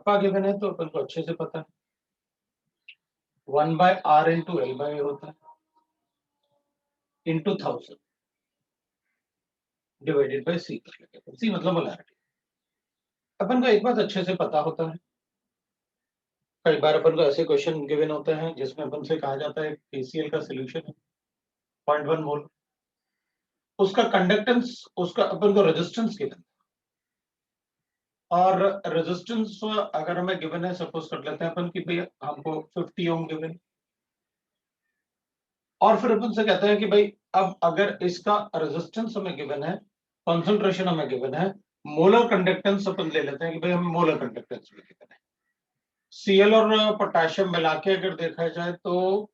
Kappa given है तो अपन को अच्छे से पता है 1/r इंटू एल बाई होता है इंटू 1000 डिवाइडेड बाई सी कर लेते सी मतलब मोलैरिटी। अपन को एक बात अच्छे से पता होता है, कई बार अपन को ऐसे क्वेश्चन गिवन होते हैं जिसमें अपन से कहा जाता है KCl का सोल्यूशन है 0.1 मोल, उसका कंडक्टेंस, उसका अपन को रेजिस्टेंस गिवन और रेजिस्टेंस अगर हमें गिवन है, सपोज कर लेते हैं अपन कि भाई हमको 50 ओम गिवन, और फिर अपन से कहते हैं कि भाई अब अगर इसका रेजिस्टेंस हमें गिवन है, कंसंट्रेशन हमें गिवन है, मोलर कंडक्टेंस अपन ले लेते हैं कि भाई हमें मोलर कंडक्टेंस भी गिवन है। Cl और पोटेशियम मिला के अगर देखा जाए तो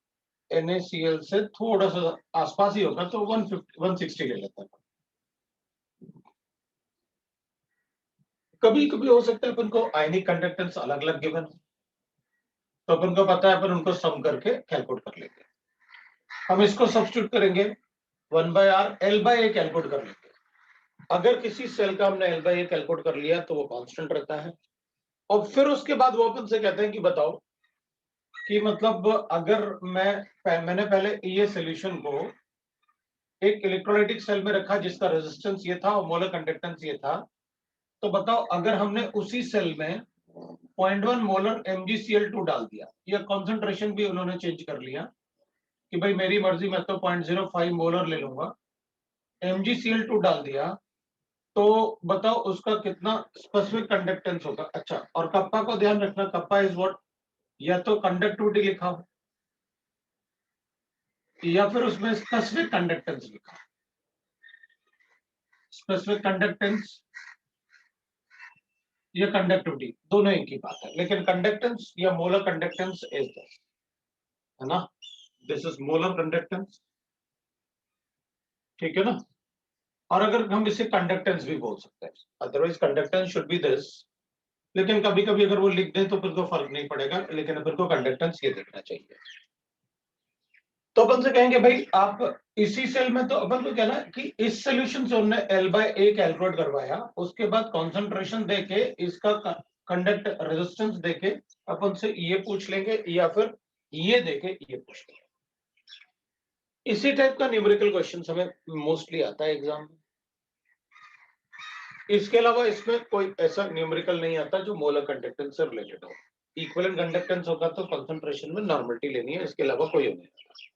NaCl से थोड़ा सा आसपास ही होगा, तो 150 160 ले लेते हैं। कभी कभी हो सकता है अपन को आयनिक कंडक्टेंस अलग अलग गिवन हो, तो अपन को पता है अपन उनको सम करके कैलकुलेट कर लेंगे। हम इसको सब्स्टिट्यूट करेंगे 1/r L by A calculate कर लेंगे। अगर किसी सेल का हमने L बाई ए कैलकुलेट कर लिया तो वो कांस्टेंट रहता है, और फिर उसके बाद वो अपन से कहते हैं कि बताओ कि मतलब अगर मैंने पहले ये सोल्यूशन को एक इलेक्ट्रोलाइटिक सेल में रखा जिसका रेजिस्टेंस ये था और मोलर कंडक्टेंस ये था, तो बताओ अगर हमने उसी सेल में 0.1 मोलर MgCl2 डाल दिया, या कॉन्सेंट्रेशन भी उन्होंने चेंज कर लिया कि भाई मेरी मर्जी, मैं तो 0.05 मोलर ले लूंगा, MgCl2 डाल दिया, तो बताओ उसका कितना स्पेसिफिक कंडक्टेंस होगा। अच्छा, और कप्पा को ध्यान रखना, कप्पा इज व्हाट, या तो कंडक्टिविटी लिखा हो या फिर उसमें स्पेसिफिक कंडक्टेंस लिखा हो। स्पेसिफिक कंडक्टेंस या कंडक्टिविटी दोनों एक ही बात है, लेकिन कंडक्टेंस या मोलर कंडक्टेंस इज दिस, है ना, दिस इज मोलर कंडक्टेंस, ठीक है ना। और अगर हम इसे कंडक्टेंस भी बोल सकते हैं, otherwise conductance should be this, लेकिन कभी कभी अगर वो लिख दें तो फिर को फर्क नहीं पड़ेगा, लेकिन अपन को कंडक्टेंस ये देखना चाहिए। तो अपन से कहेंगे भाई आप इसी सेल में, तो अपन को कहना कि इस सोल्यूशन से उन्होंने L बाई ए कैलकुलेट करवाया, उसके बाद कॉन्सेंट्रेशन देके इसका कंडक्ट रेजिस्टेंस देके अपन से ये पूछ लेंगे, या फिर ये देके ये पूछ लेंगे। इसी टाइप का न्यूमेरिकल क्वेश्चन हमें मोस्टली आता है एग्जाम में। इसके अलावा इसमें कोई ऐसा न्यूमेरिकल नहीं आता जो मोलर कंडक्टेंस से रिलेटेड हो। इक्विवेलेंट कंडक्टेंस होगा तो कंसंट्रेशन में नॉर्मलिटी लेनी है, इसके अलावा कोई नहीं आता।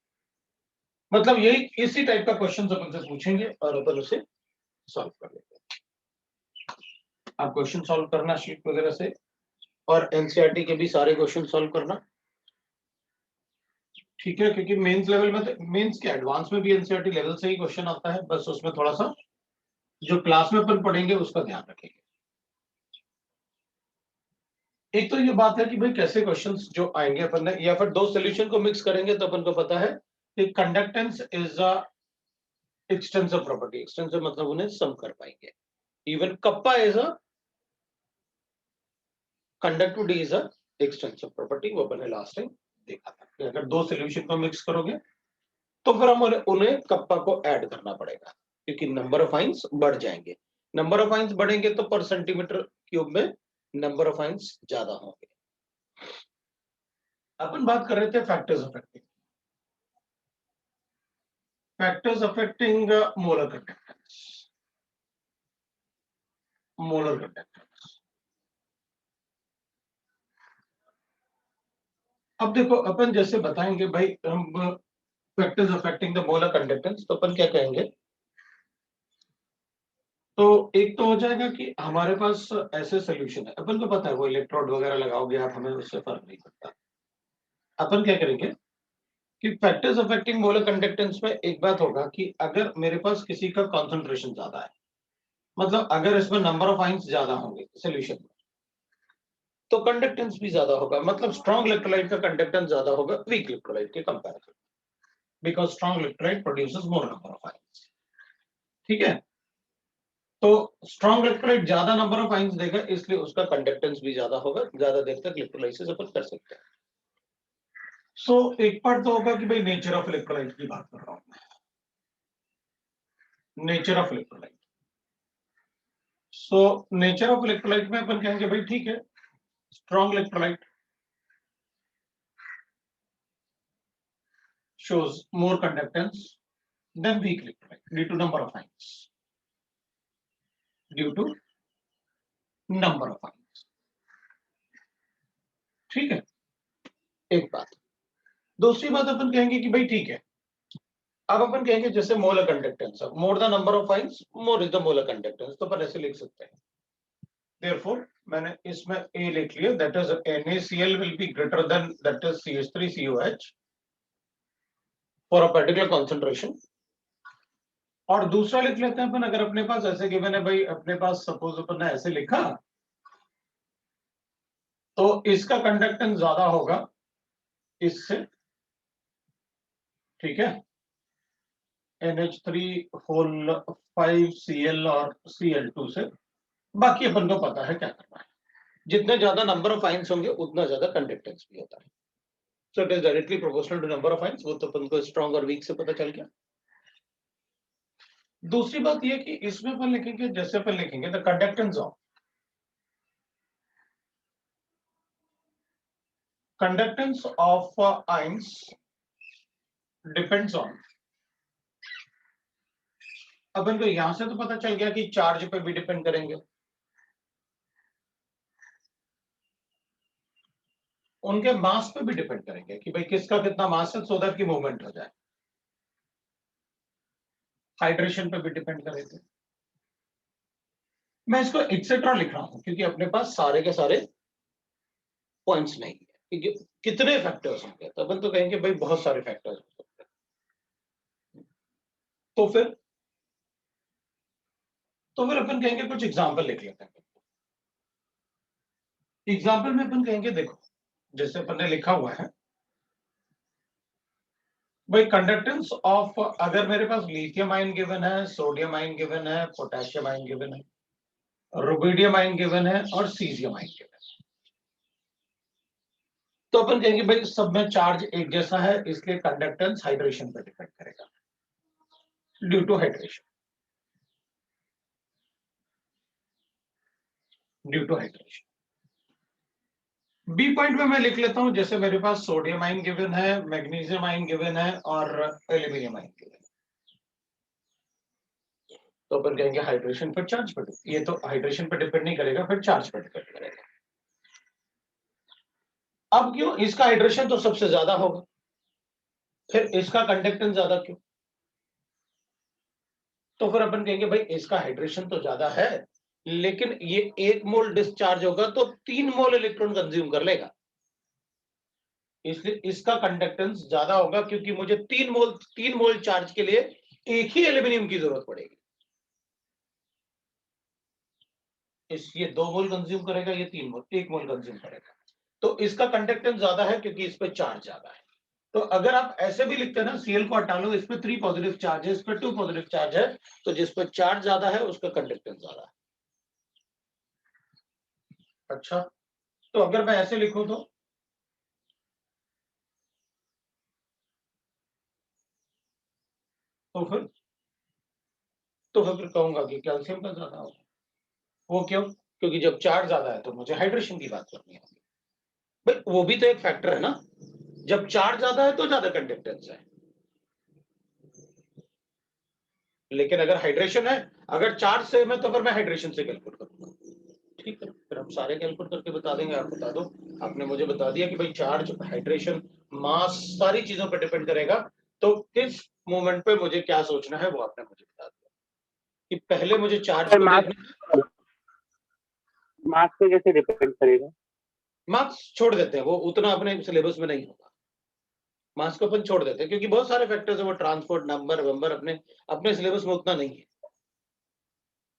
मतलब यही इसी टाइप का क्वेश्चन अपन से पूछेंगे और अपन उसे सॉल्व कर लेंगे। आप क्वेश्चन सॉल्व करना शीट वगैरह से, और एनसीईआरटी के भी सारे क्वेश्चन सॉल्व करना, ठीक है, क्योंकि मेंस लेवल में तो, मेंस के एडवांस में भी एनसीईआरटी लेवल से ही क्वेश्चन आता है, बस उसमें थोड़ा सा जो क्लास में अपन पढ़ेंगे उसका ध्यान रखेंगे। एक तो ये बात है कि भाई कैसे क्वेश्चंस जो आएंगे अपन ने, या फिर दो सॉल्यूशन को मिक्स करेंगे तो अपन को पता है कि conductance is a extensive property, extensive मतलब उन्हें सम कर पाएंगे। Even kappa is a conductivity is a extensive property, वो अपन ने लास्ट टाइम देखा था कि अगर दो सॉल्यूशन को मिक्स करोगे तो फिर हम उन्हें कप्पा को ऐड करना पड़ेगा, क्योंकि नंबर ऑफ आइंस बढ़ जाएंगे। नंबर ऑफ आइंस बढ़ेंगे तो पर सेंटीमीटर क्यूब में नंबर ऑफ आइंस ज्यादा होंगे। अपन बात कर रहे थे factors affecting molar conductance. Molar conductance, अब देखो अपन जैसे बताएंगे भाई हम factors affecting the molar conductance, तो अपन क्या कहेंगे, तो एक तो हो जाएगा कि हमारे पास ऐसे सोल्यूशन है, अपन को पता है वो इलेक्ट्रोड वगैरह लगाओगे आप, हमें उससे फर्क नहीं पड़ता। अपन क्या करेंगे कि फैक्टर्स अफेक्टिंग मोलर कंडक्टेंस में एक बात होगा कि अगर मेरे पास किसी का कॉन्सेंट्रेशन ज्यादा है, मतलब अगर इसमें नंबर ऑफ आइंस ज्यादा होंगे सोल्यूशन में, तो कंडक्टेंस भी ज्यादा होगा, मतलब स्ट्रॉन्ग इलेक्ट्रोलाइट का कंडक्टेंस ज्यादा होगा वीक इलेक्ट्रोलाइट के comparison, because strong electrolyte produces more number of ions, ठीक है। तो स्ट्रॉन्ग इलेक्ट्रोलाइट ज्यादा नंबर ऑफ आइंस देगा, इसलिए उसका कंडक्टेंस भी ज्यादा होगा, ज्यादा देर तक इलेक्ट्रोलाइसिस अपन कर सकते हैं। सो एक पार्ट तो होगा कि भाई नेचर ऑफ इलेक्ट्रोलाइट की बात कर रहा हूं मैं, nature of electrolyte. So nature of electrolyte में अपन कहेंगे भाई ठीक है, strong electrolyte shows more conductance than weak electrolyte due to number of ions. ठीक है, एक बात। दूसरी बात अपन कहेंगे कि भाई ठीक है, अब अपन कहेंगे जैसे molar conductance, more the number of ions more is the molar conductance, तो अपन ऐसे लिख सकते हैं। Therefore मैंने इसमें A लिख लिया, that is NaCl will be greater than that is CH3COH for a particular concentration। और दूसरा लिख लेते हैं अपन, अगर अपने पास ऐसे गिवन है भाई, अपने पास सपोज अपन ने ऐसे लिखा, तो इसका कंडक्टेंस ज्यादा होगा इससे, ठीक है, NH3 5Cl और Cl2 से। बाकी अपन को पता है क्या करना है, जितने ज्यादा नंबर ऑफ आयंस होंगे उतना ज्यादा कंडक्टेंस भी होता है। So it is directly proportional to number of ions, वो तो अपन को स्ट्रॉन्ग और वीक से पता चल गया। दूसरी बात ये कि इसमें अपन लिखेंगे, जैसे अपन लिखेंगे the conductance of ions depends on, अपन को यहां से तो पता चल गया कि चार्ज पे भी डिपेंड करेंगे, उनके मास पे भी डिपेंड करेंगे कि भाई किसका कितना मास है, सो दैट की मूवमेंट हो जाए। हाइड्रेशन पे भी डिपेंड करेंगे। मैं इसको एक्सेट्रा लिख रहा हूं क्योंकि अपने पास सारे के सारे पॉइंट्स नहीं है, क्योंकि कितने फैक्टर्स होंगे, तो अपन तो कहेंगे भाई बहुत सारे फैक्टर्स हो सकते हैं। तो फिर अपन कहेंगे कुछ एग्जांपल लिख लेते हैं। एग्जांपल में अपन कहेंगे देखो, जैसे अपन ने लिखा हुआ है भाई कंडक्टेंस ऑफ, अगर मेरे पास लिथियम आयन गिवन है, सोडियम आयन गिवन है, पोटेशियम आयन गिवन है, रुबिडियम आयन गिवन है और सीजियम आयन गिवन है, तो अपन कहेंगे भाई सब में चार्ज एक जैसा है, इसलिए कंडक्टेंस हाइड्रेशन पर डिपेंड करेगा, due to hydration, B point में मैं लिख लेता हूं, जैसे मेरे पास सोडियम आयन गिवन है, मैग्नीशियम आयन गिवन है और एल्यूमिनियम आयन गिवन है, तो अपन कहेंगे हाइड्रेशन पर चार्ज पर, ये तो हाइड्रेशन पर डिपेंड नहीं करेगा, फिर चार्ज पर डिपेंड करेगा। अब क्यों, इसका हाइड्रेशन तो सबसे ज्यादा होगा, फिर इसका कंडक्टेंस ज्यादा क्यों, तो फिर अपन कहेंगे भाई इसका हाइड्रेशन तो ज्यादा है, लेकिन ये 1 मोल डिस्चार्ज होगा तो 3 मोल इलेक्ट्रॉन कंज्यूम कर लेगा, इसलिए इसका कंडक्टेंस ज्यादा होगा, क्योंकि मुझे 3 मोल चार्ज के लिए एक ही एल्यूमिनियम की जरूरत पड़ेगी। ये 2 मोल कंज्यूम करेगा, ये 1 मोल कंज्यूम करेगा, तो इसका कंडक्टेंस ज्यादा है क्योंकि इस पे चार्ज ज्यादा है। तो अगर आप ऐसे भी लिखते हैं ना, Cl को हटा लो, इस पे 3 पॉजिटिव चार्ज है, इस पे 2 पॉजिटिव चार्ज है, तो जिस पे चार्ज ज्यादा है उसका कंडक्टेंस ज्यादा है। अच्छा, तो अगर मैं ऐसे लिखूं तो फिर कहूंगा कि कैल्शियम का ज्यादा होगा। वो क्यों, क्योंकि जब चार्ज ज्यादा है तो मुझे हाइड्रेशन की बात करनी होगी, भाई वो भी तो एक फैक्टर है ना, जब चार्ज ज्यादा है तो ज्यादा कंडक्टेंस है, लेकिन अगर हाइड्रेशन है, अगर चार्ज सेम है तो फिर मैं हाइड्रेशन से कैलकुलेट करूंगा। ठीक है, फिर हम सारे कैलकुलेट करके बता देंगे, आप बता दो, आपने मुझे बता दिया कि भाई चार्ज, हाइड्रेशन, मास, सारी चीजों पर डिपेंड करेगा, तो किस मोमेंट पे मुझे क्या सोचना है वो आपने मुझे बता दिया कि पहले मुझे चार्ज को देखना, मार्क्स पे कैसे डिपेंड करेगा, मार्क्स छोड़ देते हैं, वो उतना अपने सिलेबस में नहीं होगा, मार्क्स को अपन छोड़ देते हैं क्योंकि बहुत सारे फैक्टर्स है, वो ट्रांसपोर्ट नंबर वंबर अपने सिलेबस में उतना नहीं है।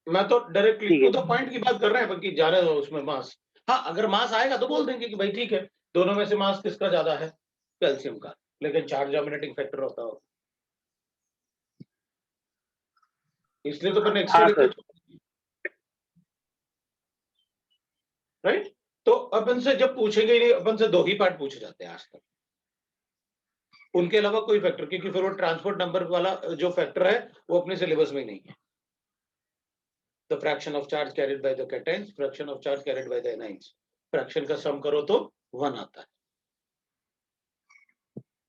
मैं तो डायरेक्टली टू द पॉइंट की बात कर रहे हैं, बल्कि जा रहे हो उसमें मास। हाँ, अगर मास आएगा तो बोल देंगे कि भाई ठीक है, दोनों में से मास किसका ज्यादा है, कैल्शियम का, लेकिन चार्ज डोमिनेटिंग फैक्टर होता हो, इसलिए तो अपन एक्स्ट्रा लिखते, राइट। तो अपन से जब पूछेंगे नहीं, अपन से 2 ही पार्ट पूछे जाते हैं आज तक, उनके अलावा कोई फैक्टर, क्योंकि फिर वो ट्रांसपोर्ट नंबर वाला जो फैक्टर है वो अपने सिलेबस में ही नहीं है। The fraction of charge carried by the cations, fraction of charge carried by the anions, fraction का सम करो तो 1 आता है।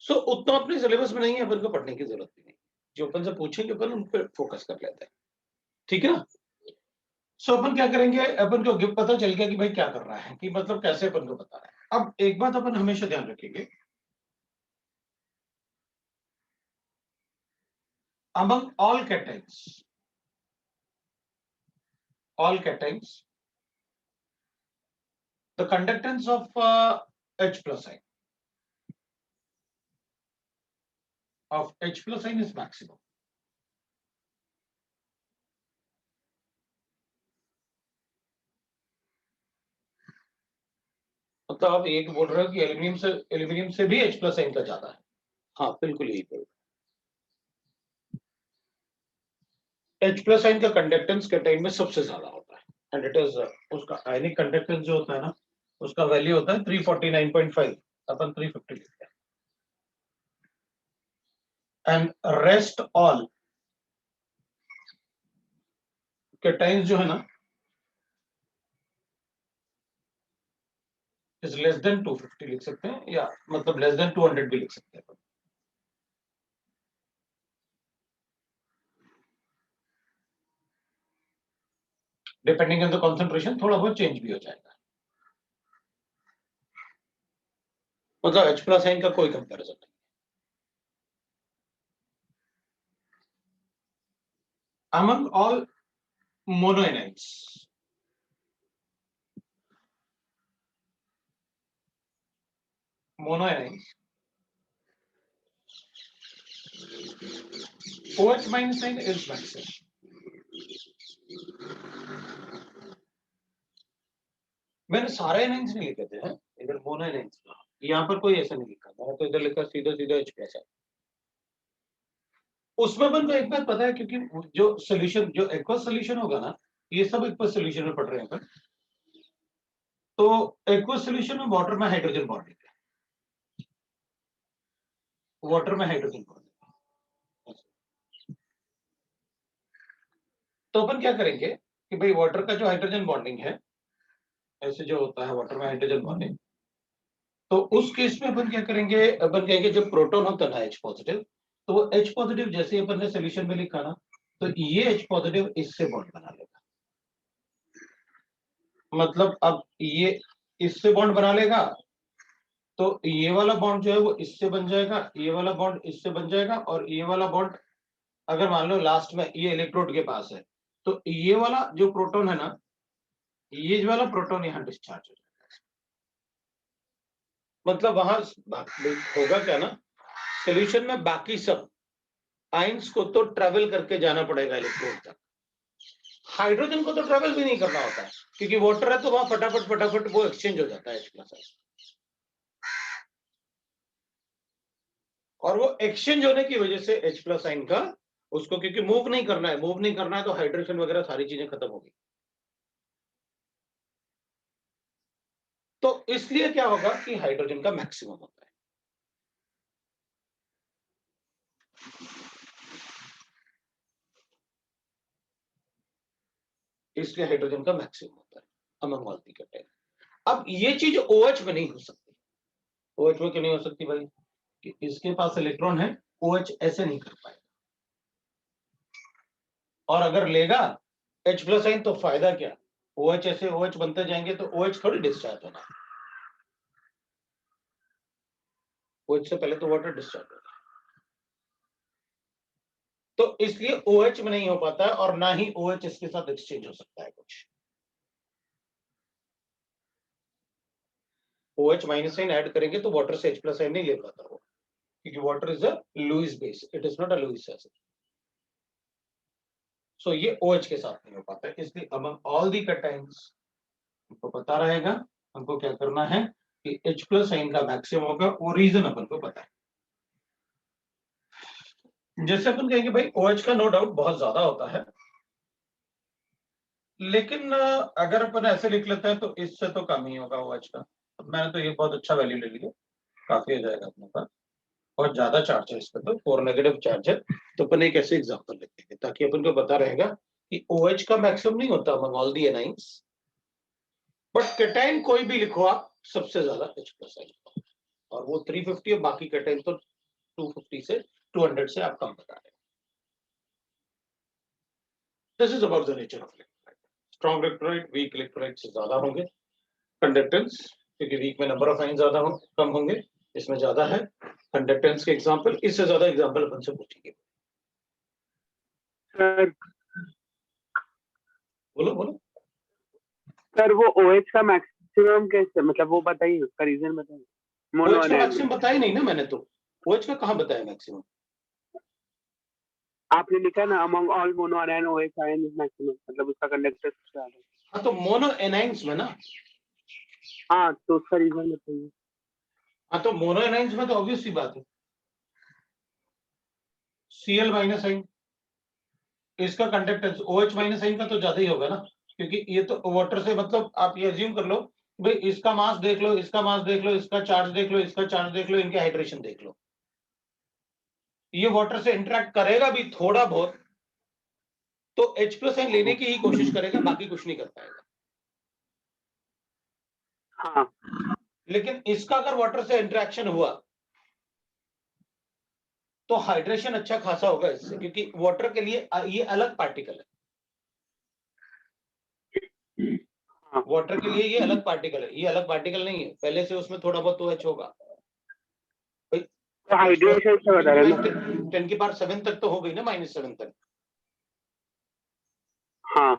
सो उतना अपने सिलेबस में नहीं है, अपन को पढ़ने की जरूरत भी नहीं। जो अपन से पूछेंगे अपन उन पर फोकस कर लेते हैं, ठीक है ना। सो अपन क्या करेंगे, अपन को गिव पता चल गया कि भाई क्या कर रहा है, कि मतलब कैसे अपन को बता रहा है। अब एक बात अपन हमेशा ध्यान रखेंगे, among all cations, the conductance of H plus ion is maximum. मतलब आप एक बोल रहे हो कि एल्यूमिनियम से भी H प्लस आयन का ज्यादा है। हाँ बिल्कुल यही बोल रहे। H प्लस आयन का कंडक्टेंस कैटायन में सबसे ज्यादा होता है, एंड इट इज उसका आयनिक कंडक्टेंस जो होता है ना, उसका वैल्यू होता है 349.5, अपन 350 लिखते हैं। एंड रेस्ट ऑल कैटायंस जो है ना इज लेस देन 250 लिख सकते हैं, या मतलब लेस देन 200 भी लिख सकते हैं। डिपेंडिंग ऑन द कॉन्सेंट्रेशन थोड़ा बहुत चेंज भी हो जाएगा। मतलब H प्लस आयन का कोई कंपैरिजन नहीं। Among all monoanions, OH minus ion is maximum. मैंने सारे एनाइंस नहीं लिखे थे, इधर मोनो एनाइंस, यहाँ पर कोई ऐसा नहीं लिखा, मैंने तो इधर लिखा सीधा सीधा H प्लस आयन। उसमें अपन को एक बात पता है, क्योंकि जो सोल्यूशन, जो एक्वस सोल्यूशन होगा ना, ये सब एक्वस सोल्यूशन में पढ़ रहे हैं अपन, तो एक्वस सोल्यूशन में वाटर में हाइड्रोजन बॉन्ड है, वाटर में हाइड्रोजन बॉन्ड। तो अपन क्या करेंगे कि भाई वाटर का जो हाइड्रोजन बॉन्डिंग है, ऐसे जो होता है वाटर में हाइड्रोजन बॉन्डिंग, तो उस केस में अपन क्या करेंगे, अपन कहेंगे जब प्रोटॉन होता है ना H पॉजिटिव, तो वो H पॉजिटिव जैसे अपन ने सोल्यूशन में लिखा ना, तो ये H पॉजिटिव इससे बॉन्ड बना लेगा। मतलब अब ये इससे बॉन्ड बना लेगा, तो ये वाला बॉन्ड जो है वो इससे बन जाएगा, ये वाला बॉन्ड इससे बन जाएगा, और ये वाला बॉन्ड अगर मान लो लास्ट में ये इलेक्ट्रोड के पास है, तो ये वाला जो प्रोटॉन है ना, ये वाला प्रोटॉन यहाँ डिस्चार्ज हो जाएगा। मतलब वहां होगा क्या ना, सोल्यूशन में बाकी सब आयंस को तो ट्रेवल करके जाना पड़ेगा इलेक्ट्रोड तक, हाइड्रोजन को तो ट्रेवल भी नहीं करना होता है, क्योंकि वाटर है तो वहां फटाफट फटाफट वो एक्सचेंज हो जाता है H प्लस आयन। और वो एक्सचेंज होने की वजह से H प्लस आयन का उसको, क्योंकि मूव नहीं करना है तो हाइड्रेशन वगैरह सारी चीजें खत्म होगी। तो इसलिए क्या होगा कि हाइड्रोजन का मैक्सिमम होता है। इसलिए हाइड्रोजन का मैक्सिमम होता है अमंग ऑल द कैटायन। अब ये चीज OH में नहीं हो सकती। OH में क्यों नहीं हो सकती भाई, कि इसके पास इलेक्ट्रॉन है, OH ऐसे नहीं कर पाएगा, और अगर लेगा H प्लस आयन तो फायदा क्या, OH ऐसे OH बनते जाएंगे तो OH थोड़ी डिस्चार्ज होना है, OH से पहले तो वाटर डिस्चार्ज होगा। तो इसलिए OH में नहीं हो पाता है, और ना ही OH इसके साथ एक्सचेंज हो सकता है कुछ। OH माइनस आयन ऐड करेंगे तो वाटर से H प्लस आयन नहीं ले पाता वो, क्योंकि water is a Lewis base, it is not a Lewis acid. So ये OH के साथ नहीं हो पाता है, इसलिए अमंग ऑल दी कैटायंस हमको पता रहेगा, हमको क्या करना है कि H प्लस आयन का मैक्सिमम होगा, वो रीजन अपन को पता है। जैसे अपन कहेंगे भाई OH का नो डाउट बहुत ज्यादा होता है, लेकिन अगर अपन ऐसे लिख लेते हैं तो इससे तो कम ही होगा OH का। अब मैंने तो ये बहुत अच्छा वैल्यू ले लिया, काफी हो जाएगा अपने पास, बहुत ज्यादा चार्ज है इस पर, तो 4 नेगेटिव चार्ज है, तो अपन एक ऐसे एग्जांपल लिखेंगे ताकि अपन को पता रहेगा कि OH का मैक्सिमम नहीं होता among all the anions, but cation कोई भी लिखो आप, सबसे ज्यादा H+ आएगा, और वो 350 है, बाकी कैटाइन तो 250 से 200 से आप कम बता रहे हैं। This is about the nature of electrolyte. Strong electrolyte weak electrolyte से ज्यादा होंगे कंडक्टेंस, क्योंकि वीक में नंबर ऑफ आयन ज्यादा हो, कम होंगे, इसमें ज्यादा है कंडक्टेंस के एग्जांपल। इससे ज्यादा एग्जांपल अपन से पूछेंगे। सर बोलो बोलो। सर वो OH का मैक्सिमम कैसे, मतलब वो बताइए, उसका रीजन बताइए। मोनो OH का अनायन मैक्सिमम बताया नहीं ना मैंने तो। OH का कहाँ बताया मैक्सिमम? आपने लिखा ना, among all mono अनायन OH ion is maximum, मतलब उसका कंडक्टर सबसे ज्यादा है। हाँ तो मोनो एनाइंस में ना। हाँ तो उसका रीजन बताइए। हाँ तो मोनो एनाइंस में तो ऑब्वियस सी बात है, Cl माइनस आइन, इसका कंडक्टेंस OH माइनस आइन का तो ज्यादा ही होगा ना, क्योंकि ये तो वाटर से, मतलब आप ये अज्यूम कर लो भाई, इसका मास देख लो, इसका मास देख लो, इसका चार्ज देख लो, इसका चार्ज देख लो, इनके हाइड्रेशन देख लो, ये वाटर से इंटरेक्ट करेगा भी थोड़ा बहुत, तो H+ आयन लेने की ही कोशिश करेगा, बाकी कुछ नहीं कर पाएगा। हाँ लेकिन इसका अगर वाटर से इंटरेक्शन हुआ तो हाइड्रेशन अच्छा खासा होगा इससे, क्योंकि वाटर के लिए ये अलग पार्टिकल है, हाँ वाटर के लिए ये अलग पार्टिकल है, ये अलग पार्टिकल नहीं है, पहले से उसमें थोड़ा बहुत OH होगा भाई। तो हाइड्रेशन से बता रहे हैं ना। 10⁻7 तक तो हो गई ना, -7 तक, हाँ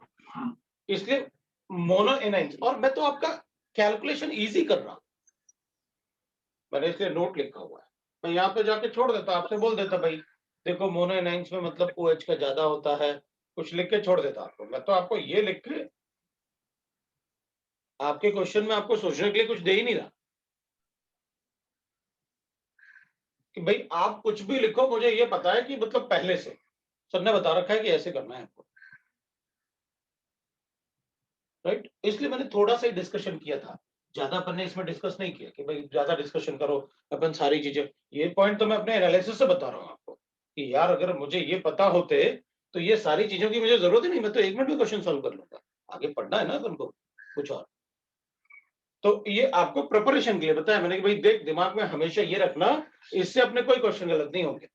इसलिए मोनो एनाइंस। और मैं तो आपका कैलकुलेशन इजी कर रहा हूं, मैंने इसलिए नोट लिखा हुआ है, मैं यहाँ पे जाके छोड़ देता, आपसे बोल देता भाई देखो मोनो एनाइंस में मतलब OH का ज्यादा होता है, कुछ लिख के छोड़ देता आपको। मैं तो आपको ये लिख के आपके क्वेश्चन में आपको सोचने के लिए कुछ दे ही नहीं रहा कि भाई आप कुछ भी लिखो, मुझे ये पता है कि मतलब पहले से सर ने बता रखा है कि ऐसे करना है आपको, राइट। इसलिए मैंने थोड़ा सा ही डिस्कशन किया था, ज्यादा अपन ने इसमें डिस्कस नहीं किया कि भाई ज्यादा डिस्कशन करो अपन सारी चीजें। ये पॉइंट तो मैं अपने एनालिसिस से बता रहा हूँ आपको कि यार अगर मुझे ये पता होते तो ये सारी चीजों की मुझे जरूरत ही नहीं, मैं तो 1 मिनट में क्वेश्चन सॉल्व कर लूंगा। आगे पढ़ना है ना अपन को कुछ और। तो ये आपको प्रिपरेशन के लिए बताया मैंने कि भाई देख, दिमाग में हमेशा ये रखना, इससे अपने कोई क्वेश्चन गलत नहीं होंगे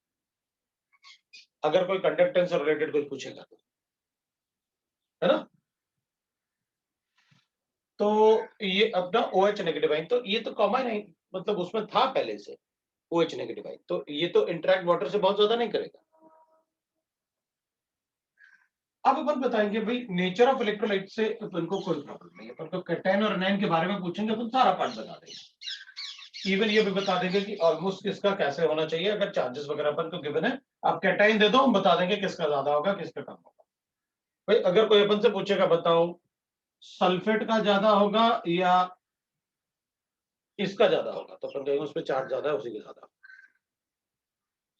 अगर कोई कंडक्टेंस से रिलेटेड कोई पूछेगा तो, है ना। तो ये अपना OH नेगेटिव आयन, तो ये तो कॉमन है, मतलब उसमें था पहले से OH नेगेटिव आयन, तो ये तो इंटरेक्ट वाटर से बहुत ज्यादा नहीं करेगा। अब अपन बताएंगे भाई नेचर ऑफ इलेक्ट्रोलाइट से अपन को कोई प्रॉब्लम नहीं है, अपन तो कैटायन और एनायन के बारे में पूछेंगे अपन सारा पार्ट बता देंगे, इवन ये भी बता देंगे कि ऑलमोस्ट किसका कैसे होना चाहिए, अगर चार्जेस वगैरह अपन को गिवन है, आप कैटायन दे दो, हम बता देंगे किसका ज्यादा होगा किसका कम होगा। भाई अगर कोई अपन से पूछेगा बताओ सल्फेट का ज्यादा होगा या इसका ज्यादा होगा, तो अपन कहेंगे उस पर चार्ज ज्यादा है, उसी के ज्यादा।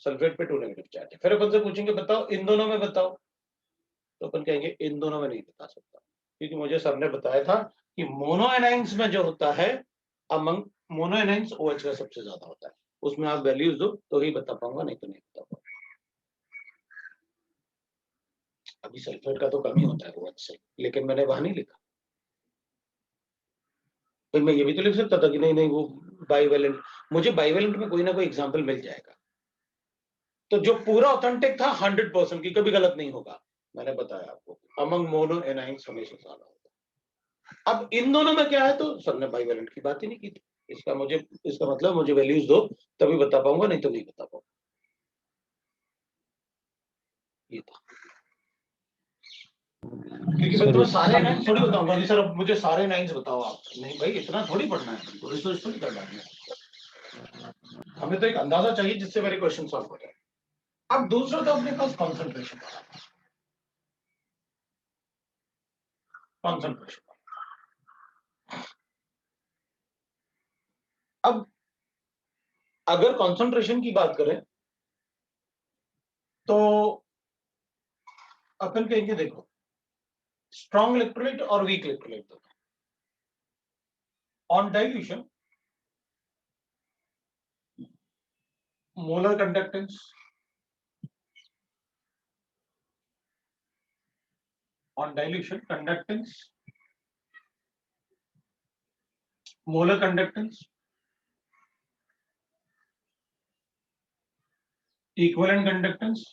सल्फेट पे 2 नेगेटिव चार्ज है, फिर अपन से पूछेंगे बताओ इन दोनों में बताओ, तो अपन कहेंगे इन दोनों में नहीं बता सकता, क्योंकि मुझे सर ने बताया था कि मोनो एनाइंस में जो होता है, अमंग मोनो एनाइंस OH का सबसे ज्यादा होता है, उसमें आप वैल्यूज दो तो ही बता पाऊंगा, नहीं तो नहीं बता पाऊंगा। अभी सल्फेट का तो कम ही होता है OH से, लेकिन मैंने वहां नहीं लिखा। फिर मैं ये भी तो लिख सकता था कि नहीं नहीं वो बाइवेलेंट, मुझे बाइवेलेंट में कोई ना कोई एग्जाम्पल मिल जाएगा, तो जो पूरा ऑथेंटिक था 100% की कभी गलत नहीं होगा, मैंने बताया आपको अमंग मोनो एनाइंस हमेशा ज्यादा होता है। अब इन दोनों में क्या है, तो सर ने बाइवेलेंट की बात ही नहीं की थी, इसका मतलब मुझे वैल्यूज दो तभी बता पाऊंगा, नहीं तो नहीं बता पाऊंगा, ये था। क्योंकि मैं तुम्हें सारे नाइन्स थोड़ी बताऊंगा कि सर अब मुझे सारे नाइन्स बताओ आप, नहीं भाई इतना थोड़ी पढ़ना है, थोड़ी सोच थोड़ी करना है, हमें तो एक अंदाजा चाहिए जिससे मेरे क्वेश्चन सॉल्व हो जाए। अब दूसरा तो अपने पास कॉन्सेंट्रेशन, कॉन्सेंट्रेशन। अब अगर कॉन्सेंट्रेशन की बात करें तो अपन कहेंगे देखो स्ट्रॉन्ग इलेक्ट्रोलाइट और वीक इलेक्ट्रोलाइट दोनों on dilution molar conductance on dilution conductance molar conductance, equivalent conductance,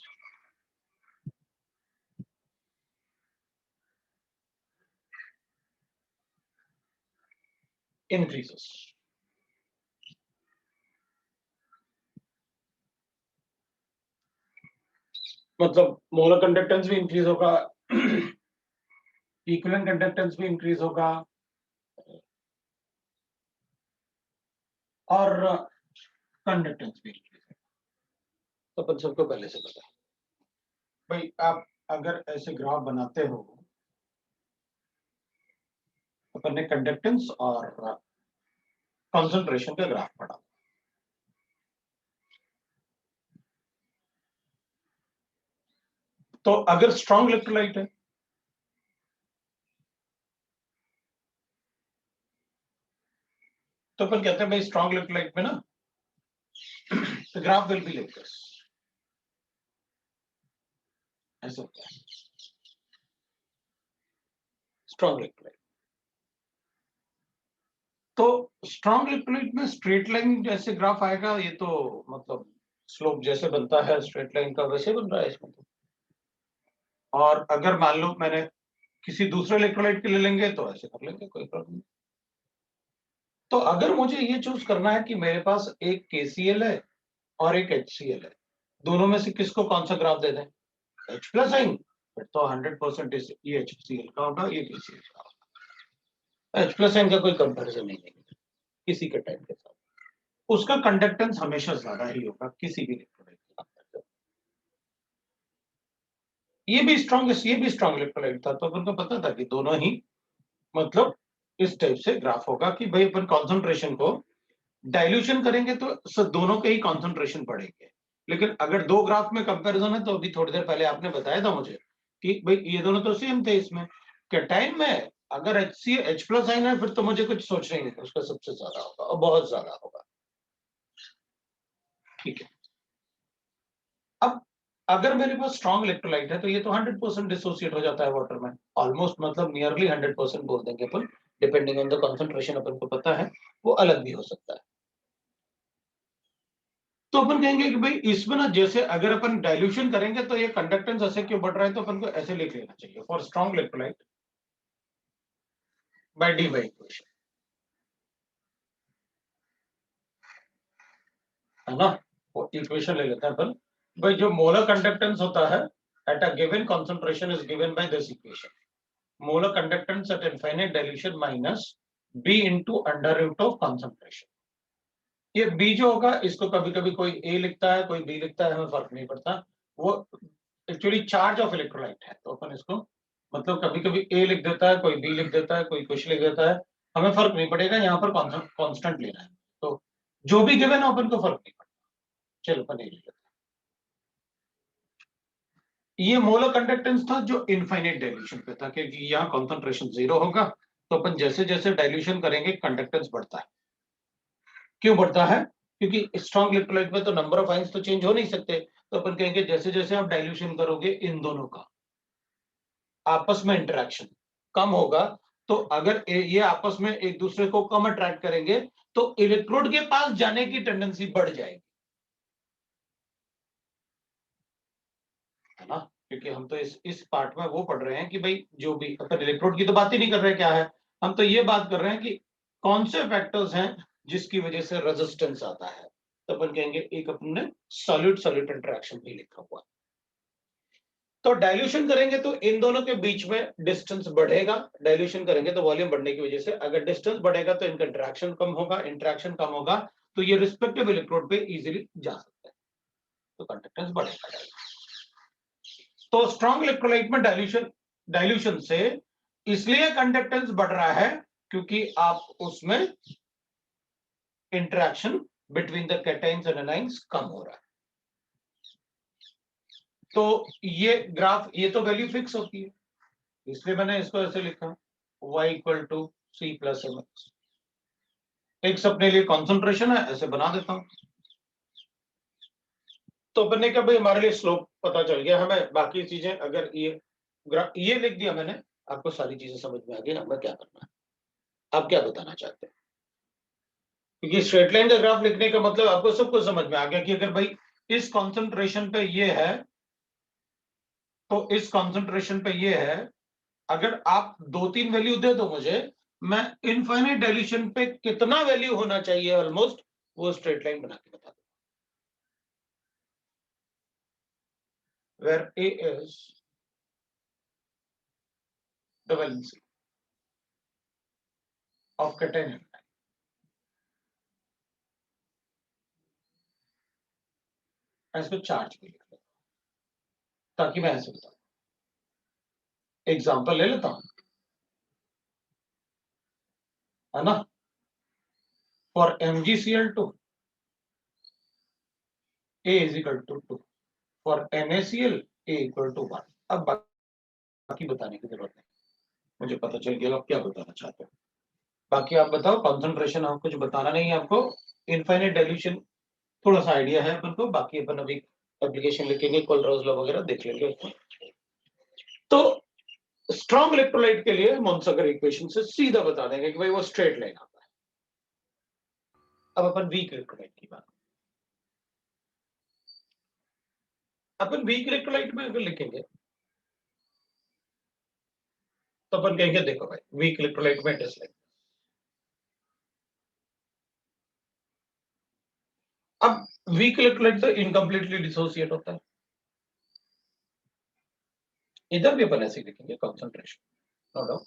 increases. मतलब मोलर कंडक्टेंस भी इंक्रीज होगा, इक्विवेलेंट कंडक्टेंस भी इंक्रीज होगा, और कंडक्टेंस भी इंक्रीज होगा। तो अपन सबको पहले से पता है भाई, आप अगर ऐसे ग्राफ बनाते हो, अपन ने कंडक्टेंस और कंसंट्रेशन का ग्राफ पढ़ा। तो अगर स्ट्रॉन्ग इलेक्ट्रोलाइट है तो अपन कहते हैं भाई स्ट्रॉन्ग इलेक्ट्रोलाइट में ना the graph will be like this, ऐसा होता है स्ट्रॉन्ग इलेक्ट्रोलाइट। तो स्ट्रॉन्ग इलेक्ट्रोलाइट में स्ट्रेट लाइन जैसे ग्राफ आएगा, ये तो मतलब स्लोप जैसे बनता है स्ट्रेट लाइन का वैसे बन रहा है इसमें तो। और अगर मान लो मैंने किसी दूसरे इलेक्ट्रोलाइट के लिए लेंगे तो ऐसे कर लेंगे, कोई प्रॉब्लम नहीं। तो अगर मुझे ये चूज करना है कि मेरे पास एक KCl है और एक HCl है, दोनों में से किसको कौन सा ग्राफ दे दें, H प्लस आइन, फिर तो 100% ये HCl का होगा, ये KCl का होगा। H प्लस आइन का कोई कंपैरिजन नहीं है किसी के टाइम के साथ, उसका कंडक्टेंस हमेशा ज्यादा ही होगा किसी भी इलेक्ट्रोलाइट के कंपैरिजन। ये भी स्ट्रॉन्ग इलेक्ट्रोलाइट था, तो अपन को पता था कि दोनों ही मतलब इस टाइप से ग्राफ होगा कि भाई अपन कॉन्सेंट्रेशन को डाइल्यूशन करेंगे तो दोनों के ही कॉन्सेंट्रेशन बढ़ेंगे। लेकिन अगर दो ग्राफ में कंपैरिजन है, तो अभी थोड़ी देर पहले आपने बताया था मुझे कि भाई ये दोनों तो सेम थे, इसमें कैटायन में अगर H प्लस आइन है फिर तो मुझे कुछ सोचना ही नहीं, उसका सबसे ज्यादा होगा और बहुत ज्यादा होगा। ठीक है, अब अगर मेरे पास स्ट्रॉन्ग इलेक्ट्रोलाइट है तो ये तो 100% डिसोसिएट हो जाता है वाटर में, ऑलमोस्ट मतलब नियरली 100% बोल देंगे अपन, डिपेंडिंग ऑन द कंसंट्रेशन अपन को पता है, वो अलग भी हो सकता है। तो अपन कहेंगे कि भाई इसमें ना जैसे अगर अपन डाइल्यूशन करेंगे तो ये कंडक्टेंस ऐसे क्यों बढ़ रहा है, तो अपन को ऐसे लिख लेना चाहिए, for strong electrolyte by Debye equation, है ना। वो इक्वेशन ले लेते हैं अपन, भाई जो मोलर कंडक्टेंस होता है at a given concentration is given by this equation, molar conductance at infinite dilution minus B into under root of concentration. ये B जो होगा इसको कभी कभी कोई A लिखता है, कोई B लिखता है, हमें फर्क नहीं पड़ता, वो एक्चुअली चार्ज ऑफ इलेक्ट्रोलाइट है, तो अपन इसको मतलब कभी कभी A लिख देता है, कोई B लिख देता है, कोई कुछ लिख देता है, हमें फर्क नहीं पड़ेगा, यहाँ पर कांस्टेंट लेना है, तो जो भी गिवन है अपन को फर्क नहीं पड़ता। चलो अपन ये लिख लेते हैं, ये मोलर कंडक्टेंस था जो इनफाइनाइट डाइल्यूशन पे था, क्योंकि यहाँ कॉन्सेंट्रेशन 0 होगा, तो अपन जैसे जैसे डाइल्यूशन करेंगे कंडक्टेंस बढ़ता है। क्यों बढ़ता है, क्योंकि स्ट्रॉन्ग इलेक्ट्रोलाइट में तो नंबर ऑफ आयंस तो चेंज हो नहीं सकते, तो अपन कहेंगे जैसे जैसे आप डाइल्यूशन करोगे इन दोनों का आपस में इंटरेक्शन कम होगा, तो अगर ये आपस में एक दूसरे को कम अट्रैक्ट करेंगे तो इलेक्ट्रोड के पास जाने की टेंडेंसी बढ़ जाएगी, है ना। क्योंकि हम तो इस पार्ट में वो पढ़ रहे हैं कि भाई जो भी अपन इलेक्ट्रोड की तो बात ही नहीं कर रहे क्या है, हम तो ये बात कर रहे हैं कि कौन से फैक्टर्स हैं जिसकी वजह से रेजिस्टेंस आता है, तो अपन कहेंगे एक अपने सॉलिड सॉलिड इंटरेक्शन भी लिखा हुआ। तो डाइल्यूशन करेंगे तो इन दोनों के बीच में डिस्टेंस बढ़ेगा, डाइल्यूशन करेंगे तो वॉल्यूम बढ़ने की वजह से अगर डिस्टेंस बढ़ेगा तो इनका इंटरेक्शन कम होगा, इंटरेक्शन कम होगा तो ये रिस्पेक्टिव इलेक्ट्रोड पे इजीली जा सकते हैं, तो कंडक्टेंस बढ़ेगा। तो स्ट्रॉन्ग इलेक्ट्रोलाइट में डाइल्यूशन से इसलिए कंडक्टेंस बढ़ रहा है क्योंकि आप उसमें interaction between the cations and anions कम हो रहा है। तो ये ग्राफ, ये तो वैल्यू फिक्स होती है, इसलिए मैंने इसको ऐसे लिखा y equal to C plus mx, x अपने लिए कॉन्सेंट्रेशन है, ऐसे बना देता हूं। तो अपन ने कहा भाई हमारे लिए स्लोप पता चल गया, हमें बाकी चीजें अगर ये लिख दिया मैंने, आपको सारी चीजें समझ में आ गई, हमें क्या करना है, आप क्या बताना चाहते हैं। क्योंकि स्ट्रेट लाइन का ग्राफ लिखने का मतलब आपको सबको समझ में आ गया कि अगर भाई इस कॉन्सेंट्रेशन पे ये है तो इस कॉन्सेंट्रेशन पे ये है, अगर आप 2-3 वैल्यू दे दो मुझे, मैं इनफाइनाइट डाइल्यूशन पे कितना वैल्यू होना चाहिए ऑलमोस्ट वो स्ट्रेट लाइन बना के बता दो। Where A is the valency of cation, इसको चार्ज भी लिख लो ताकि मैं ऐसे बताऊं। एग्जांपल ले लेता हूं, है ना। For MgCl2 A is equal to 2, for NaCl A equal to 1। अब बाकी बताने की जरूरत नहीं, मुझे पता चल गया आप क्या बताना चाहते हो। बाकी आप बताओ, कॉन्सेंट्रेशन आप कुछ बताना नहीं है आपको, इनफाइनाइट डाइल्यूशन थोड़ा सा आइडिया है अपन को, बाकी अपन अभी एप्लीकेशन लिखेंगे, कोलरोज लॉ वगैरह देख लेंगे उसको। तो स्ट्रॉन्ग इलेक्ट्रोलाइट के लिए मोन्सगर इक्वेशन से सीधा बता देंगे कि भाई वो स्ट्रेट लाइन आता है। अब अपन वीक इलेक्ट्रोलाइट की बात, अपन वीक इलेक्ट्रोलाइट में अगर लिखेंगे तो अपन कहेंगे देखो भाई वीक इलेक्ट्रोलाइट में डिसलाइक। अब वीक इलेक्ट्रोलाइट तो इनकम्प्लीटली डिसोसिएट होता है, इधर भी अपन ऐसे लिखेंगे concentration no doubt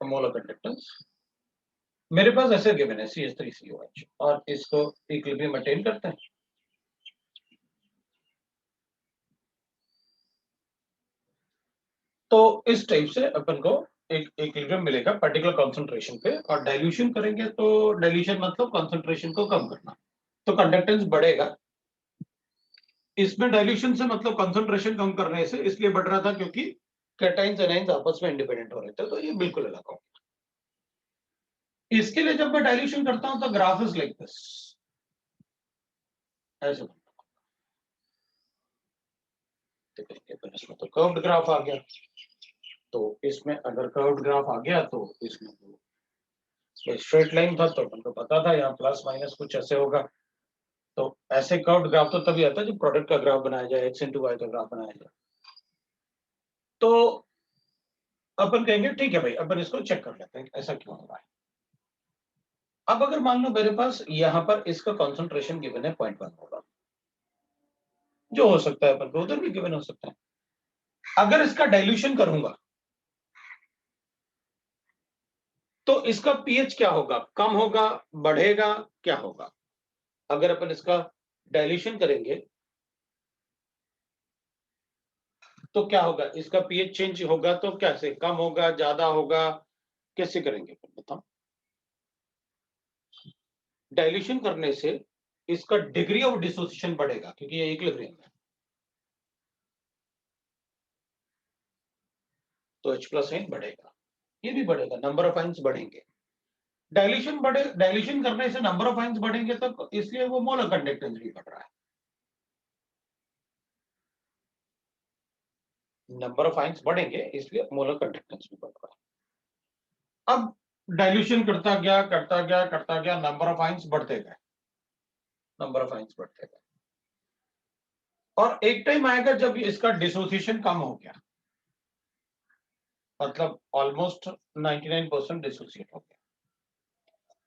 molar conductance. मेरे पास ऐसे गिवन है CH3COH और इसको इक्विलिब्रियम मेंटेन करते हैं। तो इस टाइप से अपन को एक इक्विलिब्रियम मिलेगा पर्टिकुलर कॉन्सेंट्रेशन पे, और डाइल्यूशन करेंगे तो डाइल्यूशन मतलब कॉन्सेंट्रेशन को कम करना, तो कंडक्टेंस बढ़ेगा। इसमें डाइल्यूशन से मतलब कंसंट्रेशन कम करने से इसलिए बढ़ रहा था क्योंकि कैटाइन्स एनाइन्स आपस में इंडिपेंडेंट हो रहे थे, तो ये बिल्कुल अलग हो। इसके लिए जब मैं डाइल्यूशन करता हूं तो ग्राफ इज लाइक दिस, ऐसे इसमें तो कर्व्ड ग्राफ आ गया, तो इसमें अगर कर्व्ड ग्राफ आ गया तो इसमें तो स्ट्रेट लाइन था तो अपन को पता था यहाँ प्लस माइनस कुछ ऐसे होगा। तो ऐसे कर्व्ड ग्राफ तो तभी आता है जब प्रोडक्ट का ग्राफ बनाया जाए, x into y का ग्राफ बनाया जाए। तो अपन कहेंगे ठीक है भाई, अपन इसको चेक कर लेते हैं ऐसा क्यों हो रहा है। अब अगर मान लो मेरे पास यहाँ पर इसका कॉन्सेंट्रेशन गिवन है 0.1 होगा, जो हो सकता है अपन को उधर भी गिवन हो सकता है। अगर इसका डाइल्यूशन करूंगा तो इसका पीएच क्या होगा, कम होगा, बढ़ेगा, क्या होगा। अगर अपन इसका डाइल्यूशन करेंगे तो क्या होगा, इसका पीएच चेंज होगा तो कैसे, कम होगा, ज्यादा होगा, कैसे करेंगे बताओ। डाइल्यूशन करने से इसका डिग्री ऑफ डिसोसिएशन बढ़ेगा क्योंकि ये इक्विलिब्रियम है, तो H+ आयन बढ़ेगा, ये भी बढ़ेगा, नंबर ऑफ आयन्स बढ़ेंगे। डाइल्यूशन करने से नंबर ऑफ आयन्स बढ़ेंगे तो इसलिए वो मोलर कंडक्टेंस भी बढ़ रहा है, नंबर ऑफ आयन्स बढ़ेंगे इसलिए मोलर कंडक्टेंस भी बढ़ रहा है। अब डाइल्यूशन करता गया करता गया करता गया, नंबर ऑफ आयन्स बढ़ते गए, नंबर ऑफ आयन्स बढ़ते गए, और एक टाइम आएगा जब इसका डिसोसिएशन कम हो गया, मतलब ऑलमोस्ट 99% डिसोसिएट हो गया,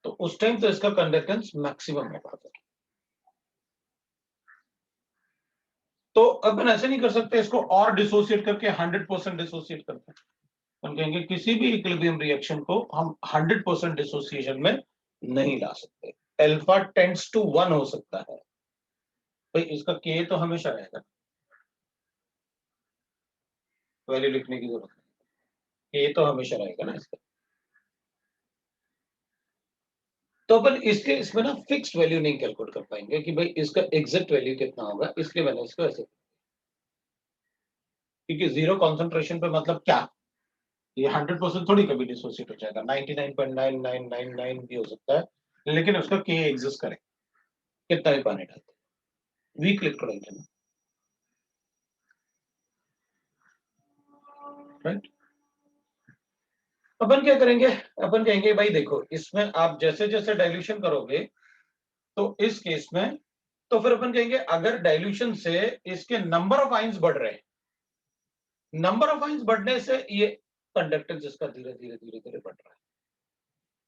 तो उस टाइम तो इसका कंडक्टेंस मैक्सिमम होगा। तो अपन ऐसे नहीं कर सकते इसको और डिसोसिएट करके 100% डिसोसिएट करते हैं। हम कहेंगे किसी भी इक्विलिब्रियम रिएक्शन को हम 100% डिसोसिएशन में नहीं ला सकते, अल्फा टेंड्स टू 1 हो सकता है भाई, इसका के तो हमेशा रहेगा, वैल्यू लिखने की जरूरत नहीं, के तो हमेशा रहेगा ना इसका। तो अपन इसके इसमें ना फिक्स्ड वैल्यू नहीं कैलकुलेट कर पाएंगे कि भाई इसका एग्जैक्ट वैल्यू कितना होगा, इसलिए मैंने इसको ऐसे, क्योंकि जीरो कॉन्सेंट्रेशन पे मतलब क्या, ये 100% थोड़ी कभी डिसोसिएट हो जाएगा, 99.9999 भी हो सकता है, लेकिन उसका के एग्जिस्ट करे, कितना भी पानी डालते, वीक इलेक्ट्रोलाइट है ना, राइट। अपन क्या करेंगे, अपन कहेंगे भाई देखो इसमें आप जैसे जैसे डाइल्यूशन करोगे तो इस केस में तो फिर अपन कहेंगे अगर डाइल्यूशन से इसके नंबर ऑफ आइंस बढ़ रहे हैं, नंबर ऑफ आइंस बढ़ने से ये कंडक्टेंस इसका धीरे धीरे धीरे धीरे बढ़ रहा है।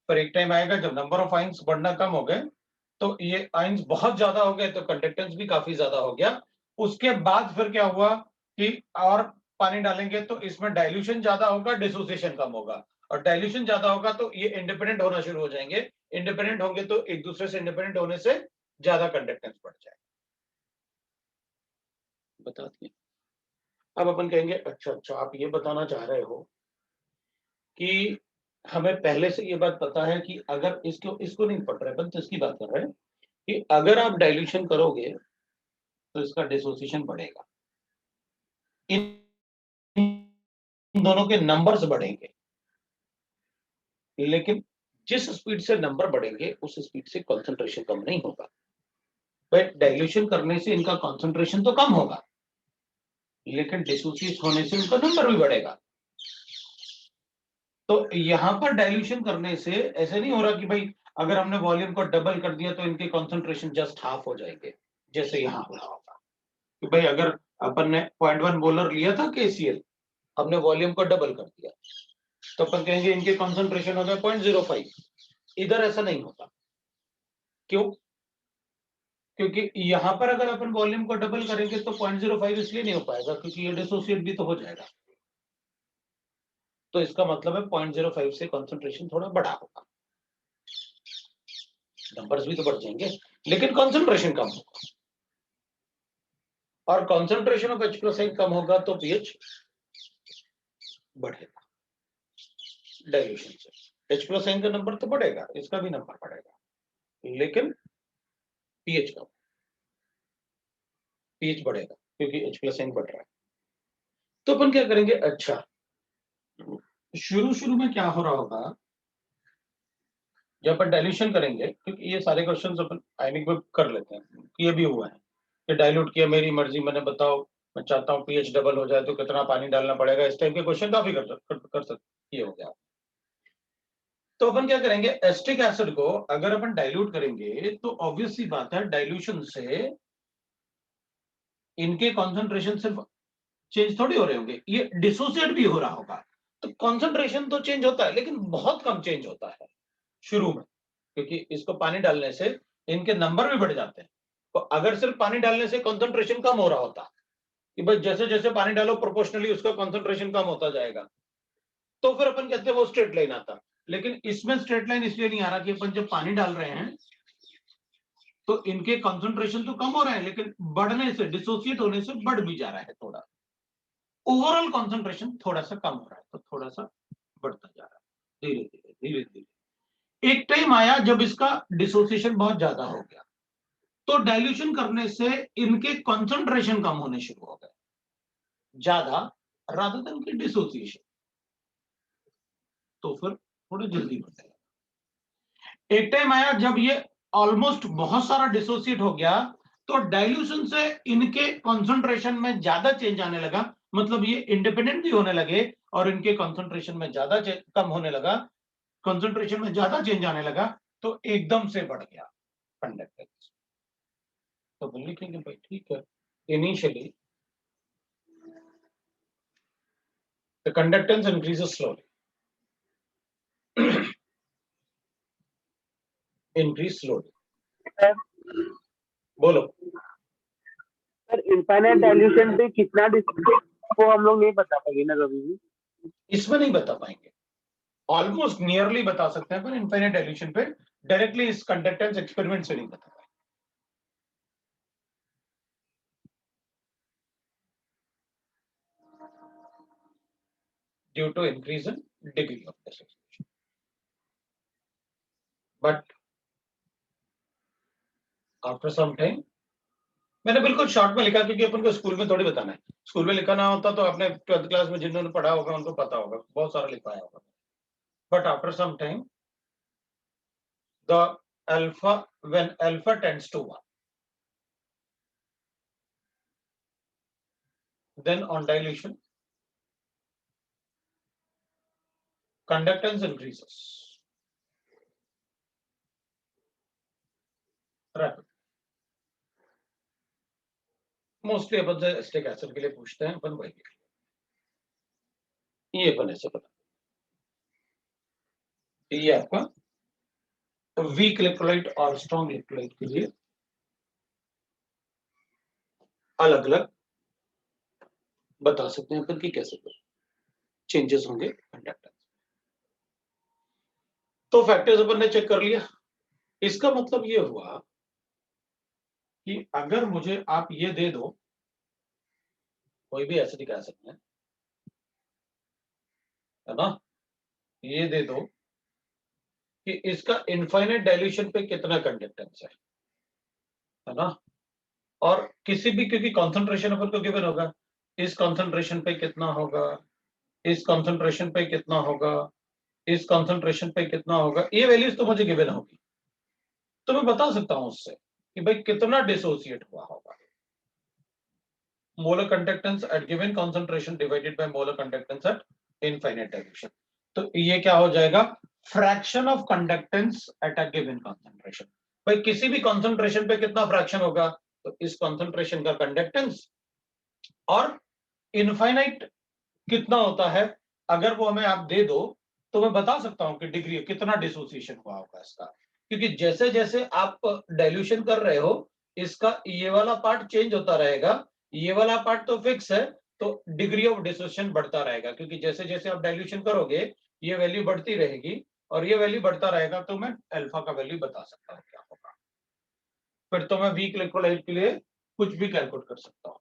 पर एक टाइम आएगा जब नंबर ऑफ आइंस बढ़ना कम हो गए तो ये आइंस बहुत ज्यादा हो गए तो कंडक्टेंस भी काफी ज्यादा हो गया। उसके बाद फिर क्या हुआ कि और पानी डालेंगे तो इसमें डाइल्यूशन ज्यादा होगा, डिसोसिएशन कम होगा, और डाइल्यूशन ज्यादा होगा तो ये इंडिपेंडेंट होना शुरू हो जाएंगे। इंडिपेंडेंट होंगे तो एक दूसरे से इंडिपेंडेंट होने से ज्यादा कंडक्टेंस बढ़ जाएगा। बता दिए। अब अपन कहेंगे अच्छा अच्छा आप ये बताना चाह रहे हो कि हमें पहले से ये बात पता है कि अगर इसको इसको नहीं पढ़ रहे अपन तो इसकी बात कर रहे हैं कि अगर आप डाइल्यूशन करोगे तो इसका डिसोसिएशन बढ़ेगा, इन दोनों के नंबर्स बढ़ेंगे, लेकिन जिस स्पीड से नंबर बढ़ेंगे उस स्पीड से कंसंट्रेशन कम नहीं होगा। बट डाइल्यूशन करने से इनका कंसंट्रेशन तो कम होगा लेकिन डिसोसिएट होने से इनका नंबर भी बढ़ेगा। तो यहां पर डाइल्यूशन करने से ऐसे नहीं हो रहा कि भाई अगर हमने वॉल्यूम को डबल कर दिया तो इनके कंसंट्रेशन जस्ट हाफ हो जाएंगे, जैसे यहां हो रहा होगा कि भाई अगर अपन ने 0.1 मोलर लिया था KCl, हमने वॉल्यूम को डबल कर दिया तो अपन कहेंगे इनके कंसंट्रेशन हो गया 0.05। इधर ऐसा नहीं होता। क्यों? क्योंकि यहां पर अगर अपन वॉल्यूम को डबल करेंगे तो 0.05 इसलिए नहीं हो पाएगा क्योंकि ये डिसोसिएट भी तो हो जाएगा। तो इसका मतलब है 0.05 से कंसंट्रेशन थोड़ा बड़ा होगा, नंबर्स भी तो बढ़ जाएंगे लेकिन कंसंट्रेशन कम होगा, और कंसंट्रेशन ऑफ H+ कम होगा तो pH बढ़ेगा डाइल्यूशन से। H+ का नंबर तो बढ़ेगा, इसका भी नंबर बढ़ेगा लेकिन pH कम, pH बढ़ेगा क्योंकि H+ बढ़ रहा है। तो अपन क्या करेंगे, अच्छा शुरू शुरू में क्या हो रहा होगा जब अपन डाइल्यूशन करेंगे, क्योंकि ये सारे क्वेश्चंस अपन आयनिक में कर लेते हैं कि ये भी हुआ है कि डाइल्यूट किया मेरी मर्जी, मैंने बताओ मैं चाहता हूँ pH डबल हो जाए तो कितना पानी डालना पड़ेगा, इस टाइप के क्वेश्चन काफी कर सकते, ये हो गया। तो अपन क्या करेंगे, एसिटिक एसिड को अगर अपन डाइल्यूट करेंगे तो ऑब्वियस सी बात है डाइल्यूशन से इनके कॉन्सेंट्रेशन सिर्फ चेंज थोड़ी हो रहे होंगे, ये डिसोसिएट भी हो रहा होगा। तो कॉन्सेंट्रेशन तो चेंज होता है लेकिन बहुत कम चेंज होता है शुरू में, क्योंकि इसको पानी डालने से इनके नंबर भी बढ़ जाते हैं। तो अगर सिर्फ पानी डालने से कंसंट्रेशन कम हो रहा होता कि भाई जैसे जैसे पानी डालो प्रोपोर्शनली उसका कंसंट्रेशन कम होता जाएगा तो फिर अपन कहते हैं वो स्ट्रेट लाइन आता। लेकिन इसमें स्ट्रेट लाइन इसलिए नहीं आ रहा कि अपन जब पानी डाल रहे हैं तो इनके कंसंट्रेशन तो कम हो रहे हैं लेकिन बढ़ने से, डिसोसिएट होने से बढ़ भी जा रहा है थोड़ा, ओवरऑल कंसंट्रेशन थोड़ा सा कम हो रहा है तो थोड़ा सा बढ़ता जा रहा है धीरे धीरे धीरे धीरे। एक टाइम आया जब इसका डिसोसिएशन बहुत ज्यादा हो गया तो डाइल्यूशन करने से इनके कंसंट्रेशन कम होने शुरू हो गए ज्यादा, रादर देन की डिसोसिएशन, तो फिर थोड़ा जल्दी बढ़ेगा। एक टाइम आया जब ये ऑलमोस्ट बहुत सारा डिसोसिएट हो गया तो डाइल्यूशन से इनके कंसंट्रेशन में ज्यादा चेंज आने लगा, मतलब ये इंडिपेंडेंट भी होने लगे और इनके कंसंट्रेशन में ज्यादा कम होने लगा, कंसंट्रेशन में ज्यादा चेंज आने लगा तो एकदम से बढ़ गया कंडक्टेंस। तो बोल लिखेंगे भाई ठीक है, initially the conductance increases slowly, increase slowly. Sir बोलो। सर इनफाइनाइट डाइल्यूशन पे कितना डिस्टेंस वो हम लोग नहीं बता पाएंगे ना कभी भी। इसमें नहीं बता पाएंगे, ऑलमोस्ट नियरली बता सकते हैं पर इनफाइनाइट डाइल्यूशन पे डायरेक्टली इस कंडक्टेंस एक्सपेरिमेंट से नहीं बता पाएंगे। Due to increase in degree of dissociation, but after some time, मैंने बिल्कुल शॉर्ट में लिखा क्योंकि अपन को स्कूल में थोड़ी बताना है, स्कूल में लिखा ना होता तो आपने 12th क्लास में जिन्होंने पढ़ा होगा उनको पता होगा, बहुत सारा लिखवाया होगा। But after some time the alpha, when alpha tends to 1, then on dilution conductance increases rapidly. Mostly अपन से एसिटिक एसिड के लिए पूछते हैं, अपन वही ये अपन ऐसे पता, ये आपका वीक इलेक्ट्रोलाइट और स्ट्रॉन्ग इलेक्ट्रोलाइट के लिए अलग अलग बता सकते हैं अपन की कैसे चेंजेस होंगे कंडक्टेंस। तो फैक्टर्स अपन ने चेक कर लिया। इसका मतलब ये हुआ कि अगर मुझे आप ये दे दो कोई भी एसिडिक एसिड में, है ना, ये दे दो कि इसका इनफाइनाइट डाइल्यूशन पे कितना कंडक्टेंस है ना, और किसी भी, क्योंकि कॉन्सेंट्रेशन अपन को गिवन होगा, इस कॉन्सेंट्रेशन पे कितना होगा, इस कॉन्सेंट्रेशन पे कितना होगा, इस कॉन्सेंट्रेशन पे कितना होगा, ये वैल्यूज तो मुझे गिवन होगी, तो मैं बता सकता हूं उससे कि भाई कितना डिसोसिएट हुआ होगा। Molar conductance at given concentration divided by molar conductance at infinite dilution, तो ये क्या हो जाएगा, fraction of conductance at a given concentration. भाई किसी भी कॉन्सेंट्रेशन पे कितना फ्रैक्शन होगा, तो इस कॉन्सेंट्रेशन का कंडक्टेंस, और इनफाइनाइट कितना होता है, अगर वो हमें आप दे दो तो मैं बता सकता हूं कि डिग्री कितना डिसोसिएशन हुआ होगा इसका, क्योंकि जैसे जैसे आप डाइल्यूशन कर रहे हो इसका ये वाला पार्ट चेंज होता रहेगा, ये वाला पार्ट तो फिक्स है, तो डिग्री ऑफ डिसोसिएशन बढ़ता रहेगा, क्योंकि जैसे जैसे आप डाइल्यूशन करोगे ये वैल्यू बढ़ती रहेगी और ये वैल्यू बढ़ता रहेगा, तो मैं अल्फा का वैल्यू बता सकता हूँ क्या होगा। फिर तो मैं वीक इलेक्ट्रोलाइट के लिए कुछ भी कैलकुलेट कर सकता हूँ।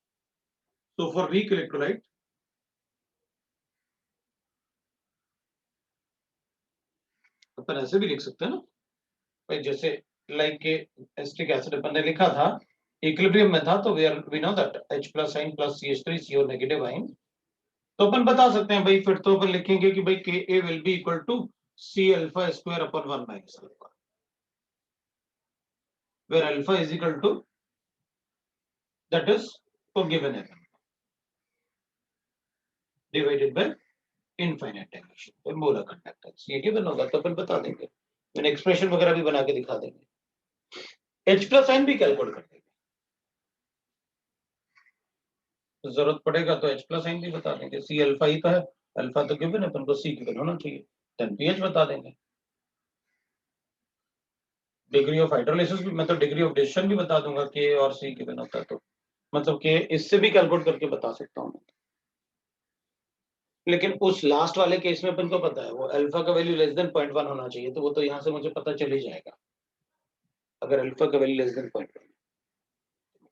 तो फॉर वीक इलेक्ट्रोलाइट अपन ऐसे भी लिख सकते हैं ना, भाई जैसे लाइक के एसिटिक एसिड अपन ने लिखा था इक्विलिब्रियम में था, तो we know that H plus ion plus CH3 CO negative ion, तो अपन बता सकते हैं भाई, फिर तो अपन लिखेंगे कि भाई Ka will be equal to C alpha square upon 1 minus alpha, where alpha is equal to that is तो गिवन है divided by infinite dilution by molar conductance, ये गिवन होगा तो अपन बता देंगे, मैंने एक्सप्रेशन वगैरह भी बना के दिखा देंगे, H प्लस आइन भी कैलकुलेट कर देंगे, तो जरूरत पड़ेगा तो H प्लस आइन भी बता देंगे, C अल्फा ही तो है, अल्फा तो गिवन है, अपन को C गिवन होना चाहिए, देन pH बता देंगे, डिग्री ऑफ हाइड्रोलाइसिस भी, मैं तो डिग्री ऑफ डिस्शन भी बता दूंगा K और C गिवन होता है, तो मतलब K इससे भी कैलकुलेट करके बता सकता हूँ। लेकिन उस लास्ट वाले केस में अपन को पता है वो अल्फा का वैल्यू लेस देन 0.1 होना चाहिए, तो वो तो यहाँ से मुझे पता चल ही जाएगा, अगर अल्फा का वैल्यू लेस देन 0.1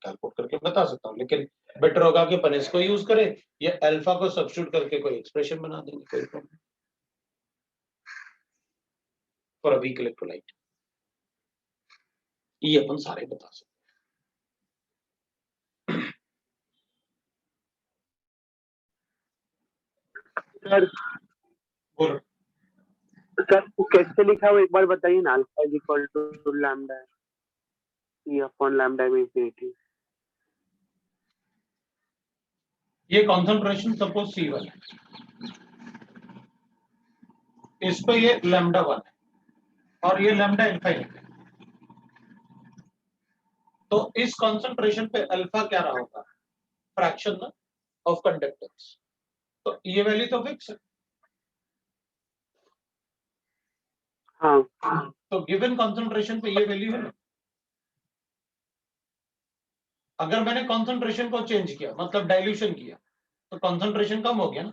कैलकुलेट करके बता सकता हूँ, लेकिन बेटर होगा कि अपन इसको यूज करें या अल्फा को सब्स्टिट्यूट करके कोई एक्सप्रेशन बना देंगे, कोई problem for a weak electrolyte, ये अपन सारे बता सकते सर बोलो। सर कैसे लिखा हुआ एक बार बताइए ना, alpha is equal to lambda E upon lambda में इंफिनिटी। ये कॉन्सेंट्रेशन सपोज C1 है, इस पे ये लैम्डा 1 है और ये लैम्डा इनफाइनाइट है, तो इस कॉन्सेंट्रेशन पे अल्फा क्या रहा होगा, फ्रैक्शन ऑफ कंडक्टेंस, तो ये वैल्यू तो फिक्स है, हाँ तो गिवन कॉन्सेंट्रेशन पे ये वैल्यू है ना, अगर मैंने कॉन्सेंट्रेशन को चेंज किया मतलब डाइल्यूशन किया तो कॉन्सेंट्रेशन कम हो गया ना,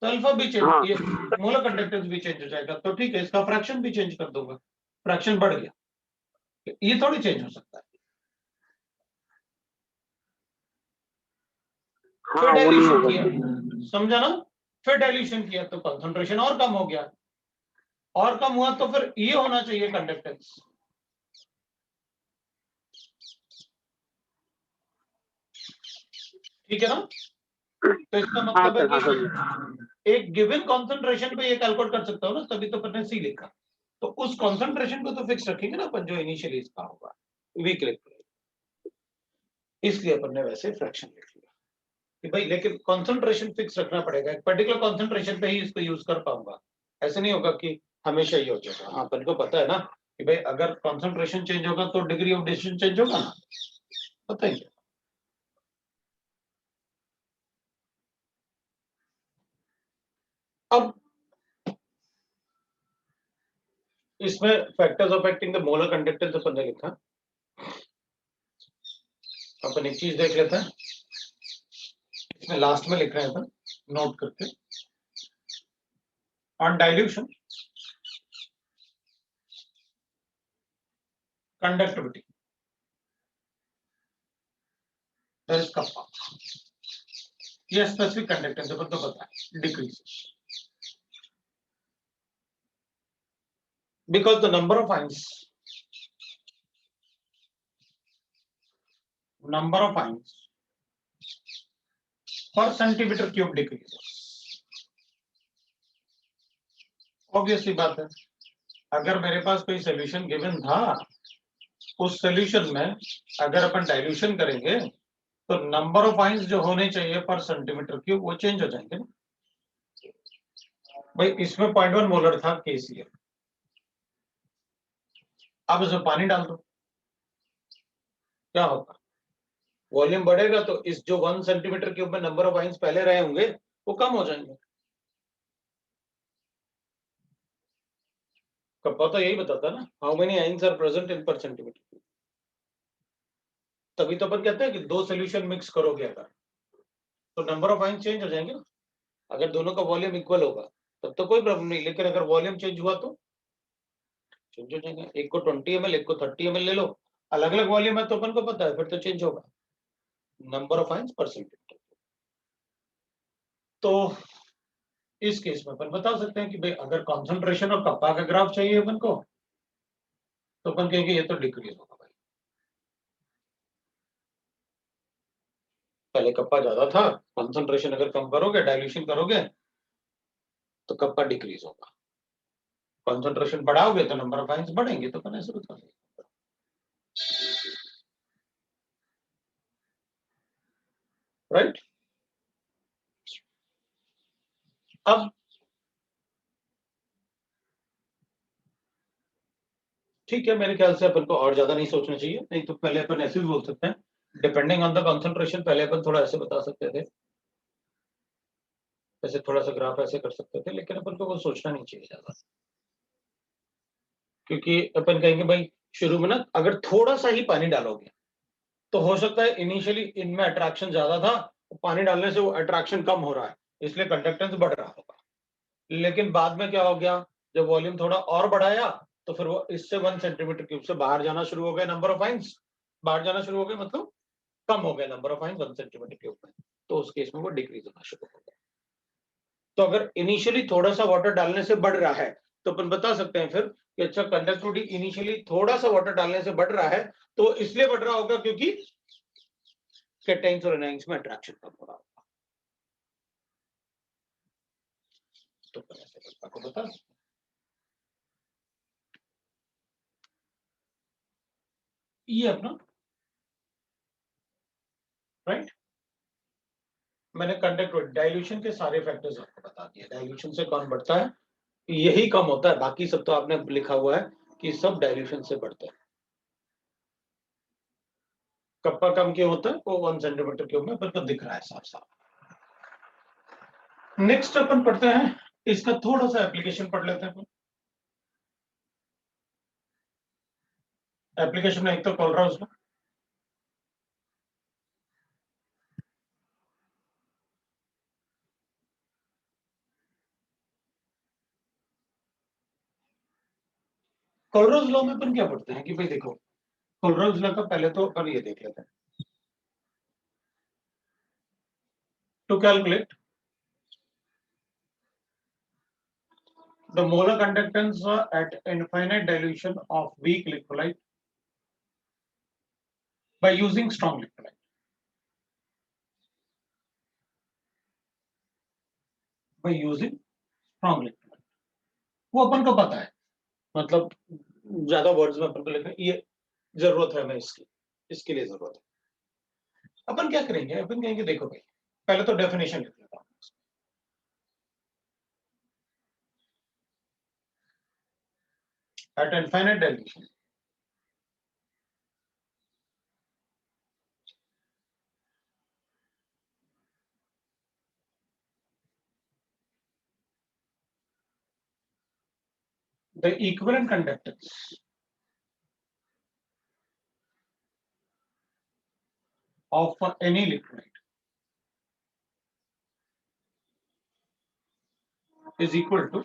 तो अल्फा भी चेंज, हाँ ये मोलर कंडक्टेंस भी चेंज हो जाएगा, तो ठीक है इसका फ्रैक्शन भी चेंज कर दूंगा, फ्रैक्शन बढ़ गया, ये थोड़ी चेंज हो सकता है, फिर हाँ वो नहीं डाइल्यूशन होगा किया, सर। समझा ना, फिर डाइल्यूशन किया तो कॉन्सेंट्रेशन और कम हो गया, और कम हुआ तो फिर ये होना चाहिए कंडक्टेंस, ठीक है ना, तो इसका हाँ मतलब है सर, हाँ समझ। कि एक गिवन कॉन्सेंट्रेशन पे ये कैलकुलेट कर सकता हूँ ना, तभी तो मैंने C लिखा, तो उस कॉन्सेंट्रेशन को तो फिक्स रखेंगे ना अपन जो इनिशियली इसका होगा वीक इलेक्ट्रोलाइट, इसलिए अपन ने वैसे फ्रैक्शन लिख लिया। कि भाई लेकिन कॉन्सेंट्रेशन फिक्स रखना पड़ेगा, एक पर्टिकुलर कॉन्सेंट्रेशन पे ही इसको यूज कर पाऊंगा, ऐसे नहीं होगा कि हमेशा ही हो जाएगा। हाँ, अपन को पता है ना कि भाई अगर कॉन्सेंट्रेशन चेंज होगा तो डिग्री ऑफ डिसीजन चेंज होगा ना, पता ही है। अब इसमें factors affecting the molar conductance अपन ने लिखा, अपन एक चीज देख लेते हैं, इसमें लास्ट में लिख रहे हैं अपन नोट करके, on dilution conductivity, that is kappa, ये स्पेसिफिक कंडक्टेंस अपन को पता है decreases because the number of ions per centimeter cube decreases। Obviously बात है, अगर मेरे पास कोई सोल्यूशन गिवन था, उस सोल्यूशन में अगर अपन डाइल्यूशन करेंगे तो नंबर ऑफ आइंस जो होने चाहिए पर सेंटीमीटर क्यूब वो चेंज हो जाएंगे ना। भाई इसमें 0.1 मोलर था KCl, अब इसमें पानी डाल दो, क्या होगा, वॉल्यूम बढ़ेगा तो इस जो 1 सेंटीमीटर क्यूब में नंबर ऑफ आइंस पहले रहे होंगे वो कम हो जाएंगे। कप्पा तो यही बताता ना, how many ions are present in per centimetre cube. तभी तो अपन कहते हैं कि दो सोल्यूशन मिक्स करोगे अगर तो नंबर ऑफ आइंस चेंज हो जाएंगे ना। अगर दोनों का वॉल्यूम इक्वल होगा तब तो कोई प्रॉब्लम नहीं, लेकिन अगर वॉल्यूम चेंज हुआ तो चेंज हो जाएगा। एक को 20 ml, एक को 30 ml ले लो, अलग अलग वॉल्यूम है तो अपन को पता है फिर तो चेंज होगा नंबर ऑफ आइंस पर सेंटीमीटर। तो इस केस में अपन बता सकते हैं कि भाई अगर कॉन्सेंट्रेशन और कप्पा का ग्राफ चाहिए अपन को तो अपन कहेंगे ये तो डिक्रीज होगा भाई, पहले कप्पा ज्यादा था, कॉन्सेंट्रेशन अगर कम करोगे डाइल्यूशन करोगे तो कप्पा डिक्रीज होगा, कॉन्सेंट्रेशन बढ़ाओगे तो नंबर ऑफ आइंस बढ़ेंगे, तो अपन ऐसे बता देंगे। राइट, अब ठीक है, मेरे ख्याल से अपन को और ज्यादा नहीं सोचना चाहिए, नहीं तो पहले अपन ऐसे भी बोल सकते हैं डिपेंडिंग ऑन द कंसंट्रेशन, पहले अपन थोड़ा ऐसे बता सकते थे, ऐसे थोड़ा सा ग्राफ ऐसे कर सकते थे, लेकिन अपन को वो सोचना नहीं चाहिए ज्यादा, क्योंकि अपन कहेंगे भाई शुरू में ना अगर थोड़ा सा ही पानी डालोगे तो हो सकता है इनिशियली इनमें अट्रैक्शन ज्यादा था, पानी डालने से वो अट्रैक्शन कम हो रहा है इसलिए कंडक्टेंस बढ़ रहा होगा, लेकिन बाद में क्या हो गया, जब वॉल्यूम थोड़ा और बढ़ाया तो फिर वो इससे 1 सेंटीमीटर क्यूब से बाहर जाना शुरू हो गया, नंबर ऑफ आइंस बाहर जाना शुरू हो गया, मतलब कम हो गया number of ions 1 centimetre cube में, तो उस केस में वो डिक्रीज होना शुरू हो गया। तो अगर इनिशियली थोड़ा सा वाटर डालने से बढ़ रहा है तो अपन बता सकते हैं फिर कि अच्छा कंडक्टिविटी इनिशियली थोड़ा सा वाटर डालने से बढ़ रहा है तो इसलिए बढ़ रहा होगा क्योंकि कैटाइंस और एनाइंस में अट्रैक्शन कम हो रहा होगा, तो अपन ऐसे आपको बता सकते हैं। ये अपना राइट, मैंने कंडक्टिविटी डाइल्यूशन के सारे फैक्टर्स आपको बता दिए, डाइल्यूशन से कौन बढ़ता है, यही कम होता है, बाकी सब तो आपने लिखा हुआ है कि सब डाइल्यूशन से बढ़ते हैं। कप्पा कम क्यों होता है, वो 1 सेंटीमीटर क्यूब में अपन को दिख रहा है साफ साफ। नेक्स्ट अपन पढ़ते हैं, इसका थोड़ा सा एप्लीकेशन पढ़ लेते हैं। एप्लीकेशन में एक तो कोलराउस लॉ, कोलराउस लॉ में अपन क्या पढ़ते हैं कि भाई देखो कोलराउस लॉ का पहले तो अपन ये देख लेते हैं, to calculate the molar conductance at infinite dilution of weak electrolyte by using strong electrolyte, by using strong electrolyte, वो अपन को पता है, मतलब ज्यादा वर्ड्स में अपन को लिखना ये जरूरत है, हमें इसकी इसके लिए जरूरत है। अपन क्या करेंगे, अपन कहेंगे देखो भाई पहले तो डेफिनेशन लिख लेता हूं। Eight infinite dilution the equivalent conductance of any liquid is equal to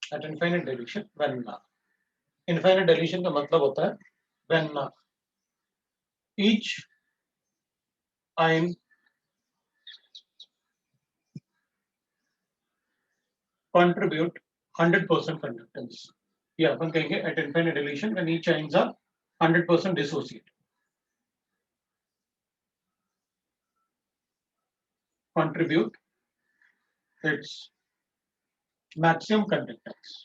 at infinite dilution when infinite dilution का मतलब होता है when each ion contribute 100% conductance, या अपन कहेंगे at infinite dilution when each ions are 100% dissociated, contribute its maximum conductance,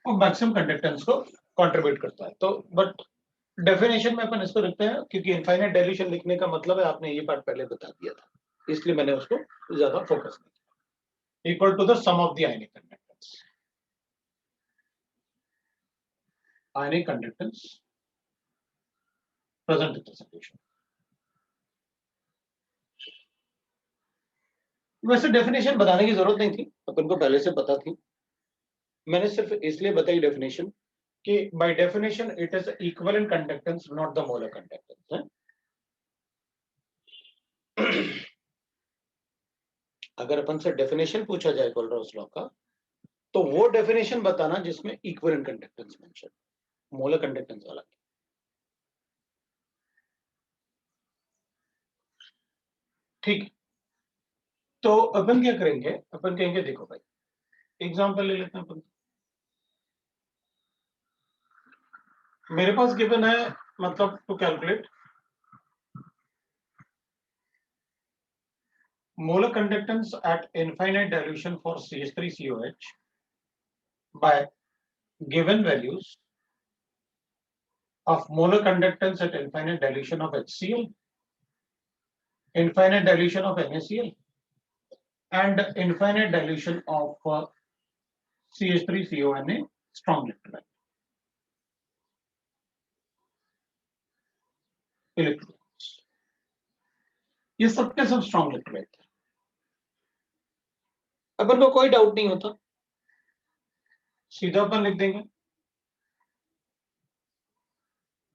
और maximum conductance को contribute करता है। तो बट डेफिनेशन में अपन इसको लिखते हैं क्योंकि इनफाइनाइट डाइल्यूशन लिखने का मतलब है, आपने ये पार्ट पहले बता दिया था, इसलिए मैंने उसको ज्यादा फोकस नहीं किया। Equal to the sum of the ionic conductance, ionic conductance present in the solution. वैसे डेफिनेशन बताने की जरूरत नहीं थी, अपन को पहले से पता थी, मैंने सिर्फ इसलिए बताई डेफिनेशन कि by definition it is equivalent conductance not the molar conductance. अगर अपन से डेफिनेशन पूछा जाए कोलरॉस लॉ का, तो वो डेफिनेशन बताना जिसमें equivalent conductance mention, molar conductance वाला। ठीक, तो अपन क्या करेंगे, अपन कहेंगे देखो भाई एग्जांपल ले लेते हैं अपन। मेरे पास गिवन है, मतलब to calculate molar conductance at infinite dilution for CH3COH by given values of molar conductance at infinite dilution of HCl, infinite dilution of NaCl, and infinite dilution of CH3CONA strong electrolyte. ये सबके सब strong electrolyte है। अपन को कोई doubt नहीं होता, सीधा अपन लिख देंगे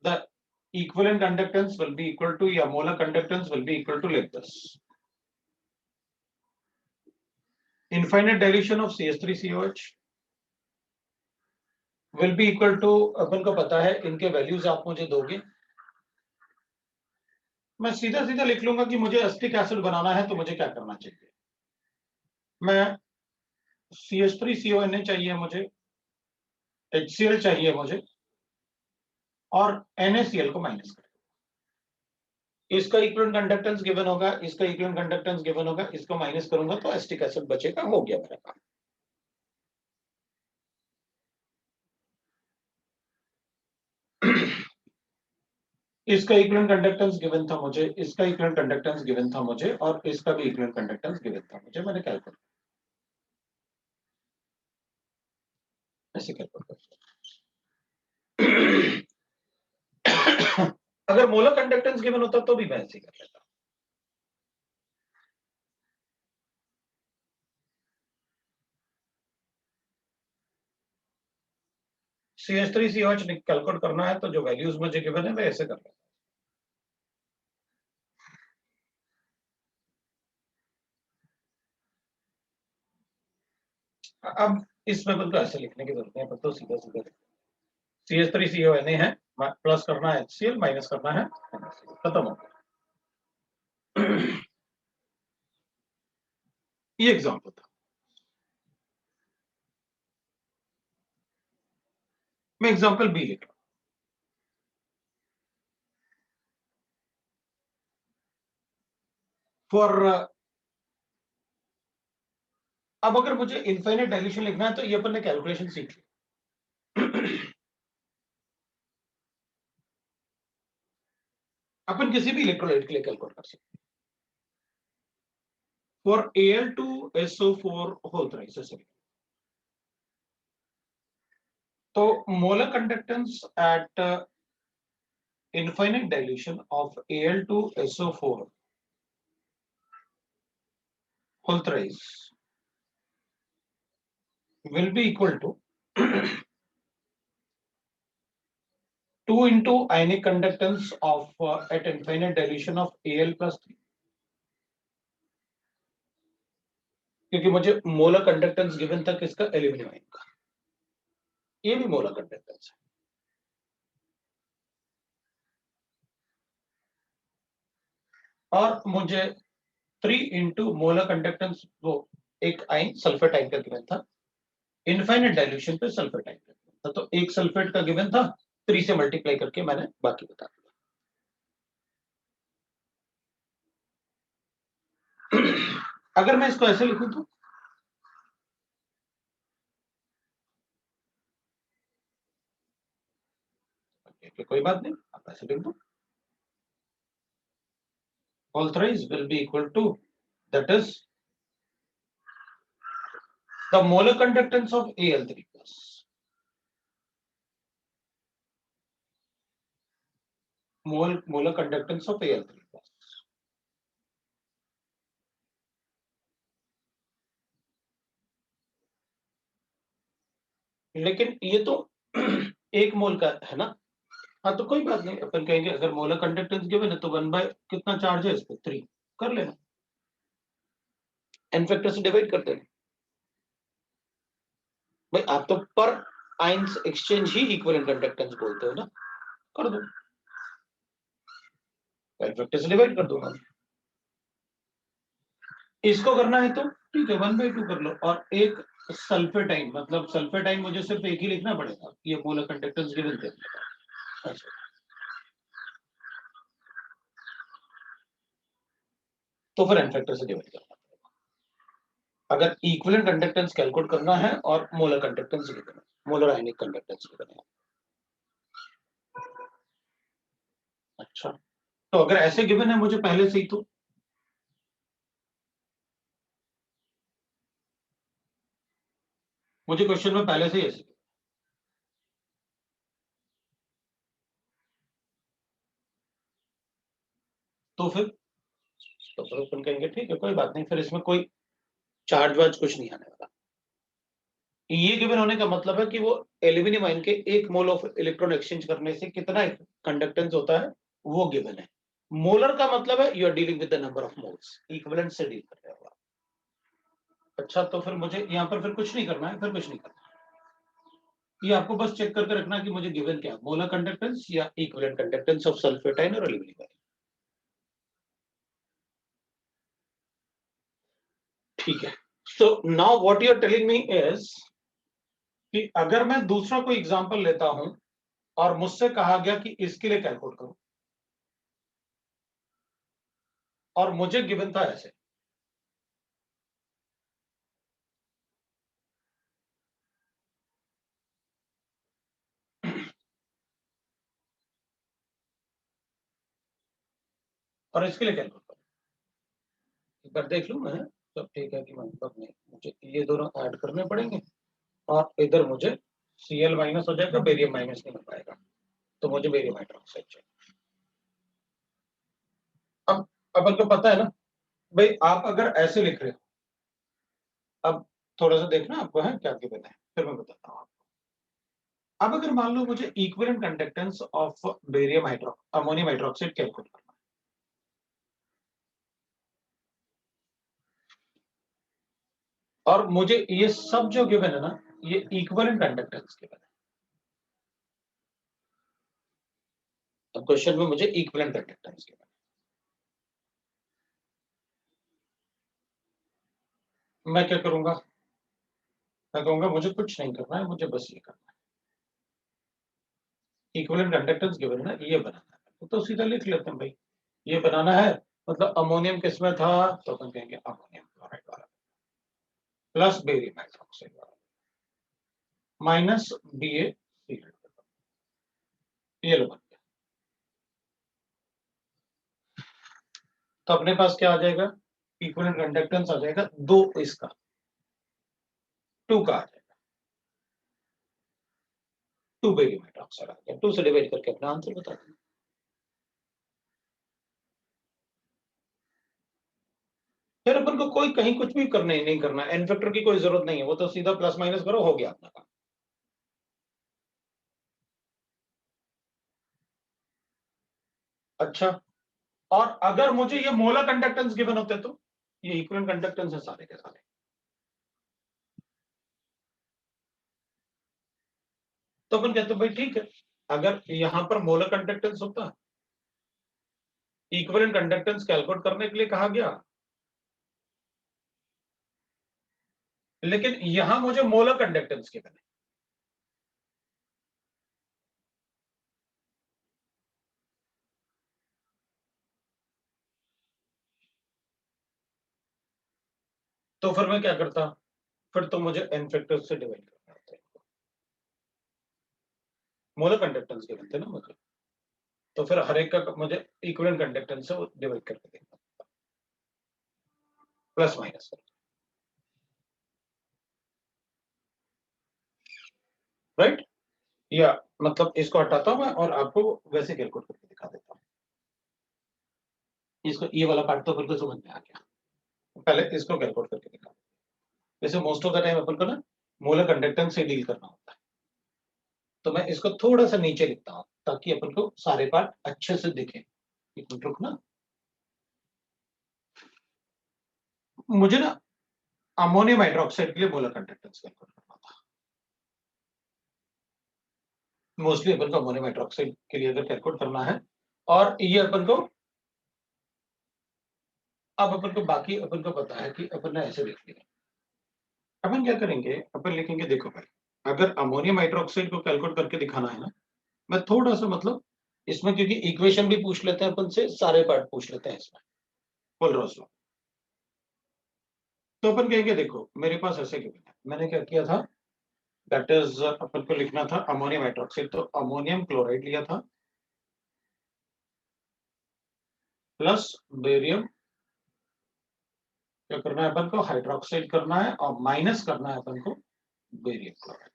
the equivalent conductance will be equal to, या molar conductance will be equal to like this. Infinite dilution of CH3COH will be equal to, अपन को पता है इनके वैल्यूज आप मुझे दोगे, मैं सीधा सीधा लिख लूंगा कि मुझे एसिटिक एसिड बनाना है तो मुझे क्या करना चाहिए, मैं CH3CONA चाहिए मुझे, HCl चाहिए मुझे, और NaCl को माइनस कर, इसका इक्विवेलेंट कंडक्टेंस गिवन होगा, इसका इक्विवेलेंट कंडक्टेंस गिवन होगा, इसको माइनस करूंगा तो एसिटिक एसिड बचेगा, हो गया मेरा काम। इसका इक्विवेलेंट कंडक्टेंस गिवन था मुझे, इसका इक्विवेलेंट कंडक्टेंस गिवन था मुझे, और इसका भी इक्विवेलेंट कंडक्टेंस गिवन था मुझे, मैंने कैलकुलेट ऐसे कैलकुलेट अगर मोलर कंडक्टेंस गिवन होता तो भी मैं ऐसे कर लेता। CH3COH कैलकुलेट करना है तो जो वैल्यूज मुझे गिवन है मैं ऐसे कर लेता। अब इसमें बिल्कुल ऐसे लिखने की जरूरत नहीं है, तो सीधा सीधा CH3CONA है, प्लस करना है HCl, माइनस करना है NaCl, खत्म हो गया। ये एग्जांपल था, मैं एग्जांपल बी लिख रहा हूं। For अब अगर मुझे इनफाइनाइट डाइल्यूशन लिखना है तो ये अपन ने कैलकुलेशन सीख ली। अपन किसी भी इलेक्ट्रोलाइट के लिए कैलकुलेट कर सकते हैं। फॉर Al2SO4 होल थ्राइस, तो molar conductance at infinite dilution of Al2SO4 whole thrice will be equal to 2 into ionic conductance of at infinite dilution of Al plus 3, क्योंकि मुझे मोलर कंडक्टेंस गिवन था किसका, aluminium ion का, ये भी molar conductance है। और मुझे 3 इंटू मोलर कंडक्टेंस, वो एक आयन सल्फेट आयन का गिवन था, इनफाइनाइट डाइल्यूशन पे सल्फेट आयन का गिवन था, तो एक सल्फेट का गिवन था, 3 से मल्टीप्लाई करके मैंने बाकी बता दिया। अगर मैं इसको ऐसे लिखूं तो कोई बात नहीं, आप ऐसे लिख दो, all thrice will be equal to, that is the molar conductance of Al3 plus molar conductance of Al3 plus, लेकिन ये तो 1 मोल का है ना। हाँ तो कोई बात नहीं, अपन कहेंगे अगर मोलर कंडक्टेंस गिवन है तो 1 बाय कितना चार्ज है इस पे, 3 कर लेना, n फैक्टर से डिवाइड करते हैं भाई, आप तो पर आयंस एक्सचेंज ही इक्विवेलेंट कंडक्टेंस बोलते हो ना, कर दो, n फैक्टर से डिवाइड कर दूंगा। इसको करना है तो ठीक है, 1/2 कर लो, और एक सल्फेट आयन, मतलब सल्फेट आयन मुझे सिर्फ एक ही लिखना पड़ेगा, ये मोलर कंडक्टेंस गिवन थे। अच्छा, तो फिर n फैक्टर से डिवाइड करना पड़ेगा अगर इक्विवेलेंट कंडक्टेंस कैलकुलेट करना है और मोलर कंडक्टेंस गिवन है, मोलर आयनिक कंडक्टेंस गिवन है। अच्छा, तो अगर ऐसे गिवन है मुझे पहले से ही, तो मुझे क्वेश्चन में पहले से ही ऐसे, तो फिर अपन कहेंगे ठीक है कोई बात नहीं, फिर इसमें कोई चार्ज वार्ज कुछ नहीं आने वाला। ये गिवन होने का मतलब है कि वो एल्यूमिनियम आयन के 1 मोल ऑफ इलेक्ट्रॉन एक्सचेंज करने से कितना कंडक्टेंस होता है वो गिवन है। मोलर का मतलब है you are dealing with the number of moles, equivalent से डील कर रहे हो आप। अच्छा, तो फिर मुझे यहाँ पर फिर कुछ नहीं करना है, फिर कुछ नहीं करना है, ये आपको बस चेक करके रखना कि मुझे गिवन क्या, मोलर कंडक्टेंस या equivalent conductance of sulphate ion और एल्यूमिनियम आयन। ठीक है, so now what you are telling me is कि अगर मैं दूसरा कोई एग्जांपल लेता हूं और मुझसे कहा गया कि इसके लिए कैलकुलेट करो, और मुझे गिवन था ऐसे, और इसके लिए कैलकुलेट करो, एक बार देख लूं मैं, सब ठीक है कि मतलब नहीं, मुझे ये दोनों ऐड करने पड़ेंगे, और इधर मुझे Cl माइनस हो जाएगा, बेरियम माइनस नहीं हो पाएगा, तो मुझे बेरियम हाइड्रोक्साइड चाहिए। अब अपन को पता है ना भाई, आप अगर ऐसे लिख रहे हो, अब थोड़ा सा देखना आपको है क्या गिवन है, फिर मैं बताता हूँ। अब अगर मान लो मुझे equivalent conductance of barium ammonium hydroxide calculate करना है, और मुझे ये सब जो गिवन है ना, ये इक्विवेलेंट कंडक्टेंस गिवन है। अब क्वेश्चन में मुझे इक्विवेलेंट कंडक्टेंस गिवन है, मैं क्या करूंगा, मैं कहूंगा मुझे कुछ नहीं करना है, मुझे बस ये करना है, इक्विवेलेंट कंडक्टेंस गिवन है, ये बनाना है, तो सीधा लिख लेते हैं भाई, ये बनाना है, मतलब अमोनियम किसमें था, तो अपन कहेंगे अमोनियम क्लोराइड वाला, plus barium hydroxide minus BaCl, ये लो बन गया। तो अपने पास क्या आ जाएगा, इक्विवेलेंट कंडक्टेंस आ जाएगा 2 इसका 2 का आ जाएगा, 2 बेरियम हाइड्रोक्साइड आ गया। 2 से डिवाइड करके अपना आंसर बता दें। फिर अपन को कोई कहीं कुछ भी करना ही नहीं करना, एन फैक्टर की कोई जरूरत नहीं है, वो तो सीधा प्लस माइनस करो, हो गया अपना काम। अच्छा, और अगर मुझे ये मोलर कंडक्टेंस गिवन होते तो ये इक्विवेलेंट कंडक्टेंस है सारे के सारे। तो अपन कहते हैं भाई ठीक है, अगर यहां पर मोलर कंडक्टेंस होता, इक्विवेलेंट कंडक्टेंस कैलकुलेट करने के लिए कहा गया, लेकिन यहां मुझे मोलर कंडक्टेंस गिवन है। तो फिर मैं क्या करता, फिर तो मुझे एन फैक्टर से डिवाइड करना होता है, मोलर कंडक्टेंस गिवन थे ना मुझे, तो फिर हर एक का मुझे इक्विवेलेंट कंडक्टेंस से डिवाइड करके देखना, प्लस माइनस, राइट। या मतलब इसको हटाता हूं मैं और आपको वैसे कैलकुलेट करके दिखा देता हूं। इसको ये वाला पार्ट तो फिर समझ में आ गया, पहले इसको कैलकुलेट करके दिखा। वैसे मोस्ट ऑफ द टाइम अपन को ना मोलर कंडक्टेंस से डील करना होता है, तो मैं इसको थोड़ा सा नीचे लिखता हूं ताकि अपन को सारे पार्ट अच्छे से दिखे। एक मिनट रुकना, मुझे ना अमोनियम हाइड्रोक्साइड के लिए मोलर कंडक्टेंस कैलकुलेट करना था। मोस्टली अपन को अमोनियम हाइड्रोक्साइड के लिए अगर कैलकुलेट करना है, और ये अपन को, अब अपन को बाकी अपन को पता है कि अपन ने ऐसे लिख लिया। अपन क्या करेंगे, अपन लिखेंगे देखो भाई, अगर अमोनियम हाइड्रोक्साइड को कैलकुलेट करके दिखाना है ना, मैं थोड़ा सा मतलब इसमें, क्योंकि इक्वेशन भी पूछ लेते हैं अपन से, सारे पार्ट पूछ लेते हैं इसमें, पोलरोस लॉ। तो अपन कहेंगे देखो मेरे पास ऐसे गिवन है, मैंने क्या किया था, दैट इज अपन को लिखना था अमोनियम हाइड्रोक्साइड, तो अमोनियम क्लोराइड लिया था प्लस बेरियम, क्या करना है अपन को, हाइड्रोक्साइड करना है, और माइनस करना है अपन को बेरियम क्लोराइड।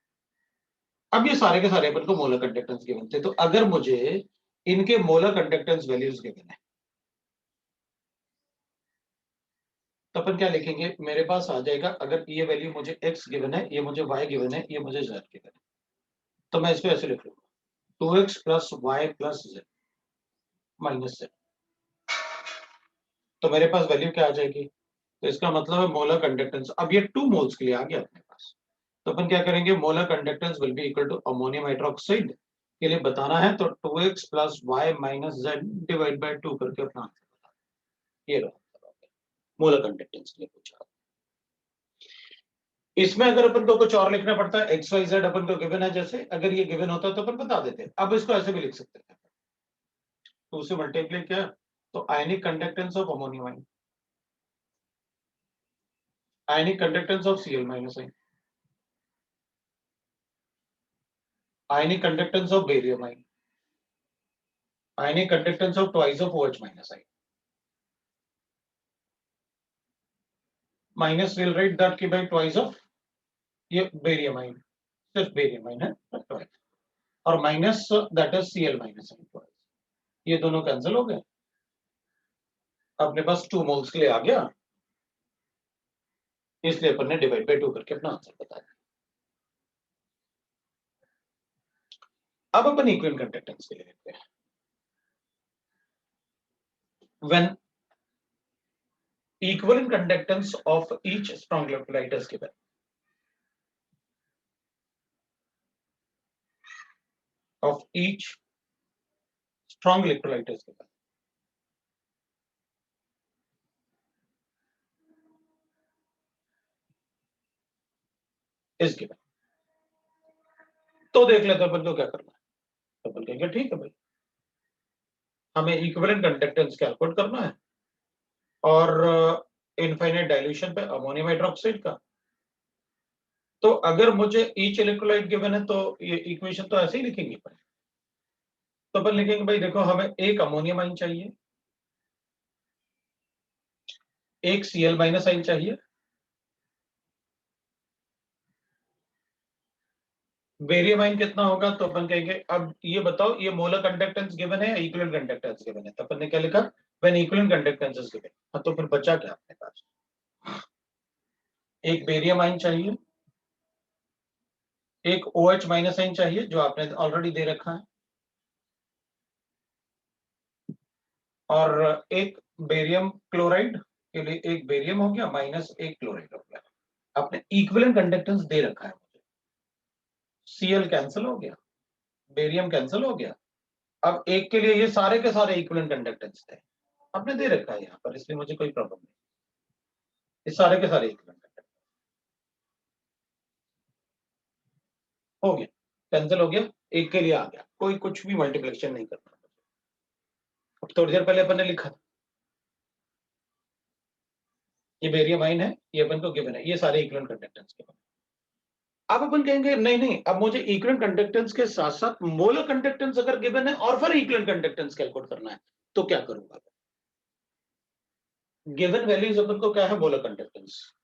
अब ये सारे के सारे अपन को मोलर कंडक्टेंस गिवन थे, तो अगर मुझे इनके मोलर कंडक्टेंस वैल्यूज गिवन है, तो अपन क्या लिखेंगे, मेरे पास आ जाएगा, अगर ये वैल्यू मुझे x गिवन है, ये मुझे y गिवन है, ये मुझे z गिवन है, तो मैं इसको ऐसे लिख लूंगा 2x plus y plus z minus z। तो मेरे पास वैल्यू क्या आ जाएगी, तो इसका मतलब है मोलर कंडक्टेंस, अब ये 2 मोल्स के लिए आ गया अपने पास। तो अपन क्या करेंगे, molar conductance will be equal to ammonium hydroxide के लिए बताना है तो 2x plus y minus z divide by 2 करके अपना आंसर बता, ये रहा मोलर कंडक्टेंस के लिए पूछा। इसमें अगर अपन को कुछ और लिखना पड़ता है, एक्स वाई जेड अपन को गिवन है, जैसे अगर ये गिवन होता तो अपन बता देते, अब इसको ऐसे भी लिख सकते हैं, 2 से मल्टीप्लाई किया तो ionic conductance of ammonium ion, ionic conductance of Cl minus ion, ionic conductance of barium ion, ionic conductance of twice of OH minus ion, minus will write that की बाय ट्वाइस ऑफ ये barium ion, सिर्फ barium ion है twice, और minus that is Cl minus ion twice, ये दोनों cancel हो गए, अपने पास 2 मोल्स के लिए आ गया, इसलिए अपन ने डिवाइड बाय 2 करके अपना आंसर बताया। अब अपन इक्विवेलेंट कंडक्टेंस के लिए देखते हैं, when equivalent conductance of each strong electrolyte is given, of each strong electrolyte is given, is given, तो देख लेते हैं अपन को क्या करना है। तो अपन कहेंगे ठीक है भाई, हमें इक्विवेलेंट कंडक्टेंस कैलकुलेट करना है, और इनफाइनाइट डाइल्यूशन पे अमोनियम हाइड्रोक्साइड का, तो अगर मुझे ईच इलेक्ट्रोलाइट गिवन है तो ये इक्वेशन तो ऐसे ही लिखेंगे भाई। तो अपन लिखेंगे भाई देखो हमें एक अमोनियम आयन चाहिए, एक Cl माइनस आयन चाहिए, बेरियम आयन कितना होगा, तो अपन कहेंगे अब ये बताओ ये मोलर कंडक्टेंस गिवन है या इक्विवेलेंट कंडक्टेंस गिवन है, तो अपन ने क्या लिखा when equivalent conductance is given. हाँ तो फिर बचा क्या अपने पास, एक बेरियम आयन चाहिए, एक OH माइनस आयन चाहिए जो आपने ऑलरेडी दे रखा है, और एक बेरियम क्लोराइड के लिए एक बेरियम हो गया माइनस एक क्लोराइड हो गया। आपने इक्विवेलेंट कंडक्टेंस दे रखा है मुझे, Cl कैंसिल हो गया, बेरियम कैंसिल हो गया। अब एक के लिए ये सारे के सारे इक्विवेलेंट कंडक्टेंस थे, आपने दे रखा है यहाँ पर, इसलिए मुझे कोई प्रॉब्लम नहीं, ये सारे के सारे इक्विवेलेंट कंडक्टेंस हो गया, कैंसिल हो गया, एक के लिए आ गया, कोई कुछ भी मल्टीप्लिकेशन नहीं करना। अब थोड़ी देर पहले अपन ने लिखा था ये बेरियम आयन है, ये अपन को गिवन है, ये सारे इक्विवेलेंट कंडक्टेंस के। अब अपन कहेंगे नहीं नहीं, अब मुझे इक्विवेलेंट कंडक्टेंस के साथ साथ मोलर कंडक्टेंस अगर गिवन है और फिर इक्विवेलेंट कंडक्टेंस कैलकुलेट करना है, तो क्या करूंगा, गिवन वैल्यूज अपन को क्या है मोलर कंडक्टेंस,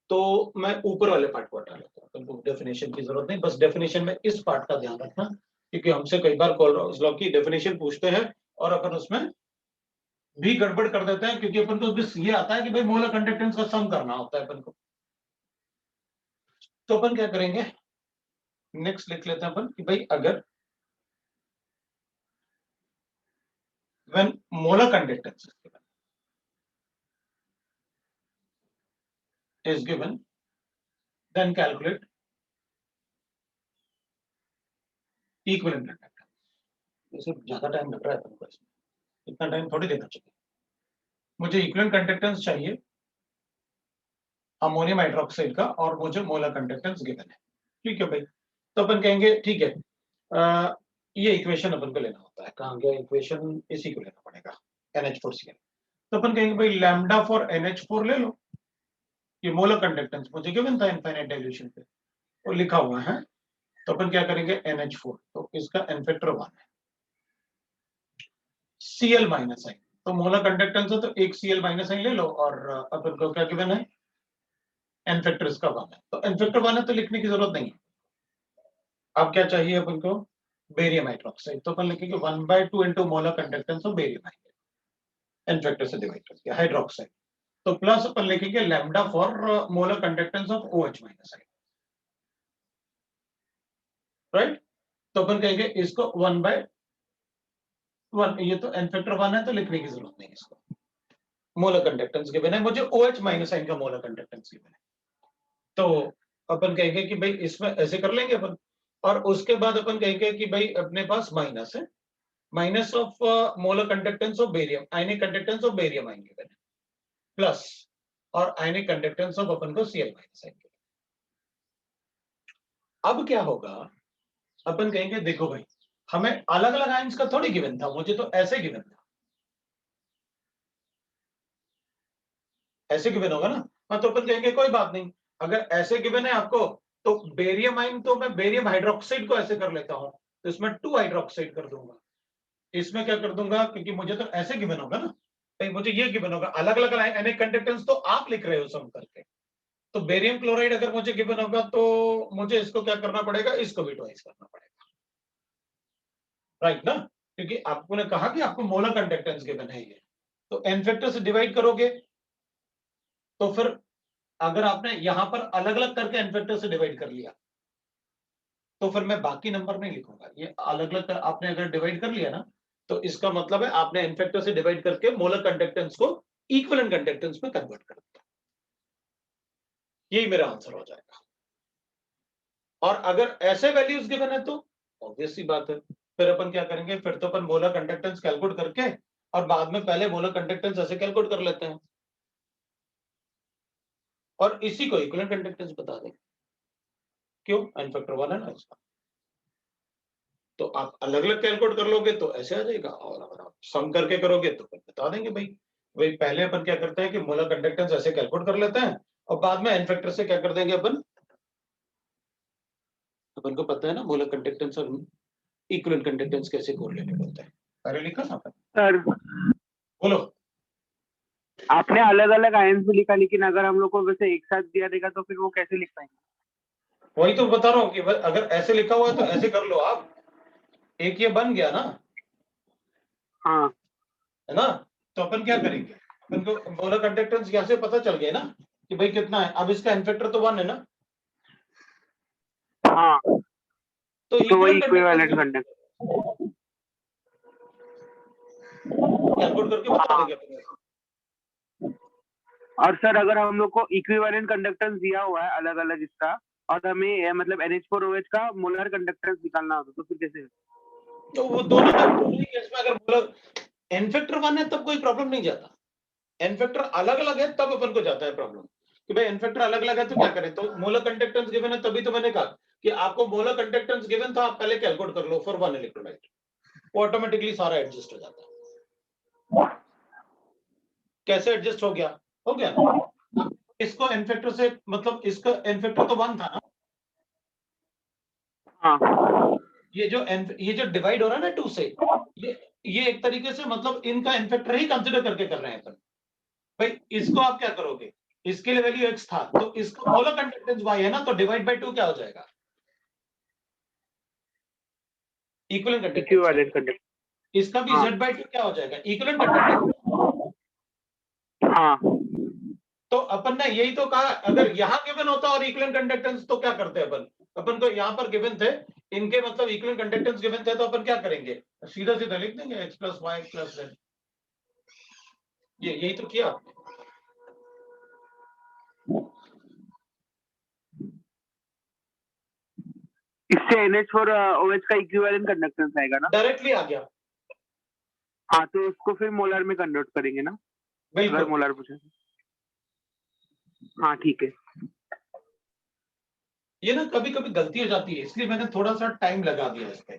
तो मैं ऊपर वाले पार्ट को हटा लेता हूँ, तुमको डेफिनेशन की जरूरत नहीं, बस डेफिनेशन में इस पार्ट का ध्यान रखना, क्योंकि हमसे कई बार कोलरॉज लॉ की डेफिनेशन पूछते हैं और अपन उसमें भी गड़बड़ कर देते हैं, क्योंकि अपन को बस ये आता है कि भाई मोलर कंडक्टेंस का सम करना होता है अपन को। तो अपन क्या करेंगे, नेक्स्ट लिख लेते हैं अपन कि भाई अगर when molar conductance is given then calculate equivalent conductance। वैसे ज्यादा टाइम लग रहा है तुमको इसमें, इतना टाइम थोड़ी देना चाहिए, मुझे इक्विवेलेंट कंडक्टेंस चाहिए अमोनियम हाइड्रोक्साइड का और मुझे मोलर कंडक्टेंस गिवन है, ठीक है भाई। तो अपन कहेंगे ठीक है, ये इक्वेशन अपन को लेना होता है, कहाँ गया इक्वेशन, इसी को लेना पड़ेगा NH4Cl। तो अपन कहेंगे भाई लैम्डा फॉर NH4 ले लो, ये मोलर कंडक्टेंस मुझे गिवन था इनफाइनाइट डाइल्यूशन पे, तो लिखा हुआ है। तो अपन क्या करेंगे NH4, तो इसका n फैक्टर 1 है, Cl माइनस आइन, तो मोलर कंडक्टेंस है तो एक Cl माइनस आइन ले लो, और अपन को क्या गिवन है n फैक्टर इसका 1 है, तो n फैक्टर 1 है तो लिखने की जरूरत नहीं है। अब क्या चाहिए अपन को, बेरियम हाइड्रोक्साइड, तो अपन लिखेंगे 1/2 into molar conductance of barium hydroxide, n factor से डिवाइड कर दिया हाइड्रोक्साइड, तो प्लस अपन लिखेंगे lambda for molar conductance of OH minus आइन, राइट। तो अपन कहेंगे इसको 1/1, ये तो n फैक्टर 1 है तो लिखने की जरूरत नहीं इसको, मोलर कंडक्टेंस गिवन है मुझे, OH माइनस आइन का मोलर कंडक्टेंस गिवन है, तो अपन कहेंगे कि भाई इसमें ऐसे कर लेंगे अपन, और उसके बाद अपन कहेंगे कि भाई अपने पास माइनस है, minus of molar conductance of barium, ionic conductance of barium ion given है, प्लस और आयनिक कंडक्टेंस ऑफ अपन को Cl माइनस आयन गिवन। अब क्या होगा, अपन कहेंगे देखो भाई हमें अलग अलग आयंस का थोड़ी गिवन था, मुझे तो ऐसे गिवन था, ऐसे गिवन होगा ना। हाँ तो अपन कहेंगे कोई बात नहीं, अगर ऐसे गिवन है आपको, तो बेरियम आयन तो मैं बेरियम हाइड्रोक्साइड को ऐसे कर लेता हूं, तो इसमें 2 हाइड्रोक्साइड कर दूंगा, इसमें क्या कर दूंगा, क्योंकि मुझे तो ऐसे गिवन होगा ना, तो मुझे ये गिवन होगा, अलग अलग आयनिक कंडक्टेंस तो आप लिख रहे हो सम करके, तो बेरियम क्लोराइड अगर मुझे गिवन होगा तो मुझे इसको क्या करना पड़ेगा, इसको भी ट्वाइस करना पड़ेगा, राइट ना, क्योंकि आपको ने कहा कि आपको मोलर कंडक्टेंस गिवन है ये, तो n फैक्टर से डिवाइड करोगे, तो फिर अगर आपने यहां पर अलग अलग करके n फैक्टर से डिवाइड कर लिया, तो फिर मैं बाकी नंबर नहीं लिखूंगा, ये अलग अलग आपने अगर डिवाइड कर लिया ना, तो इसका मतलब है आपने n फैक्टर से डिवाइड करके मोलर कंडक्टेंस को इक्विवेलेंट कंडक्टेंस में कन्वर्ट कर दिया, यही मेरा आंसर हो जाएगा। और अगर ऐसे वैल्यूज गिवन है तो ऑब्वियस सी बात है, फिर अपन क्या करेंगे, फिर तो अपन मोलर कंडक्टेंस कैलकुलेट करके और बाद में पहले मोलर कंडक्टेंस ऐसे कैलकुलेट कर लेते हैं और इसी को इक्विवेलेंट कंडक्टेंस बता देंगे, क्यों, n फैक्टर 1 है ना इसका, तो आप अलग अलग कैलकुलेट कर लोगे तो ऐसे आ जाएगा, और अगर आप सम करके करोगे तो फिर बता देंगे भाई, वही पहले अपन क्या करते हैं कि मोलर कंडक्टेंस ऐसे कैलकुलेट कर लेते हैं और बाद में n फैक्टर से क्या कर देंगे अपन अपन को पता है ना मोलर कंडक्टेंस और इक्विवेलेंट कंडक्टेंस कैसे कोरिलेटेड होता है, पहले लिखा ना अपन। सर बोलो। आपने अलग अलग आयंस भी लिखा, लेकिन अगर हम लोग को वैसे एक साथ दिया रहेगा तो फिर वो कैसे लिख पाएंगे? वही तो बता रहा हूँ कि अगर ऐसे लिखा हुआ है तो ऐसे कर लो आप, एक ये बन गया ना, हाँ है ना। तो अपन क्या करेंगे, अपन को मोलर कंडक्टेंस यहाँ से पता चल गया ना कि भाई कितना है। अब इसका एन फैक्टर तो 1 है ना, हाँ, तो तो वही equivalent equivalent conductance conduct. Calculate करके बता हाँ, देंगे अपन। और सर अगर हम लोग को इक्विवेलेंट कंडक्टेंस दिया हुआ है अलग अलग इसका, और हमें मतलब NH4OH का मोलर कंडक्टेंस निकालना होगा, तो फिर कैसे? तो वो दोनों ही केस में अगर मोलर एन फैक्टर 1 है तब कोई प्रॉब्लम नहीं जाता, एन फैक्टर अलग अलग है तब अपन को जाता है प्रॉब्लम कि भाई एन फैक्टर अलग अलग है तो क्या करें। तो मोलर कंडक्टेंस गिवन है, तभी तो मैंने कहा कि आपको मोलर कंडक्टेंस गिवन था, आप पहले कैलकुलेट कर लो फॉर 1 इलेक्ट्रोलाइट, वो ऑटोमेटिकली सारा एडजस्ट हो जाता है। कैसे एडजस्ट हो गया, हो गया ना। अब इसको एन फैक्टर से मतलब इसका एन फैक्टर तो 1 था ना, हाँ ये जो डिवाइड हो रहा है ना 2 से, ये एक तरीके से मतलब इनका एन फैक्टर ही कंसीडर करके कर रहे हैं अपन। भाई इसको आप क्या करोगे, इसके लिए वैल्यू x था तो इसका मोलर कंडक्टेंस y है ना, तो डिवाइड बाय 2 क्या हो जाएगा, इक्विवेलेंट कंडक्टेंस है। Equivalent conduct. इसका भी हाँ z बाय 2 क्या हो जाएगा, इक्विवेलेंट कंडक्टेंस। हाँ तो अपन ने यही तो कहा, अगर यहां गिवन होता और इक्विवेलेंट कंडक्टेंस तो क्या करते अपन, अपन को यहां पर गिवन थे इनके मतलब इक्विवेलेंट कंडक्टेंस गिवन थे, तो अपन क्या करेंगे, सीधा सीधा लिख देंगे x plus y plus z। ये यही तो किया आपने। इससे NH4OH का इक्विवेलेंट कंडक्टेंस आएगा ना? डायरेक्टली आ गया। हाँ, तो उसको फिर मोलर में कन्वर्ट करेंगे ना, अगर बिल्कुल। मोलर पूछे। हाँ ठीक है। ये ना कभी कभी गलती हो जाती है, इसलिए मैंने थोड़ा सा टाइम लगा दिया इस पे,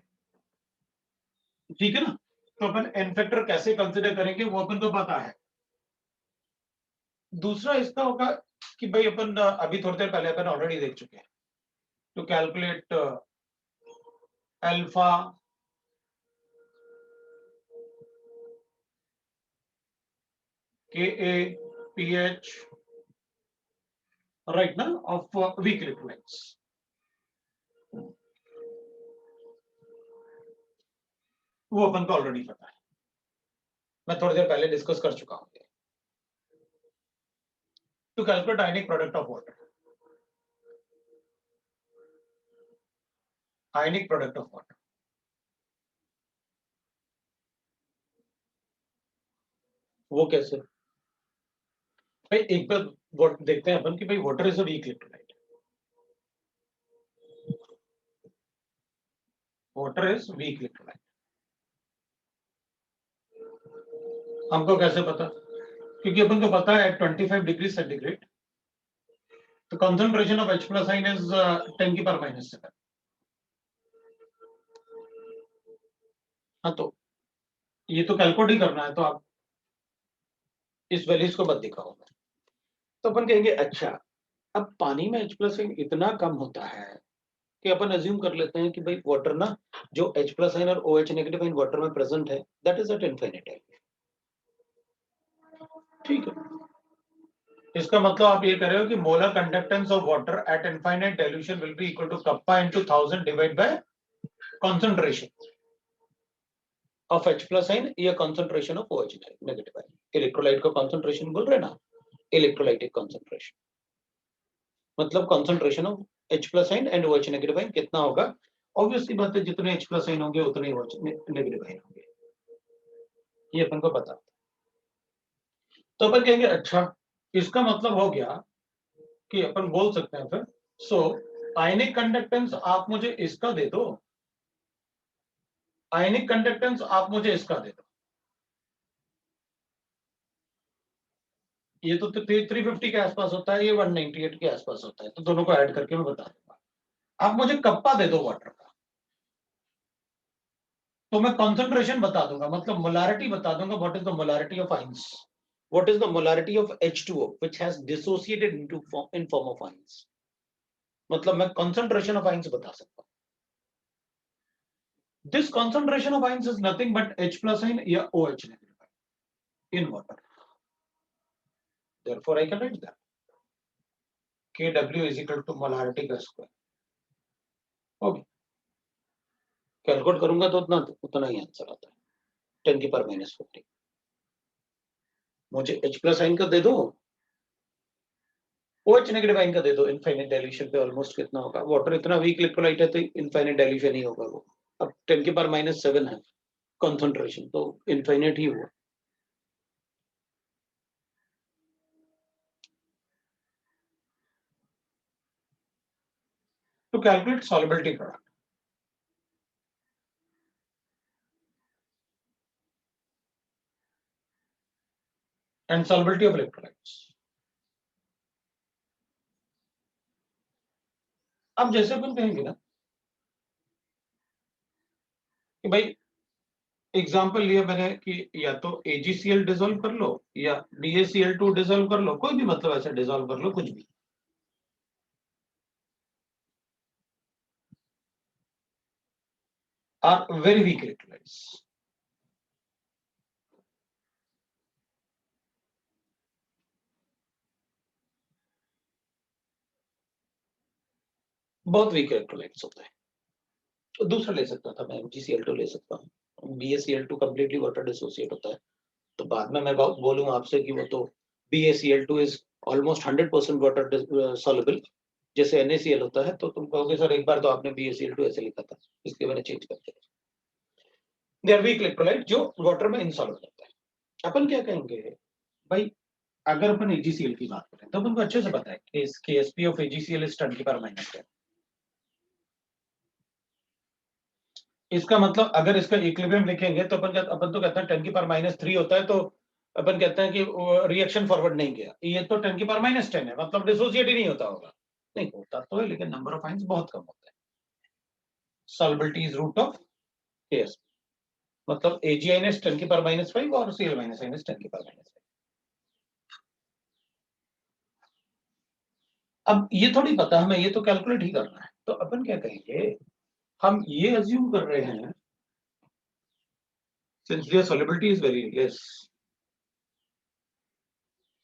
ठीक है ना। तो अपन एन फैक्टर कैसे कंसीडर करेंगे वो अपन को पता है। दूसरा इसका होगा कि भाई अपन अभी थोड़ी देर पहले अपन ऑलरेडी देख चुके हैं, to calculate alpha Ka pH right ना of weak electrolytes, वो अपन को ऑलरेडी पता है, मैं थोड़ी देर पहले डिस्कस कर चुका हूं। To calculate ionic product of water, ionic product of water, वो कैसे भाई, एक बार देखते हैं अपन कि भाई water is a weak electrolyte, water is weak electrolyte. हमको कैसे पता, क्योंकि अपन को पता है 25 डिग्री सेंटीग्रेड तो कंसंट्रेशन ऑफ H प्लस आइन इज 10 की पावर -7। हाँ, तो ये तो कैलकुलेट ही करना है, तो आप इस वैल्यूज को मत दिखाओ। तो अपन कहेंगे अच्छा, अब पानी में H प्लस आइन इतना कम होता है कि अपन अज्यूम कर लेते हैं कि भाई वाटर ना, जो H प्लस आइन और OH नेगेटिव आइन वाटर में प्रेजेंट है, दैट इज एट इनफिनिटी। ठीक है, इसका मतलब आप ये कह रहे हो कि molar conductance of water at infinite dilution will be equal to kappa into 1000 divide by concentration of H plus ion या concentration of OH negative ion. Electrolyte को कंसंट्रेशन बोल रहे हैं ना, इलेक्ट्रोलाइटिक कंसंट्रेशन मतलब concentration of H plus ion and OH negative ion कितना होगा। Obviously बात है, जितने H प्लस आइन होंगे उतने ही OH नेगेटिव आइन होंगे, ये अपन को पता। तो अपन कहेंगे अच्छा, इसका मतलब हो गया कि अपन बोल सकते हैं फिर, सो आयनिक कंडक्टेंस आप मुझे इसका दे दो, आयनिक कंडक्टेंस आप मुझे इसका दे दो। ये तो 350 के आसपास होता है, ये 198 के आसपास होता है, तो दोनों को ऐड करके मैं बता दूंगा। आप मुझे कप्पा दे दो वाटर का, तो मैं कॉन्सेंट्रेशन बता दूंगा, मतलब मोलारिटी बता दूंगा, what is the molarity of ions, what is the molarity of H2O which has dissociated into in form of ions, मतलब मैं कॉन्सेंट्रेशन ऑफ आइंस बता सकता हूं. This concentration of ions is nothing but H plus ion या OH negative in water. Therefore I can write that Kw is equal to molarity का square. Okay, calculate करूंगा तो उतना ही आंसर आता है 10 की पावर -14. मुझे H प्लस आइन का दे दो, OH नेगेटिव आइन का दे दो, इनफाइनाइट डाइल्यूशन पे ऑलमोस्ट कितना होगा. वाटर इतना वीक इलेक्ट्रोलाइट है तो इनफाइनाइट डाइल्यूशन ही होगा वो. अब 10 की पावर -7 है कंसंट्रेशन, तो इनफाइनाइट ही हुआ. to calculate solubility product. And solubility of electrolytes. अब जैसे अपन कहेंगे ना कि भाई एग्जाम्पल लिया मैंने कि या तो AgCl डिसॉल्व कर लो या BaCl2 डिसॉल्व कर लो, कोई भी मतलब ऐसा डिसॉल्व कर लो, कुछ भी. Are very weak electrolytes. बहुत वीक इलेक्ट्रोलाइट्स होता है. तो दूसरा ले सकता था मैं, MgCl2 ले सकता हूँ. BaCl2 कंप्लीटली वाटर डिसोसिएट होता है, तो बाद में मैं बोलूँ आपसे कि वो तो BaCl2 is almost 100% water soluble, जैसे NaCl होता है. तो तुम कहोगे सर एक बार तो आपने BaCl2 ऐसे लिखा था, इसलिए मैंने चेंज कर दिया. दे आर वीक इलेक्ट्रोलाइट जो वाटर में इनसॉल्युबल होता है. अपन क्या कहेंगे भाई, अगर अपन AgCl की बात करें तो अपन को अच्छे से पता है कि Ksp ऑफ AgCl इज 10 की पावर -10. इसका मतलब अगर इसका इक्विलिब्रियम लिखेंगे तो अपन तो कहते हैं 10 की पावर -3 होता है, तो अपन कहते हैं कि रिएक्शन फॉरवर्ड नहीं किया. ये तो 10 की पावर -10 है, मतलब डिसोसिएट ही नहीं होता होगा. नहीं होता तो है, लेकिन नंबर ऑफ आइंस बहुत कम होता है. Solubility is root of Ksp. मतलब Ag is 10 की पावर -5 और Cl- is 10 की पावर -5. अब ये थोड़ी पता हमें, ये तो कैलकुलेट ही करना है. तो अपन क्या कहेंगे, हम ये अज्यूम कर रहे हैं since their solubility is very less,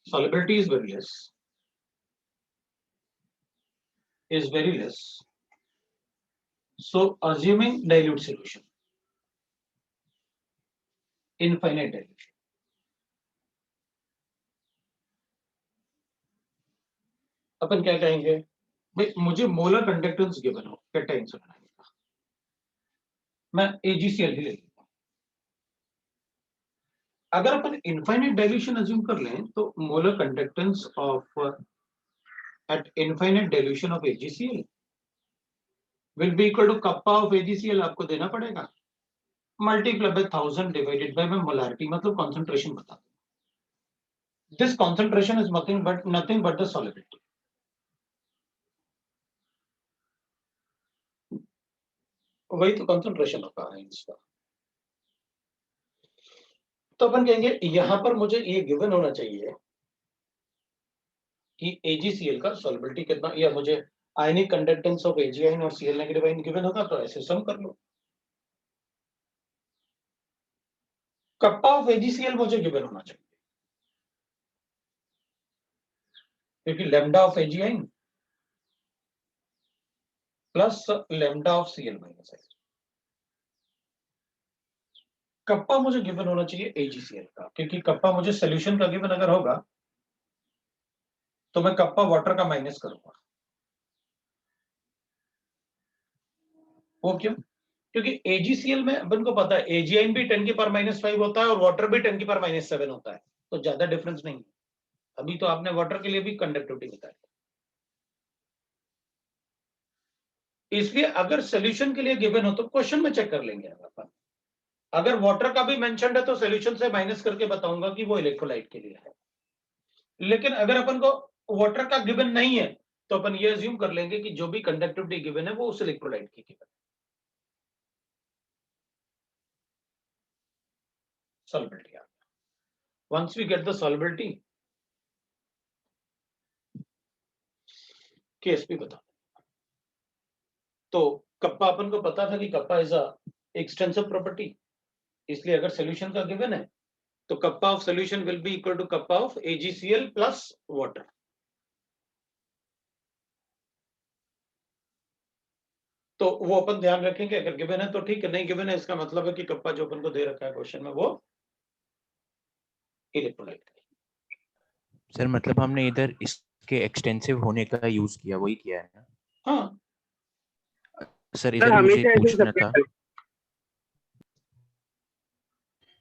solubility is very less, is very less, so assuming dilute solution, infinite dilution, अपन क्या कहेंगे भाई, मुझे मोलर कंडक्टेंस गिवन हो कैटायन से बनाने का, मैं AgCl ही ले लेता हूं. अगर अपन इनफाइनाइट डाइल्यूशन अज्यूम कर लें तो molar conductance of at infinite dilution of AgCl will be equal to kappa of AgCl. आपको देना पड़ेगा मल्टीप्लाई बाय 1000 डिवाइडेड बाय मैं मोलारिटी, मतलब कंसंट्रेशन बता दूं. This concentration is nothing but the solubility. वही तो कंसंट्रेशन होगा आयंस का. तो अपन कहेंगे यहां पर मुझे ये गिवन होना चाहिए कि AgCl का सॉल्युबिलिटी कितना, या मुझे ionic conductance of Ag ion और Cl नेगेटिव आयन गिवन होगा, तो ऐसे सम कर लो. कप्पा ऑफ AgCl मुझे गिवन होना चाहिए, क्योंकि lambda of Ag ion plus lambda of Cl minus ion. Kappa मुझे गिवन होना चाहिए AgCl का, क्योंकि कप्पा मुझे सोल्यूशन का गिवन अगर होगा तो मैं कप्पा वाटर का माइनस करूंगा. वो क्यों? क्योंकि AgCl में अपन को पता है Ag आयन भी 10 की पावर -5 होता है और वाटर भी 10 की पावर -7 होता है, तो ज्यादा डिफरेंस नहीं है. अभी तो आपने वाटर के लिए भी कंडक्टिविटी बताई, इसलिए अगर सोल्यूशन के लिए गिवन हो तो क्वेश्चन में चेक कर लेंगे अपन. अगर वाटर का भी मेंशन है तो सोल्यूशन से माइनस करके बताऊंगा कि वो इलेक्ट्रोलाइट के लिए है. लेकिन अगर अपन को वाटर का गिवन नहीं है तो अपन ये अज्यूम कर लेंगे कि जो भी कंडक्टिविटी गिवन है वो उस इलेक्ट्रोलाइट की गिवन है. Solubility आ गया. Once we get the solubility, Ksp बता. तो कप्पा अपन को पता था कि kappa is a extensive property, इसलिए अगर सोल्यूशन का गिवन है तो kappa of solution will be equal to kappa of AgCl plus water. तो वो अपन ध्यान रखेंगे, अगर गिवन है तो ठीक है, नहीं गिवन है इसका मतलब है कि कप्पा जो अपन को दे रखा है क्वेश्चन में वो इलेक्ट्रोलाइट है। सर मतलब हमने इधर इसके एक्सटेंसिव होने का यूज किया, वही किया है ना? हाँ सर सर इधर मुझे हमेशा ऐसे पूछना था, सेपरेट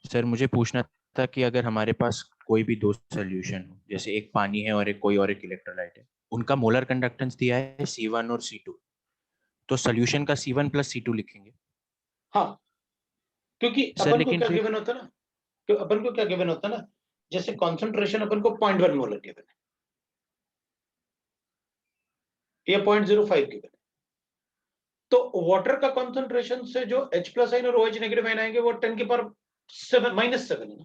सर मुझे पूछना था कि अगर हमारे पास कोई भी दो सोल्यूशन हो, जैसे एक पानी है और एक कोई और एक इलेक्ट्रोलाइट है, उनका मोलर कंडक्टेंस दिया है C1 और C2, तो सोल्यूशन का C1 प्लस C2 लिखेंगे। हाँ, क्योंकि सर अपन को लेकिन क्या फिर गिवन होता है ना, अपन को क्या गिवन होता है ना, जैसे कॉन्सेंट्रेशन अपन को 0.1 मोलर गिवन है या 0.05 गिवन है, तो वाटर का कॉन्सेंट्रेशन से जो H प्लस आइन और OH नेगेटिव आइन आएंगे वो 10⁻⁷ -7 है ना।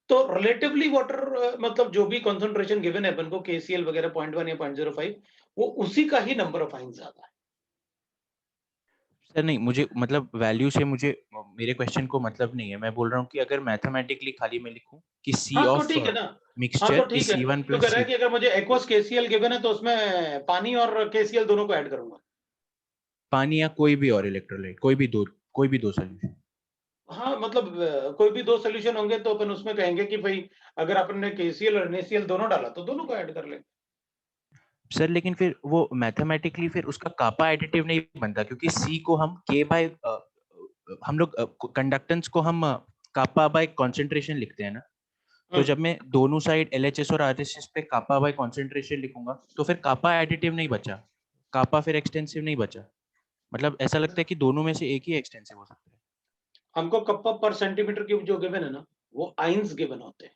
तो रिलेटिवली वाटर मतलब जो भी कॉन्सेंट्रेशन गिवन है अपन को KCl वगैरह 0.1 या 0.05, वो उसी का ही नंबर ऑफ आइन ज्यादा है। सर नहीं, मुझे मतलब वैल्यू से मुझे मेरे क्वेश्चन को मतलब नहीं है। मैं बोल रहा हूँ कि अगर मैथमेटिकली खाली मैं लिखूं कि C हाँ तो ऑफ ठीक है ना, हाँ तो मिक्सचर ठीक इज है, C1 तो कह प्लस रहा है C। कि अगर मुझे एक्वस KCl गिवन है तो उसमें पानी और KCl दोनों को ऐड करूंगा। पानी या कोई भी और इलेक्ट्रोलाइट, कोई भी दो सोल्यूशन। हाँ मतलब कोई भी दो सोल्यूशन होंगे तो अपन उसमें कहेंगे कि भाई अगर अपन ने KCl और NaCl दोनों डाला तो दोनों को ऐड कर लेंगे। सर लेकिन फिर वो मैथमेटिकली फिर उसका कापा एडिटिव नहीं बनता, क्योंकि C को हम K बाय हम लोग कंडक्टेंस को हम कापा बाय कॉन्सेंट्रेशन लिखते हैं ना। तो जब मैं दोनों साइड LHS और RHS पे कापा बाय कॉन्सेंट्रेशन लिखूंगा तो फिर कापा एडिटिव नहीं बचा, कापा फिर एक्सटेंसिव नहीं बचा। मतलब ऐसा लगता है कि दोनों में से एक ही एक्सटेंसिव हो सकता है। हमको कप्पा पर सेंटीमीटर क्यूब जो गिवन है ना वो आइंस गिवन होते हैं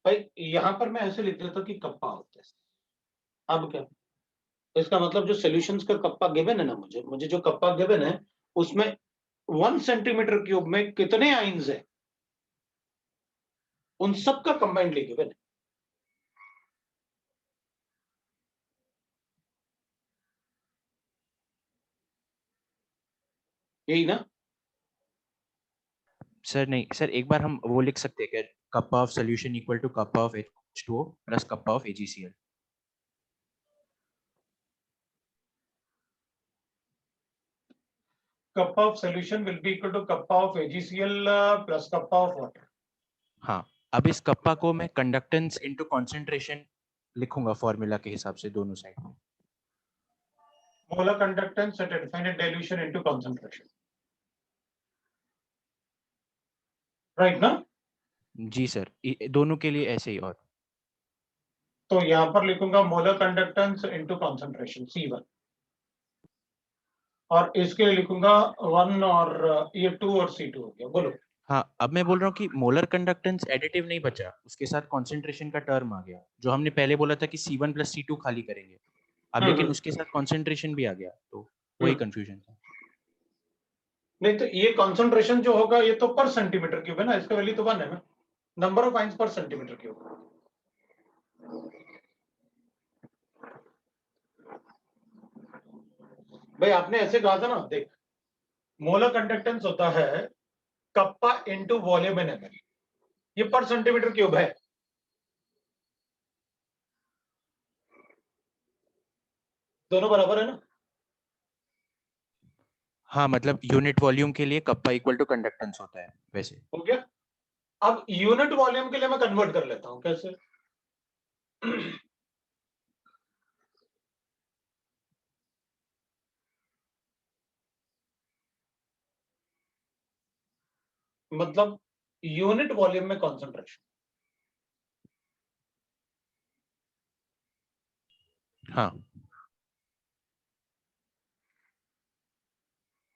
भाई। यहां पर मैं ऐसे लिख देता कि कप्पा होते हैं। अब क्या, इसका मतलब जो सॉल्यूशंस का कप्पा गिवन है ना, मुझे जो कप्पा गिवन है उसमें 1 सेंटीमीटर क्यूब में कितने आइंस है उन सब का कंबाइंडली गिवन है। यही ना। सर नहीं सर, एक बार हम वो लिख सकते हैं क्या, kappa of solution equal to kappa of H2O plus kappa of AgCl। Kappa of solution will be equal to kappa of AgCl plus kappa of water. हाँ, अब इस कप्पा को मैं कंडक्टेंस इनटू कंसंट्रेशन लिखूंगा फॉर्मूला के हिसाब से दोनों साइड में। Molar conductance at infinite dilution into concentration, right ना। जी सर, दोनों के लिए ऐसे ही। और तो यहां पर लिखूंगा molar conductance into concentration C1 और इसके लिए लिखूंगा 1 और ये 2 और C2 हो गया। बोलो। हाँ, अब मैं बोल रहा हूँ कि मोलर कंडक्टेंस एडिटिव नहीं बचा, उसके साथ कंसंट्रेशन का टर्म आ गया, जो हमने पहले बोला था कि C1 प्लस C2 खाली करेंगे। अब लेकिन उसके साथ कंसंट्रेशन भी आ गया, तो वही कंफ्यूजन था। नहीं तो ये कंसंट्रेशन जो होगा ये तो पर सेंटीमीटर क्यूब है ना, इसका वैल्यू तो 1 है ना, नंबर ऑफ आइंस पर सेंटीमीटर क्यूब। भाई आपने ऐसे कहा था ना, देख मोलर कंडक्टेंस होता है कप्पा इनटू वॉल्यूम इन ml, ये पर सेंटीमीटर क्यूब है। दोनों बराबर है ना। हाँ मतलब यूनिट वॉल्यूम के लिए कप्पा इक्वल टू कंडक्टेंस होता है वैसे। हो गया। अब यूनिट वॉल्यूम के लिए मैं कन्वर्ट कर लेता हूं, कैसे मतलब यूनिट वॉल्यूम में कॉन्सेंट्रेशन हाँ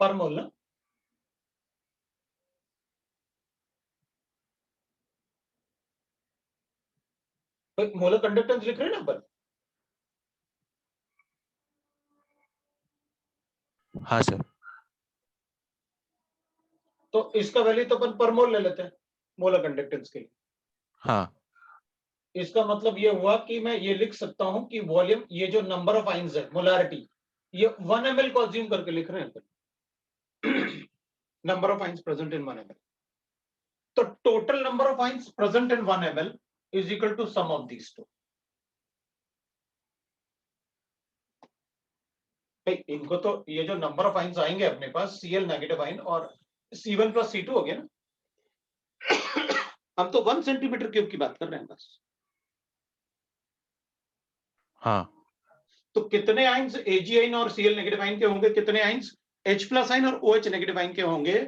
पर मोल ना। मोलर कंडक्टेंस लिख रहे हैं ना अपन, हाँ सर। तो इसका वैल्यू तो अपन पर मोल ले लेते हैं मोलर कंडक्टेंस के लिए। हाँ इसका मतलब ये हुआ कि मैं ये लिख सकता हूं कि वॉल्यूम, ये जो नंबर ऑफ आइंस है, मोलारिटी, ये 1 ml को अज्यूम करके लिख रहे हैं, number of ions present in 1 ml। तो total number of ions present in 1 ml is equal to sum of these two. इनको तो ये जो नंबर ऑफ आइंस आएंगे अपने पास, Cl नेगेटिव आइन और C1 प्लस C2 हो गया ना, हम तो 1 सेंटीमीटर क्यूब की बात कर रहे हैं बस। हाँ तो कितने आइंस Ag आइन और Cl नेगेटिव आइन के होंगे, कितने आइंस H प्लस आइन और OH नेगेटिव आइन के होंगे,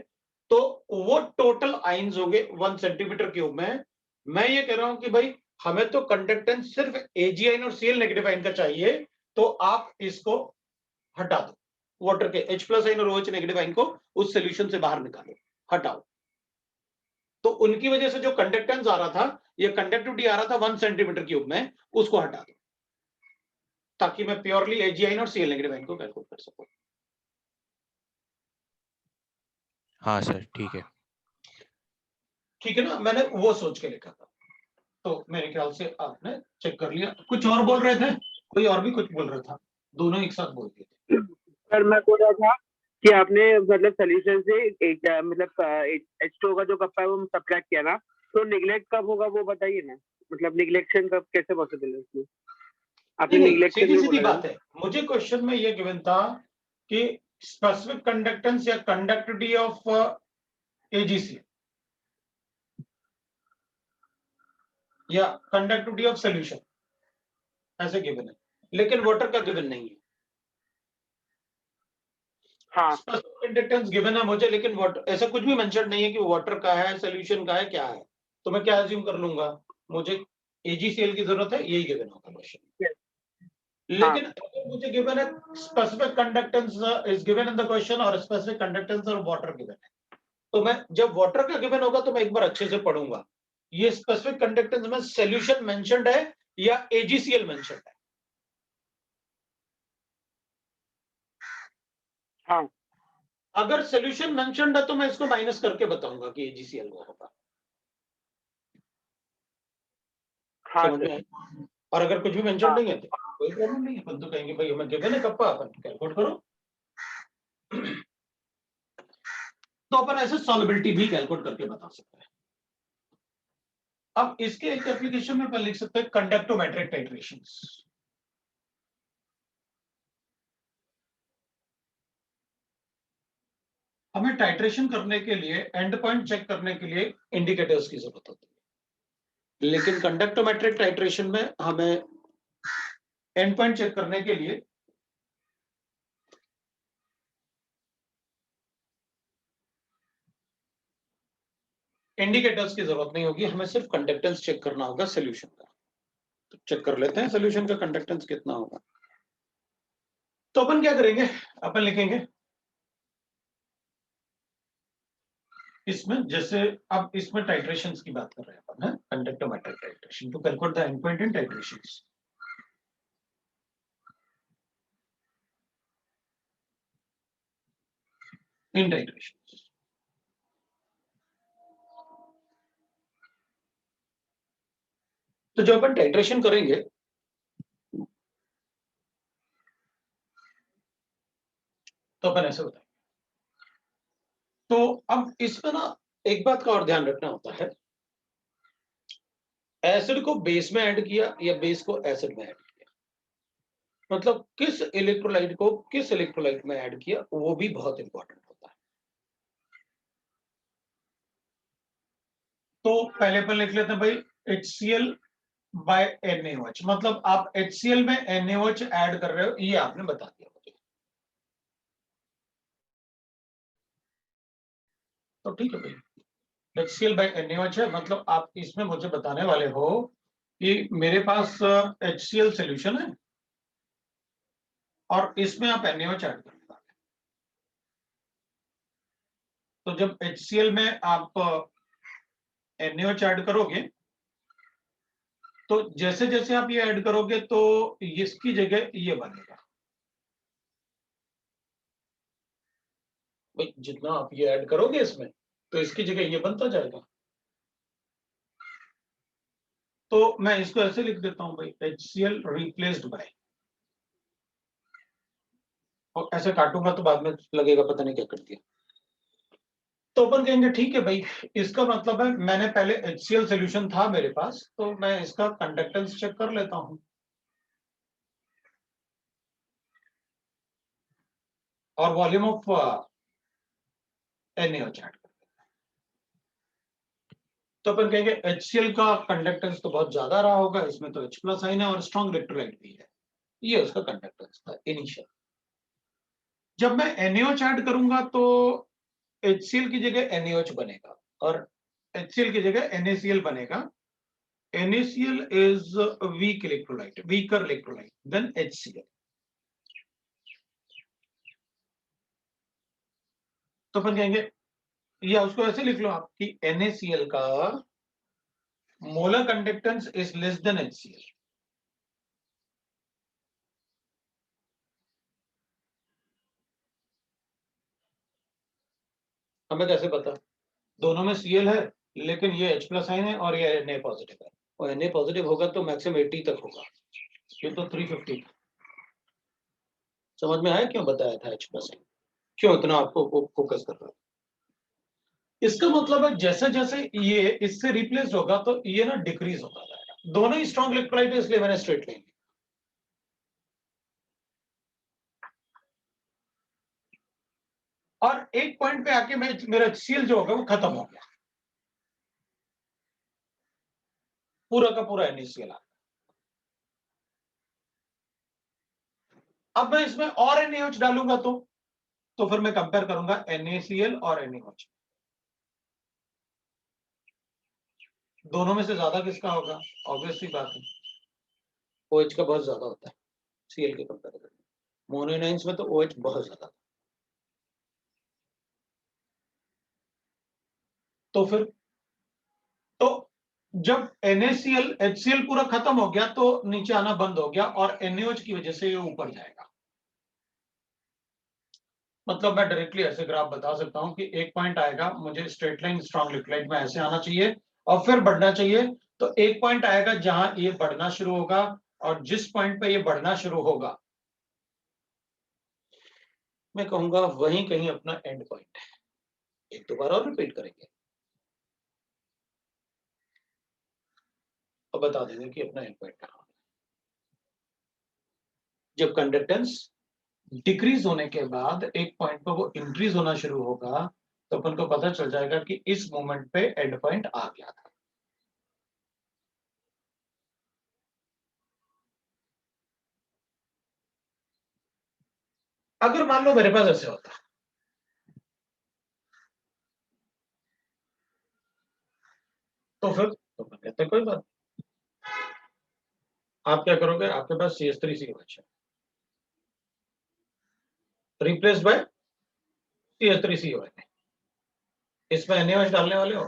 तो वो टोटल आइंस होंगे 1 सेंटीमीटर क्यूब में। मैं ये कह रहा हूं कि भाई हमें तो कंडक्टेंस सिर्फ Ag आइन और Cl नेगेटिव आइन का चाहिए, तो आप इसको हटा दो, वाटर के H प्लस आइन और OH नेगेटिव आइन को उस सॉल्यूशन से बाहर निकालो, हटाओ। तो उनकी वजह से जो कंडक्टेंस आ रहा था, ये कंडक्टिविटी आ रहा था 1 सेंटीमीटर क्यूब में, उसको हटा दो, ताकि मैं प्योरली Ag आइन और Cl नेगेटिव आइन को कैलकुलेट कर सकूं। हाँ सर ठीक है। ठीक है ना, मैंने वो सोच के लिखा था। तो मेरे ख्याल से आपने चेक कर लिया। कुछ और बोल रहे थे, कोई और भी कुछ बोल रहा था, दोनों एक साथ बोल दिए थे। सर मैं बोल रहा था कि आपने मतलब सोल्यूशन से एक मतलब H2O का जो कप्पा है वो सब्ट्रैक्ट किया ना, तो निगलेक्ट कब होगा वो बताइए ना, मतलब निगलेक्शन कब कैसे पॉसिबल है उसमें? आपने नहीं, निगलेक्शन सीधी में सीधी बोला बात है, मुझे क्वेश्चन में ये गिवन था कि स्पेसिफिक कंडक्टेंस या कंडक्टिविटी ऑफ AgC या कंडक्टिविटी ऑफ सॉल्यूशन ऐसे गिवन है, लेकिन वाटर का गिवन नहीं है। हाँ स्पेसिफिक कंडक्टेंस गिवन है मुझे, लेकिन वाटर ऐसा कुछ भी मेंशन नहीं है कि वाटर का है, सॉल्यूशन का है, क्या है। तो मैं क्या अज्यूम कर लूंगा, मुझे AgCl की जरूरत है, यही गिवन होगा क्वेश्चन। हाँ लेकिन अगर मुझे गिवन है specific conductance is given in the question और स्पेसिफिक कंडक्टेंस और वाटर गिवन है, तो मैं जब वाटर का गिवन होगा तो मैं एक बार अच्छे से पढ़ूंगा ये स्पेसिफिक कंडक्टेंस में सॉल्यूशन मेंशन्ड है या AgCl मेंशन्ड है। हाँ अगर सॉल्यूशन मेंशन्ड है तो मैं इसको माइनस करके बताऊंगा कि AgCl वो होगा। हाँ समझ में सर आया? और अगर कुछ भी मेंशन हाँ नहीं है तो कोई प्रॉब्लम नहीं है, अपन तो कहेंगे भाई हमें गिवन है कप्पा, अपन कैलकुलेट करो। तो अपन ऐसे सॉल्युबिलिटी भी कैलकुलेट करके बता सकते हैं। अब इसके एक एप्लीकेशन में अपन लिख सकते हैं कंडक्टोमेट्रिक टाइट्रेशंस। हमें टाइट्रेशन करने के लिए, एंड पॉइंट चेक करने के लिए इंडिकेटर्स की जरूरत होती है, लेकिन कंडक्टोमेट्रिक टाइट्रेशन में हमें एंड पॉइंट चेक करने के लिए इंडिकेटर्स की जरूरत नहीं होगी, हमें सिर्फ कंडक्टेंस चेक करना होगा सॉल्यूशन का। तो चेक कर लेते हैं सॉल्यूशन का कंडक्टेंस कितना होगा। तो अपन क्या करेंगे, अपन लिखेंगे इसमें, जैसे अब इसमें टाइट्रेशंस की बात कर रहे हैं अपन, है conductometric titration to calculate the end point in titrations. इन टाइट्रेशंस तो जब अपन टाइट्रेशन करेंगे तो अपन ऐसे बताएंगे। तो अब इसमें ना एक बात का और ध्यान रखना होता है, एसिड को बेस में ऐड किया या बेस को एसिड में ऐड किया, मतलब किस इलेक्ट्रोलाइट को किस इलेक्ट्रोलाइट में ऐड किया, वो भी बहुत इंपॉर्टेंट होता है। तो पहले अपन लिख लेते हैं भाई HCl बाय NaOH, मतलब आप HCl में NaOH ऐड कर रहे हो, ये आपने बता दिया मुझे। तो ठीक है भाई, HCl बाय NaOH है, मतलब आप इसमें मुझे बताने वाले हो कि मेरे पास HCl सॉल्यूशन है और इसमें आप NaOH ऐड कर रहे हो। तो जब HCl में आप NaOH ऐड करोगे, तो जैसे जैसे आप ये ऐड करोगे तो इसकी जगह ये बनेगा भाई, जितना आप ये ऐड करोगे इसमें तो इसकी जगह ये बनता जाएगा। तो मैं इसको ऐसे लिख देता हूं भाई, HCl रिप्लेस्ड बाय, और ऐसे काटूंगा तो बाद में लगेगा पता नहीं क्या कर दिया। तो अपन कहेंगे ठीक है भाई, इसका मतलब है मैंने पहले HCl सोल्यूशन था मेरे पास, तो मैं इसका कंडक्टेंस चेक कर लेता हूं, और वॉल्यूम ऑफ NaOH ऐड कर देता हूं। तो अपन कहेंगे HCl का कंडक्टेंस तो बहुत ज्यादा रहा होगा, इसमें तो H प्लस आइन है और स्ट्रॉन्ग इलेक्ट्रोलाइट भी है, ये उसका कंडक्टेंस था इनिशियल। जब मैं NaOH ऐड करूंगा तो HCl की जगह NaOH बनेगा और HCl की जगह NaCl बनेगा। NaCl is a weak electrolyte, weaker electrolyte than HCl. तो अपन कहेंगे, या उसको ऐसे लिख लो आप कि NaCl का molar conductance is less than HCl। हमें कैसे पता? दोनों में Cl है, लेकिन ये H प्लस आइन है और ये Na पॉजिटिव है, और Na पॉजिटिव होगा तो मैक्सिमम 80 तक होगा, ये तो 350। समझ में आया क्यों बताया था H प्लस आइन, क्यों इतना आपको फोकस कर रहा है? इसका मतलब है जैसे जैसे ये इससे रिप्लेस होगा तो ये ना डिक्रीज होता जाएगा। दोनों ही स्ट्रॉन्ग इलेक्ट्रोलाइट है, इसलिए मैंने स्ट्रेट लाइन ली। और एक पॉइंट पे आके मैं मेरा HCl जो होगा वो खत्म हो गया, पूरा का पूरा NaCl आ गया। अब मैं इसमें और NaOH डालूंगा तो फिर मैं कंपेयर करूंगा NaCl और NaOH, दोनों में से ज्यादा किसका होगा? ऑब्वियस सी बात है, OH का बहुत ज्यादा होता है Cl के कंपेरिजन में। मोनोनाइंस में तो OH बहुत ज्यादा था। तो फिर तो जब NaCl HCl पूरा खत्म हो गया तो नीचे आना बंद हो गया और NaOH की वजह से ये ऊपर जाएगा। मतलब मैं डायरेक्टली ऐसे ग्राफ बता सकता हूं कि एक पॉइंट आएगा, मुझे स्ट्रेट लाइन स्ट्रॉन्ग इलेक्ट्रोलाइट में ऐसे आना चाहिए और फिर बढ़ना चाहिए। तो एक पॉइंट आएगा जहां ये बढ़ना शुरू होगा, और जिस पॉइंट पे ये बढ़ना शुरू होगा मैं कहूंगा वहीं कहीं अपना एंड पॉइंट है। एक दो बार और रिपीट करेंगे और बता देंगे कि अपना एंड पॉइंट कहां है। जब कंडक्टेंस डिक्रीज होने के बाद एक पॉइंट पर वो इंक्रीज होना शुरू होगा तो अपन को पता चल जाएगा कि इस मोमेंट पे एंड पॉइंट आ गया था। अगर मान लो मेरे पास ऐसे होता तो फिर तो अपन कहते कोई बात, आप क्या करोगे, आपके पास CH3COH है रिप्लेस्ड बाय CH3COH, इसमें NaOH डालने वाले हो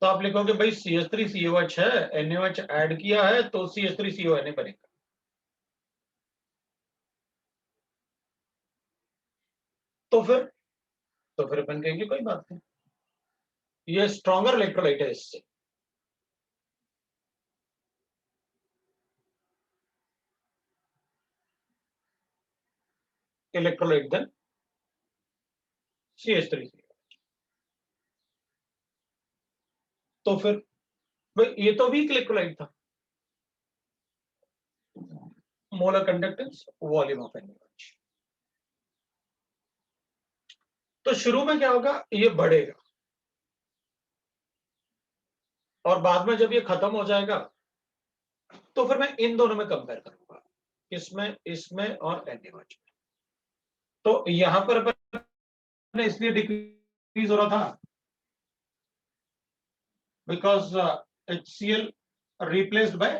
तो आप लिखोगे भाई CH3COH है, NaOH ऐड किया है तो CH3CONA बनेगा। तो फिर अपन कहेंगे कोई बात नहीं, ये स्ट्रॉन्गर इलेक्ट्रोलाइट है इससे। Electrolyte than CH3COH। तो फिर भाई ये तो वीक इलेक्ट्रोलाइट था, molar conductance volume of NaOH। तो शुरू में क्या होगा, ये बढ़ेगा और बाद में जब ये खत्म हो जाएगा तो फिर मैं इन दोनों में कंपेयर करूंगा, इसमें इसमें और NaOH में। तो यहां पर अपन इसलिए डिक्रीज हो रहा था because HCl replaced by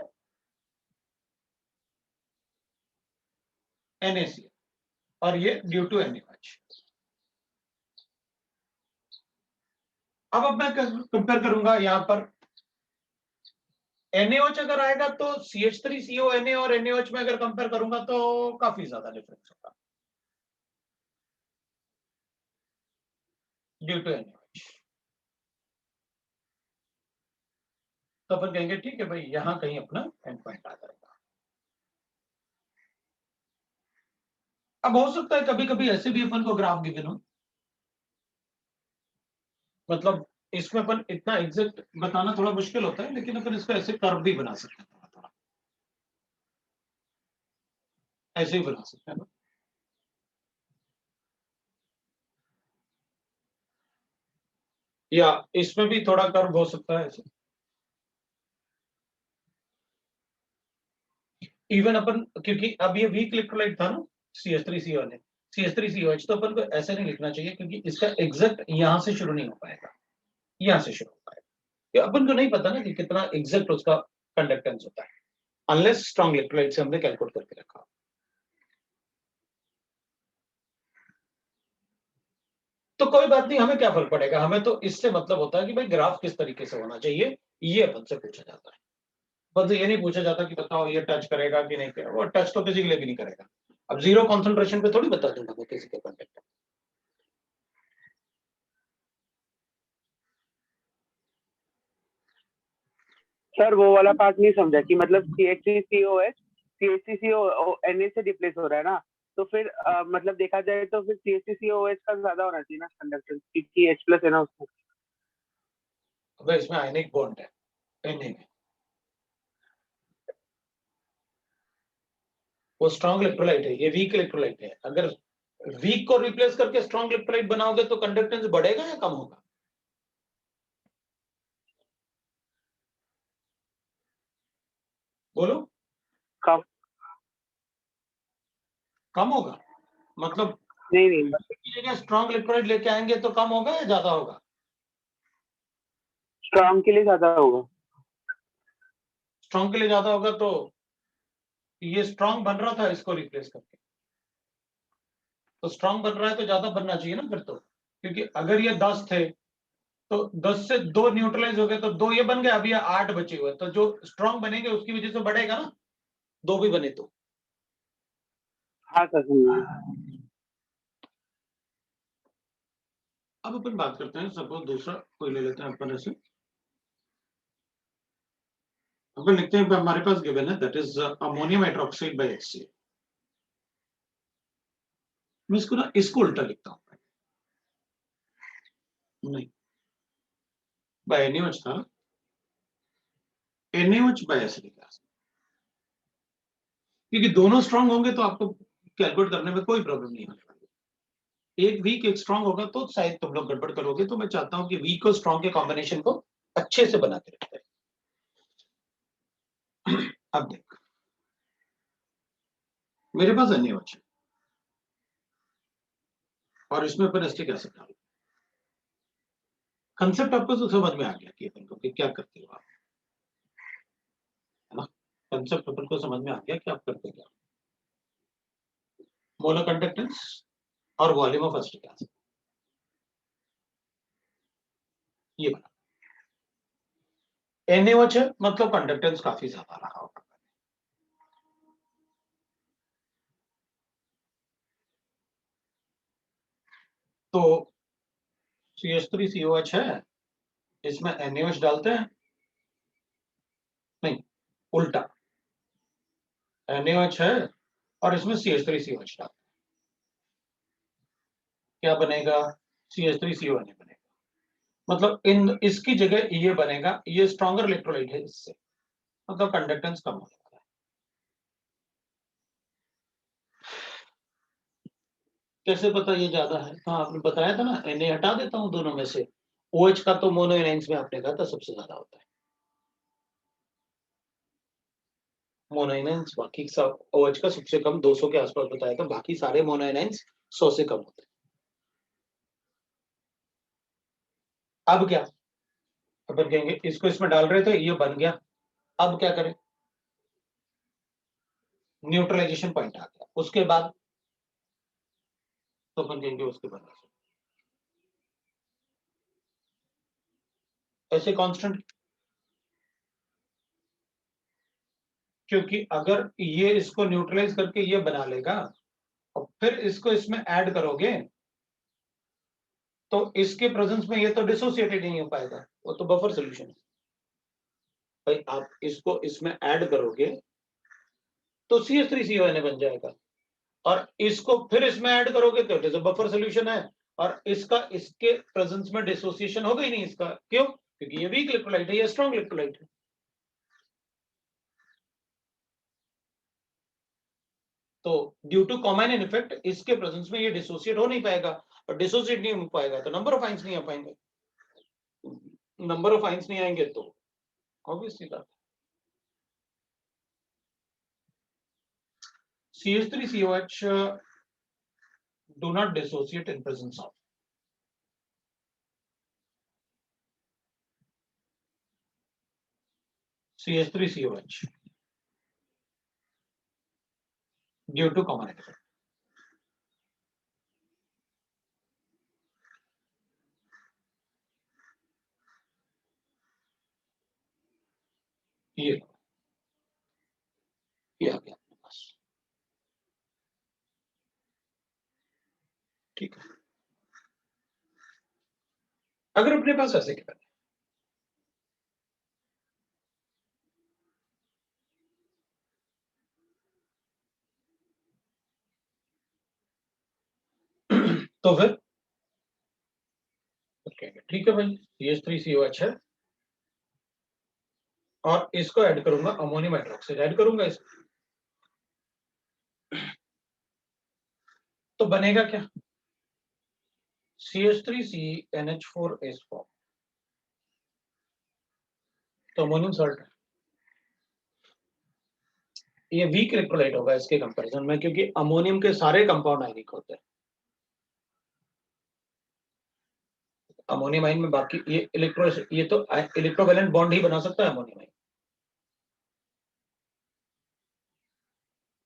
NaCl और ये ड्यू टू NaOH। अब मैं कंपेयर करूंगा यहां पर NaOH अगर आएगा तो CH3CONA और NaOH में अगर कंपेयर करूंगा तो काफी ज्यादा डिफरेंस होगा ड्यू टू NaOH। तो अपन कहेंगे ठीक है भाई, यहां कहीं अपना एंड पॉइंट आ जाएगा। अब हो सकता है कभी कभी ऐसे भी अपन को ग्राफ गिवन हो, मतलब इसमें अपन इतना एग्जैक्ट बताना थोड़ा मुश्किल होता है, लेकिन अपन इसको ऐसे कर्व भी बना सकते हैं, थोड़ा थोड़ा ऐसे ही बना सकते हैं ना। या इसमें भी थोड़ा कर्व हो सकता है ऐसे। इवन अपन, क्योंकि अब ये वीक इलेक्ट्रोलाइट था ना CH3CO ने, CH3COH, तो अपन को ऐसे नहीं लिखना चाहिए क्योंकि इसका एग्जैक्ट यहां से शुरू नहीं हो पाएगा, यहां से शुरू हो पाएगा। ये अपन को नहीं पता ना कि कितना एग्जैक्ट उसका कंडक्टेंस होता है, अनलेस स्ट्रॉन्ग इलेक्ट्रोलाइट से हमने कैलकुलेट करके रखा। तो कोई बात नहीं, हमें क्या फर्क पड़ेगा, हमें तो इससे मतलब होता है कि भाई ग्राफ किस तरीके से होना चाहिए, ये अपन से पूछा जाता है। बस ये नहीं पूछा जाता कि बताओ ये टच करेगा कि नहीं करेगा, वो टच तो किसी के लिए भी नहीं करेगा। अब जीरो कॉन्सेंट्रेशन पे थोड़ी बता दूंगा मैं किसी के कंडक्टर। सर वो वाला पार्ट नहीं समझा कि मतलब CH3COH CH3CONA से रिप्लेस हो रहा है ना, तो फिर मतलब देखा जाए तो फिर CH3COH का ज्यादा होना चाहिए ना कंडक्टेंस, क्योंकि H+ है ना उसमें। अब इसमें आयनिक बॉन्ड है Na में, वो स्ट्रॉन्ग इलेक्ट्रोलाइट है, ये वीक इलेक्ट्रोलाइट है। अगर वीक को रिप्लेस करके स्ट्रॉन्ग इलेक्ट्रोलाइट बनाओगे तो कंडक्टेंस बढ़ेगा या कम होगा? बोलो। कम। कम होगा, मतलब नहीं नहीं, स्ट्रॉन्ग इलेक्ट्रोलाइट लेके आएंगे तो कम होगा या ज्यादा होगा? स्ट्रॉन्ग के लिए ज्यादा होगा। स्ट्रॉन्ग के लिए ज्यादा होगा, तो ये स्ट्रॉन्ग बन रहा था इसको रिप्लेस करके, तो स्ट्रॉन्ग बन रहा है तो ज्यादा बनना चाहिए ना फिर तो, क्योंकि अगर ये 10 थे तो 10 से 2 न्यूट्रलाइज हो गए तो 2 ये बन गए, अभी ये 8 बचे हुए, तो जो स्ट्रॉन्ग बनेंगे उसकी वजह से बढ़ेगा ना, 2 भी बने तो। हाँ सर समझिए। अब अपन बात करते हैं, सपोज दूसरा कोई ले लेते हैं अपन ऐसे, अपन लिखते हैं हमारे पास गिवन है that is ammonium hydroxide by HCl। मैं इसको ना इसको उल्टा लिखता हूं, नहीं बाय NaOH था, NaOH बाय एसिटिक एसिड, क्योंकि दोनों स्ट्रांग होंगे तो आपको कैलकुलेट करने में कोई प्रॉब्लम नहीं होने वाली। एक वीक एक स्ट्रांग होगा तो शायद तुम लोग गड़बड़ करोगे, तो मैं चाहता हूं कि वीक और स्ट्रांग के कॉम्बिनेशन को अच्छे से बना के रखते हैं। अब देख, मेरे पास NaOH है और इसमें अपन एसिटिक एसिड डाल, कंसेप्ट आपको तो समझ में आ गया कि अपन को कि क्या करते हो आप, है ना? कंसेप्ट अपन को समझ में आ गया कि आप करते क्या, मोलर कंडक्टेंस और वॉल्यूम ऑफ एसिटिक एसिड, ये बना। NaOH है मतलब कंडक्टेंस काफी ज्यादा रहा होगा, तो CH3COH है, इसमें NaOH डालते हैं, नहीं उल्टा, NaOH है और इसमें CH3COH डालते हैं, क्या बनेगा? CH3CONA बनेगा। मतलब इन इसकी जगह ये बनेगा, ये स्ट्रॉन्गर इलेक्ट्रोलाइट है इससे, मतलब कंडक्टेंस कम हो जाता है। कैसे पता ये ज्यादा है? हाँ आपने बताया था ना, Na हटा देता हूं दोनों में से, OH का तो मोनो एनाइंस में आपने कहा था सबसे ज्यादा होता है, मोनो एनाइंस, बाकी सब OH का सबसे कम 200 के आसपास बताया था, बाकी सारे मोनो एनाइंस 100 से कम होते हैं। अब क्या अपन कहेंगे, इसको इसमें डाल रहे थे, ये बन गया, अब क्या करें? न्यूट्रलाइजेशन पॉइंट आ गया, उसके बाद तो अपन कहेंगे उसके बाद ऐसे कांस्टेंट, क्योंकि अगर ये इसको न्यूट्रलाइज करके ये बना लेगा और फिर इसको इसमें ऐड करोगे तो इसके प्रेजेंस में ये तो डिसोसिएटेड नहीं हो पाएगा, वो तो बफर सॉल्यूशन है। भाई आप इसको इसमें ऐड करोगे तो CH3CONA बन जाएगा, और इसको फिर इसमें ऐड करोगे तो it is a buffer solution है, और इसका इसके प्रेजेंस में डिसोसिएशन होगा ही नहीं इसका। क्यों? क्योंकि ये वीक इलेक्ट्रोलाइट है, ये स्ट्रॉन्ग इलेक्ट्रोलाइट है। तो ड्यू टू कॉमन इफेक्ट इसके प्रेजेंस में ये डिसोसिएट हो नहीं पाएगा, और डिसोसिएट नहीं हो पाएगा तो नंबर ऑफ आइंस नहीं आ पाएंगे। नंबर ऑफ आइंस नहीं आएंगे तो ऑब्वियसली बात CH3COH do not dissociate in presence of CH3COH due to common effect. ये आ गया अपने पास, ठीक है। अगर अपने पास ऐसे क्या तो फिर ठीक है भाई, CH3COH है, और इसको ऐड करूंगा अमोनियम हाइड्रोक्साइड ऐड करूंगा इसको, तो बनेगा क्या? CH3CNH4 तो अमोनियम सॉल्ट है। ये वीक इलेक्ट्रोलाइट होगा इसके कंपैरिजन में, क्योंकि अमोनियम के सारे कंपाउंड आयनिक होते हैं। अमोनियम आयन में बाकी ये ये तो इलेक्ट्रोवैलेंट बॉन्ड ही बना सकता है अमोनियम आयन।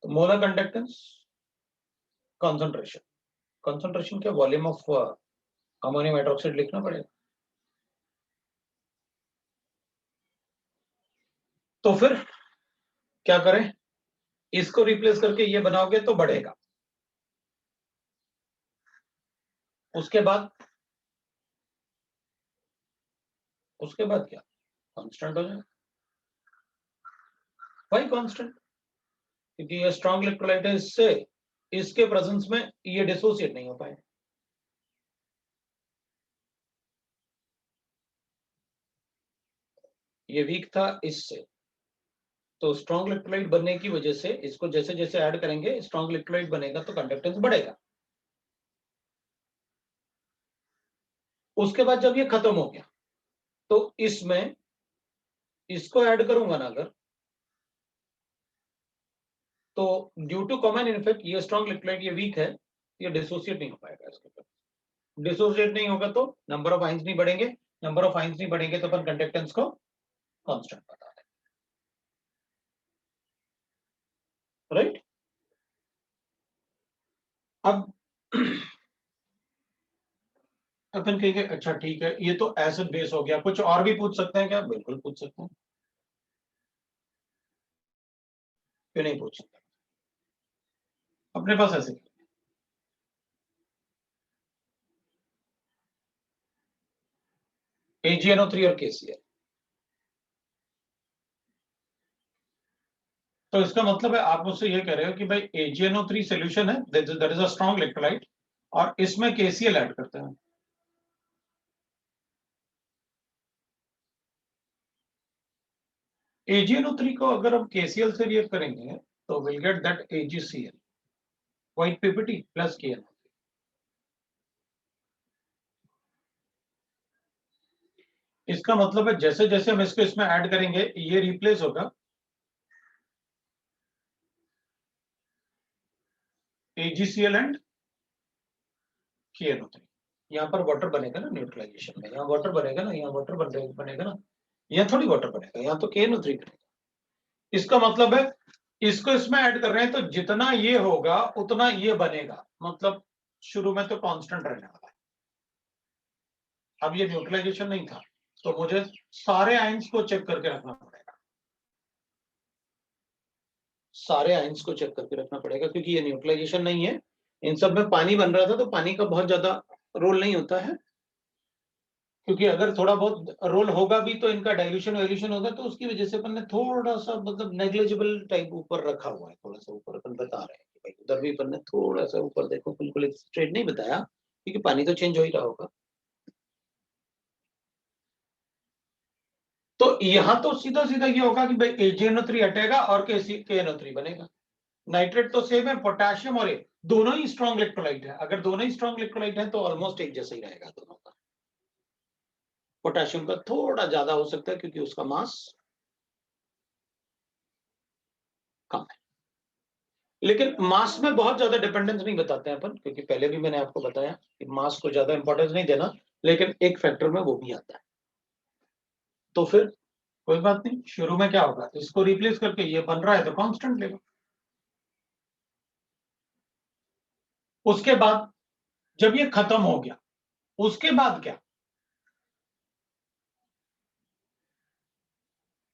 तो मोलर कंडक्टेंस, कंसंट्रेशन, कंसंट्रेशन क्या, वॉल्यूम ऑफ अमोनियम हाइड्रोक्साइड लिखना पड़ेगा। तो फिर क्या करें, इसको रिप्लेस करके ये बनाओगे तो बढ़ेगा, उसके बाद क्या, कांस्टेंट हो जाएगा। भाई कांस्टेंट, क्योंकि ये स्ट्रॉन्ग इलेक्ट्रोलाइट है, इससे इसके प्रेजेंस में ये डिसोसिएट नहीं हो पाएगा। ये वीक था इससे, तो स्ट्रॉन्ग इलेक्ट्रोलाइट बनने की वजह से इसको जैसे जैसे ऐड करेंगे स्ट्रॉन्ग इलेक्ट्रोलाइट बनेगा तो कंडक्टेंस बढ़ेगा। उसके बाद जब ये खत्म हो गया तो इसमें इसको ऐड करूंगा ना अगर, तो ड्यू टू कॉमन इफेक्ट ये स्ट्रॉन्ग इलेक्ट्रोलाइट ये वीक है, ये डिसोसिएट नहीं हो पाएगा। इसके ऊपर डिसोसिएट नहीं होगा तो नंबर ऑफ आइंस नहीं बढ़ेंगे, नंबर ऑफ आइंस नहीं बढ़ेंगे तो अपन कंडक्टेंस को कांस्टेंट बता दें, राइट। अब अपन कहेंगे अच्छा ठीक है, ये तो एसिड बेस हो गया, कुछ और भी पूछ सकते हैं क्या? बिल्कुल पूछ सकते हैं, क्यों नहीं पूछ सकते। अपने पास ऐसे AgNO3 और KCl, तो इसका मतलब है आप मुझसे ये कह रहे हो कि भाई AgNO3 सॉल्यूशन है, that is a strong electrolyte, और इसमें KCl ऐड करते हैं। AgNO3 को अगर हम KCl से रिएक्ट करेंगे तो will get that AgCl, white PPT plus KNO3। इसका मतलब है जैसे जैसे हम इसको इसमें ऐड करेंगे ये रिप्लेस होगा AgCl एंड KNO3। यहाँ पर वाटर बनेगा ना न्यूट्रलाइजेशन में, यहाँ वाटर बनेगा ना, यहाँ वाटर बनेगा ना, यहाँ थोड़ी वाटर बनेगा, यहाँ तो KNO3 बनेगा। इसका मतलब है इसको इसमें ऐड कर रहे हैं तो जितना ये होगा उतना ये बनेगा, मतलब शुरू में तो कांस्टेंट रहने वाला है। अब ये न्यूट्रलाइजेशन नहीं था तो मुझे सारे आयंस को चेक करके रखना पड़ेगा, सारे आयंस को चेक करके रखना पड़ेगा, क्योंकि ये न्यूट्रलाइजेशन नहीं है। इन सब में पानी बन रहा था तो पानी का बहुत ज्यादा रोल नहीं होता है, क्योंकि अगर थोड़ा बहुत रोल होगा भी तो इनका डाइल्यूशन वैल्यूशन होगा, तो उसकी वजह से अपन ने थोड़ा सा मतलब नेग्लिजिबल टाइप ऊपर रखा हुआ है, थोड़ा सा ऊपर अपन बता रहे हैं कि भाई उधर भी अपन ने थोड़ा सा ऊपर देखो, बिल्कुल स्ट्रेट नहीं बताया क्योंकि पानी तो चेंज हो ही रहा होगा। तो यहां तो सीधा सीधा ये होगा कि भाई AgNO3 हटेगा और KNO3 बनेगा। नाइट्रेट तो सेम है, पोटेशियम और दोनों ही स्ट्रॉन्ग इलेक्ट्रोलाइट है। अगर दोनों ही स्ट्रॉन्ग इलेक्ट्रोलाइट है तो ऑलमोस्ट एक जैसा ही रहेगा दोनों का। पोटेशियम का थोड़ा ज्यादा हो सकता है क्योंकि उसका मास कम है, लेकिन मास में बहुत ज्यादा डिपेंडेंस नहीं बताते हैं अपन, क्योंकि पहले भी मैंने आपको बताया कि मास को ज्यादा इंपॉर्टेंस नहीं देना, लेकिन एक फैक्टर में वो भी आता है। तो फिर कोई बात नहीं, शुरू में क्या होगा, इसको रिप्लेस करके ये बन रहा है तो कांस्टेंट लेगा। उसके बाद जब ये खत्म हो गया, उसके बाद क्या,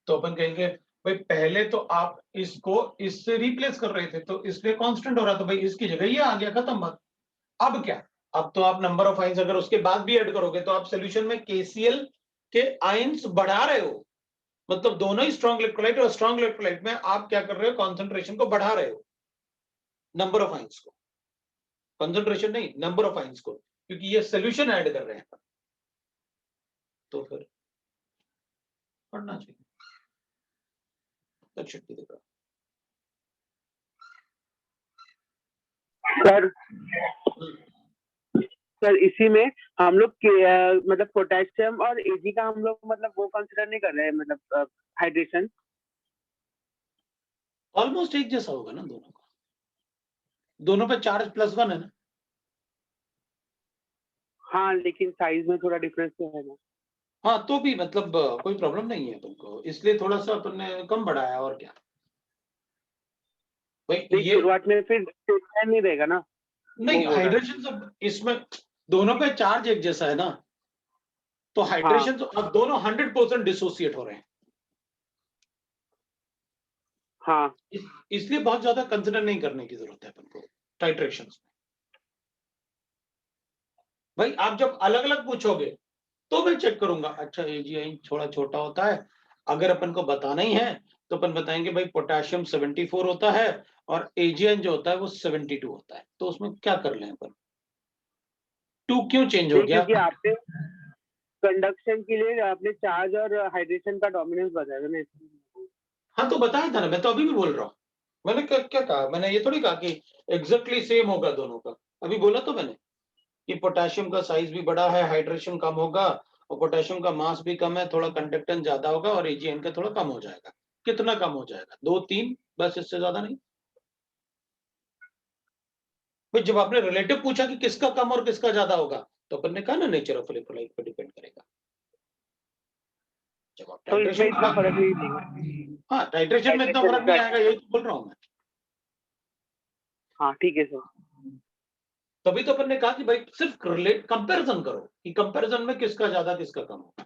तो अपन कहेंगे भाई पहले तो आप इसको इससे रिप्लेस कर रहे थे तो इसलिए कांस्टेंट हो रहा था, भाई इसकी जगह ये आ गया, खत्म बात। अब क्या, अब तो आप नंबर ऑफ आयंस अगर उसके बाद भी ऐड करोगे तो आप सॉल्यूशन में KCl के आयंस बढ़ा रहे हो, मतलब दोनों ही स्ट्रॉन्ग इलेक्ट्रोलाइट और स्ट्रॉन्ग इलेक्ट्रोलाइट में आप क्या कर रहे हो, कॉन्सेंट्रेशन को बढ़ा रहे हो, नंबर ऑफ आयंस को, कंसंट्रेशन नहीं, नंबर ऑफ आयंस को, क्योंकि ये सॉल्यूशन ऐड कर रहे हैं। तो फिर पढ़ना चाहिए, that should be the graph. Sir sir इसी में हम लोग मतलब पोटेशियम और Ag का हम लोग मतलब वो कंसिडर नहीं कर रहे हैं, मतलब हाइड्रेशन ऑलमोस्ट एक जैसा होगा ना दोनों का, दोनों पे चार्ज +1 है ना। हाँ, लेकिन साइज में थोड़ा डिफरेंस तो है ना। हाँ तो भी मतलब कोई प्रॉब्लम नहीं है अपन को, इसलिए थोड़ा सा अपन ने कम बढ़ाया, और क्या भाई नहीं, ये शुरुआत में फिर नहीं रहेगा ना। नहीं, वो हो रहा है। हाइड्रेशन सब इसमें दोनों पे चार्ज एक जैसा है ना, तो हाइड्रेशन तो अब दोनों 100% डिसोसिएट हो रहे हैं। हाँ इसलिए बहुत ज्यादा कंसिडर नहीं करने की जरूरत है अपन को टाइट्रेशन में। भाई आप जब अलग अलग पूछोगे तो मैं चेक करूंगा, अच्छा AgI थोड़ा छोटा होता है, अगर अपन को बताना ही है तो अपन बताएंगे भाई पोटेशियम 74 होता है और AgN जो होता है वो 72 होता है, तो उसमें क्या कर लें अपन, 2 क्यों चेंज हो नहीं, गया। क्योंकि आपने कंडक्शन के लिए आपने चार्ज और हाइड्रेशन का डोमिनेंस बताया था ना। हाँ तो बताया था ना, मैं तो अभी भी बोल रहा हूँ। मैंने क्या क्या कहा, मैंने ये थोड़ी कहा कि एग्जैक्टली सेम होगा दोनों का, अभी बोला तो मैंने कि पोटेशियम का साइज भी बड़ा है, हाइड्रेशन कम होगा, और पोटेशियम का मास भी कम है, थोड़ा कंडक्टेंस ज्यादा होगा, और AgN का थोड़ा कम हो जाएगा। कितना कम हो जाएगा, 2-3, बस, इससे ज्यादा नहीं। भाई जब आपने रिलेटिव पूछा कि किसका कम और किसका ज्यादा होगा, तो अपन ने कहा ना नेचर ऑफ इलेक्ट्रोलाइट पर डिपेंड करेगा। जब आप तो इसमें इतना फर्क नहीं पड़ेगा। हाँ टाइट्रेशन में इतना हाइड्रेशन फर्क नहीं आएगा, यही तो बोल रहा हूँ मैं। हाँ ठीक है सर। तभी तो अपन ने कहा कि भाई सिर्फ कंपैरिजन करो कि कंपैरिजन में किसका ज्यादा किसका कम होगा।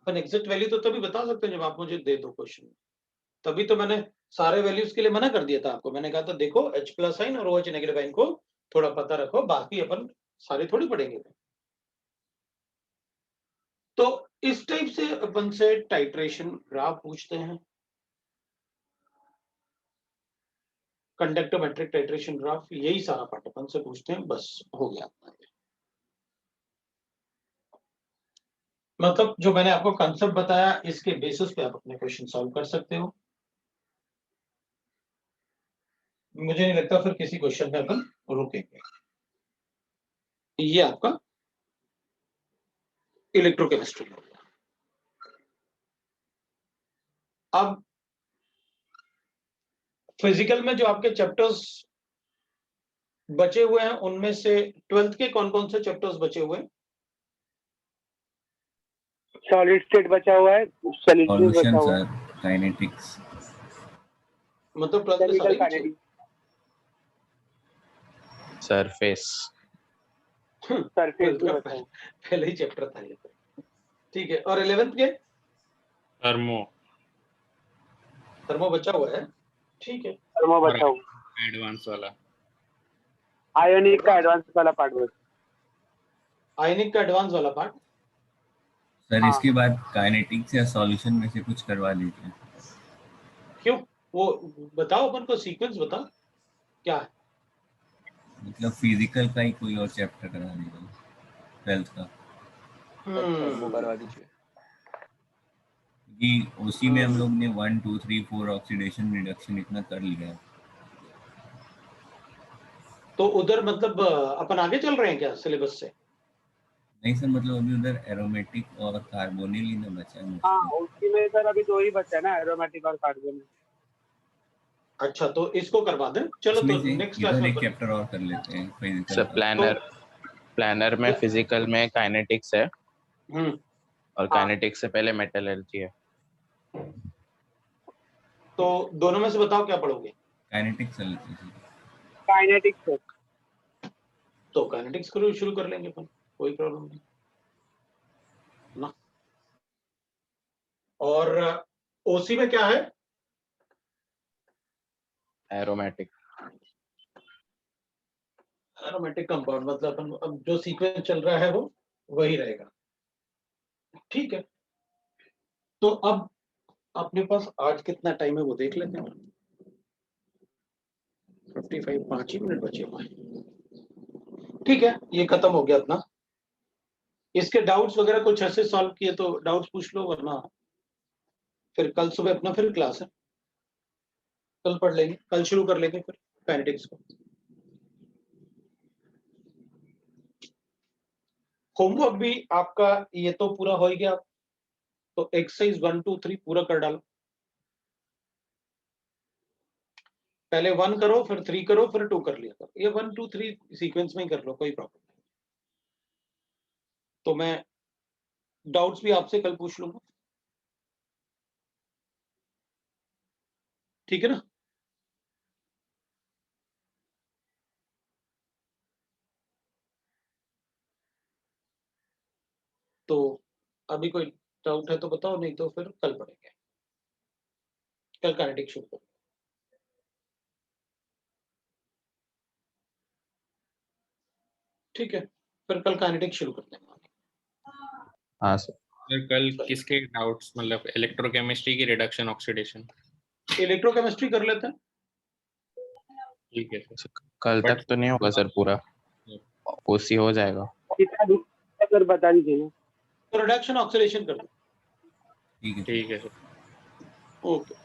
अपन एग्जैक्ट वैल्यू तो तभी बता सकते हैं जब आप मुझे दे दो क्वेश्चन। तभी तो मैंने सारे वैल्यूज के लिए मना कर दिया था आपको, मैंने कहा था देखो H+ आइन और OH नेगेटिव आइन को थोड़ा पता रखो, बाकी अपन सारे थोड़ी पढ़ेंगे। तो इस टाइप से अपन से टाइट्रेशन ग्राफ पूछते हैं, कंडक्टोमेट्रिक टाइट्रेशन ग्राफ, यही सारा पार्ट अपन से पूछते हैं, बस हो गया अपना। मतलब जो मैंने आपको कंसेप्ट बताया इसके बेसिस पे आप अपने क्वेश्चन सॉल्व कर सकते हो। मुझे नहीं लगता फिर किसी क्वेश्चन में अपन रुकेंगे। ये आपका इलेक्ट्रोकेमिस्ट्री हो गया। अब फिजिकल में जो आपके चैप्टर्स बचे हुए हैं उनमें से 12th के कौन कौन से चैप्टर्स बचे हुए हैं। सॉलिड स्टेट बचा हुआ है, सॉल्यूशंस बचा हुआ है, काइनेटिक्स, मतलब 12th के केमिकल सारे बचे काइनेटिक्स, सरफेस। सरफेस भी हुए। बचा हुआ पहले ही चैप्टर था ये तो, ठीक है। और 11th के थर्मो बचा हुआ है, ठीक है। थर्मो बचा हुआ, एडवांस वाला, आयोनिक का एडवांस वाला पार्ट बचा। आयनिक का एडवांस वाला पार्ट, सर हाँ। इसके बाद काइनेटिक्स या सॉल्यूशन में से कुछ करवा दीजिए। क्यों? वो बताओ, अपन को सीक्वेंस बताओ क्या है। मतलब फिजिकल का ही कोई और चैप्टर करा दीजिए 12th का, अच्छा वो करवा दीजिए। कि उसी में हम लोग ने 1 2 3 4 ऑक्सीडेशन रिडक्शन इतना कर लिया है। तो उधर मतलब अपन आगे चल रहे हैं क्या सिलेबस से? नहीं सर, मतलब अभी उधर एरोमेटिक और कार्बोनिल ही ना बचा है हाँ मुझको। उसकी में सर अभी 2 ही बचा है ना, एरोमेटिक और कार्बन। अच्छा, तो इसको करवा दें। चलो इसमें तो से नेक्स्ट क्लास इधर में एक चैप्टर और कर लेते हैं फिजिकल सर का। प्लानर में फिजिकल में काइनेटिक्स है हम्म और काइनेटिक्स से पहले मेटलर्जी है। तो दोनों में से बताओ क्या पढ़ोगे। काइनेटिक्स कर लेते हैं। Kinetics sir. तो काइनेटिक्स करो, शुरू कर लेंगे अपन, कोई प्रॉब्लम नहीं ना। और ओसी में क्या है? एरोमेटिक एरोमेटिक कंपाउंड, मतलब अपन अब जो सीक्वेंस चल रहा है वो वही रहेगा। ठीक है, तो अब अपने पास आज कितना टाइम है वो देख लेते हैं। 55, 5 ही मिनट बचे हुए हैं। ठीक है, ये खत्म हो गया अपना। इसके डाउट्स वगैरह कुछ ऐसे सॉल्व किए तो डाउट्स पूछ लो, वरना फिर कल सुबह अपना फिर क्लास है, कल पढ़ लेंगे, कल शुरू कर लेंगे फिर काइनेटिक्स को। होमवर्क भी आपका ये तो पूरा हो ही गया, तो एक्सरसाइज 1 2 3 पूरा कर डालो। पहले 1 करो, फिर 3 करो, फिर 2 कर लिया करो। ये 1 2 3 सीक्वेंस में ही कर लो, कोई प्रॉब्लम नहीं। तो मैं डाउट्स भी आपसे कल पूछ लूंगा, ठीक है ना। तो अभी कोई डाउट है तो बताओ, नहीं तो फिर कल पढ़ेंगे, कल काइनेटिक्स शुरू करेंगे। ठीक है, फिर कल काइनेटिक्स शुरू कर देंगे। हाँ सर। सर कल किसके डाउट्स, मतलब इलेक्ट्रोकेमिस्ट्री की रिडक्शन ऑक्सीडेशन? इलेक्ट्रोकेमिस्ट्री कर लेते हैं। ठीक है सर। कल But- तक तो नहीं होगा सर पूरा, ओसी हो जाएगा। कितना दूर सर बता दीजिए ना। तो रिडक्शन ऑक्सीडेशन कर दो। ठीक है। ठीक है सर। ओके।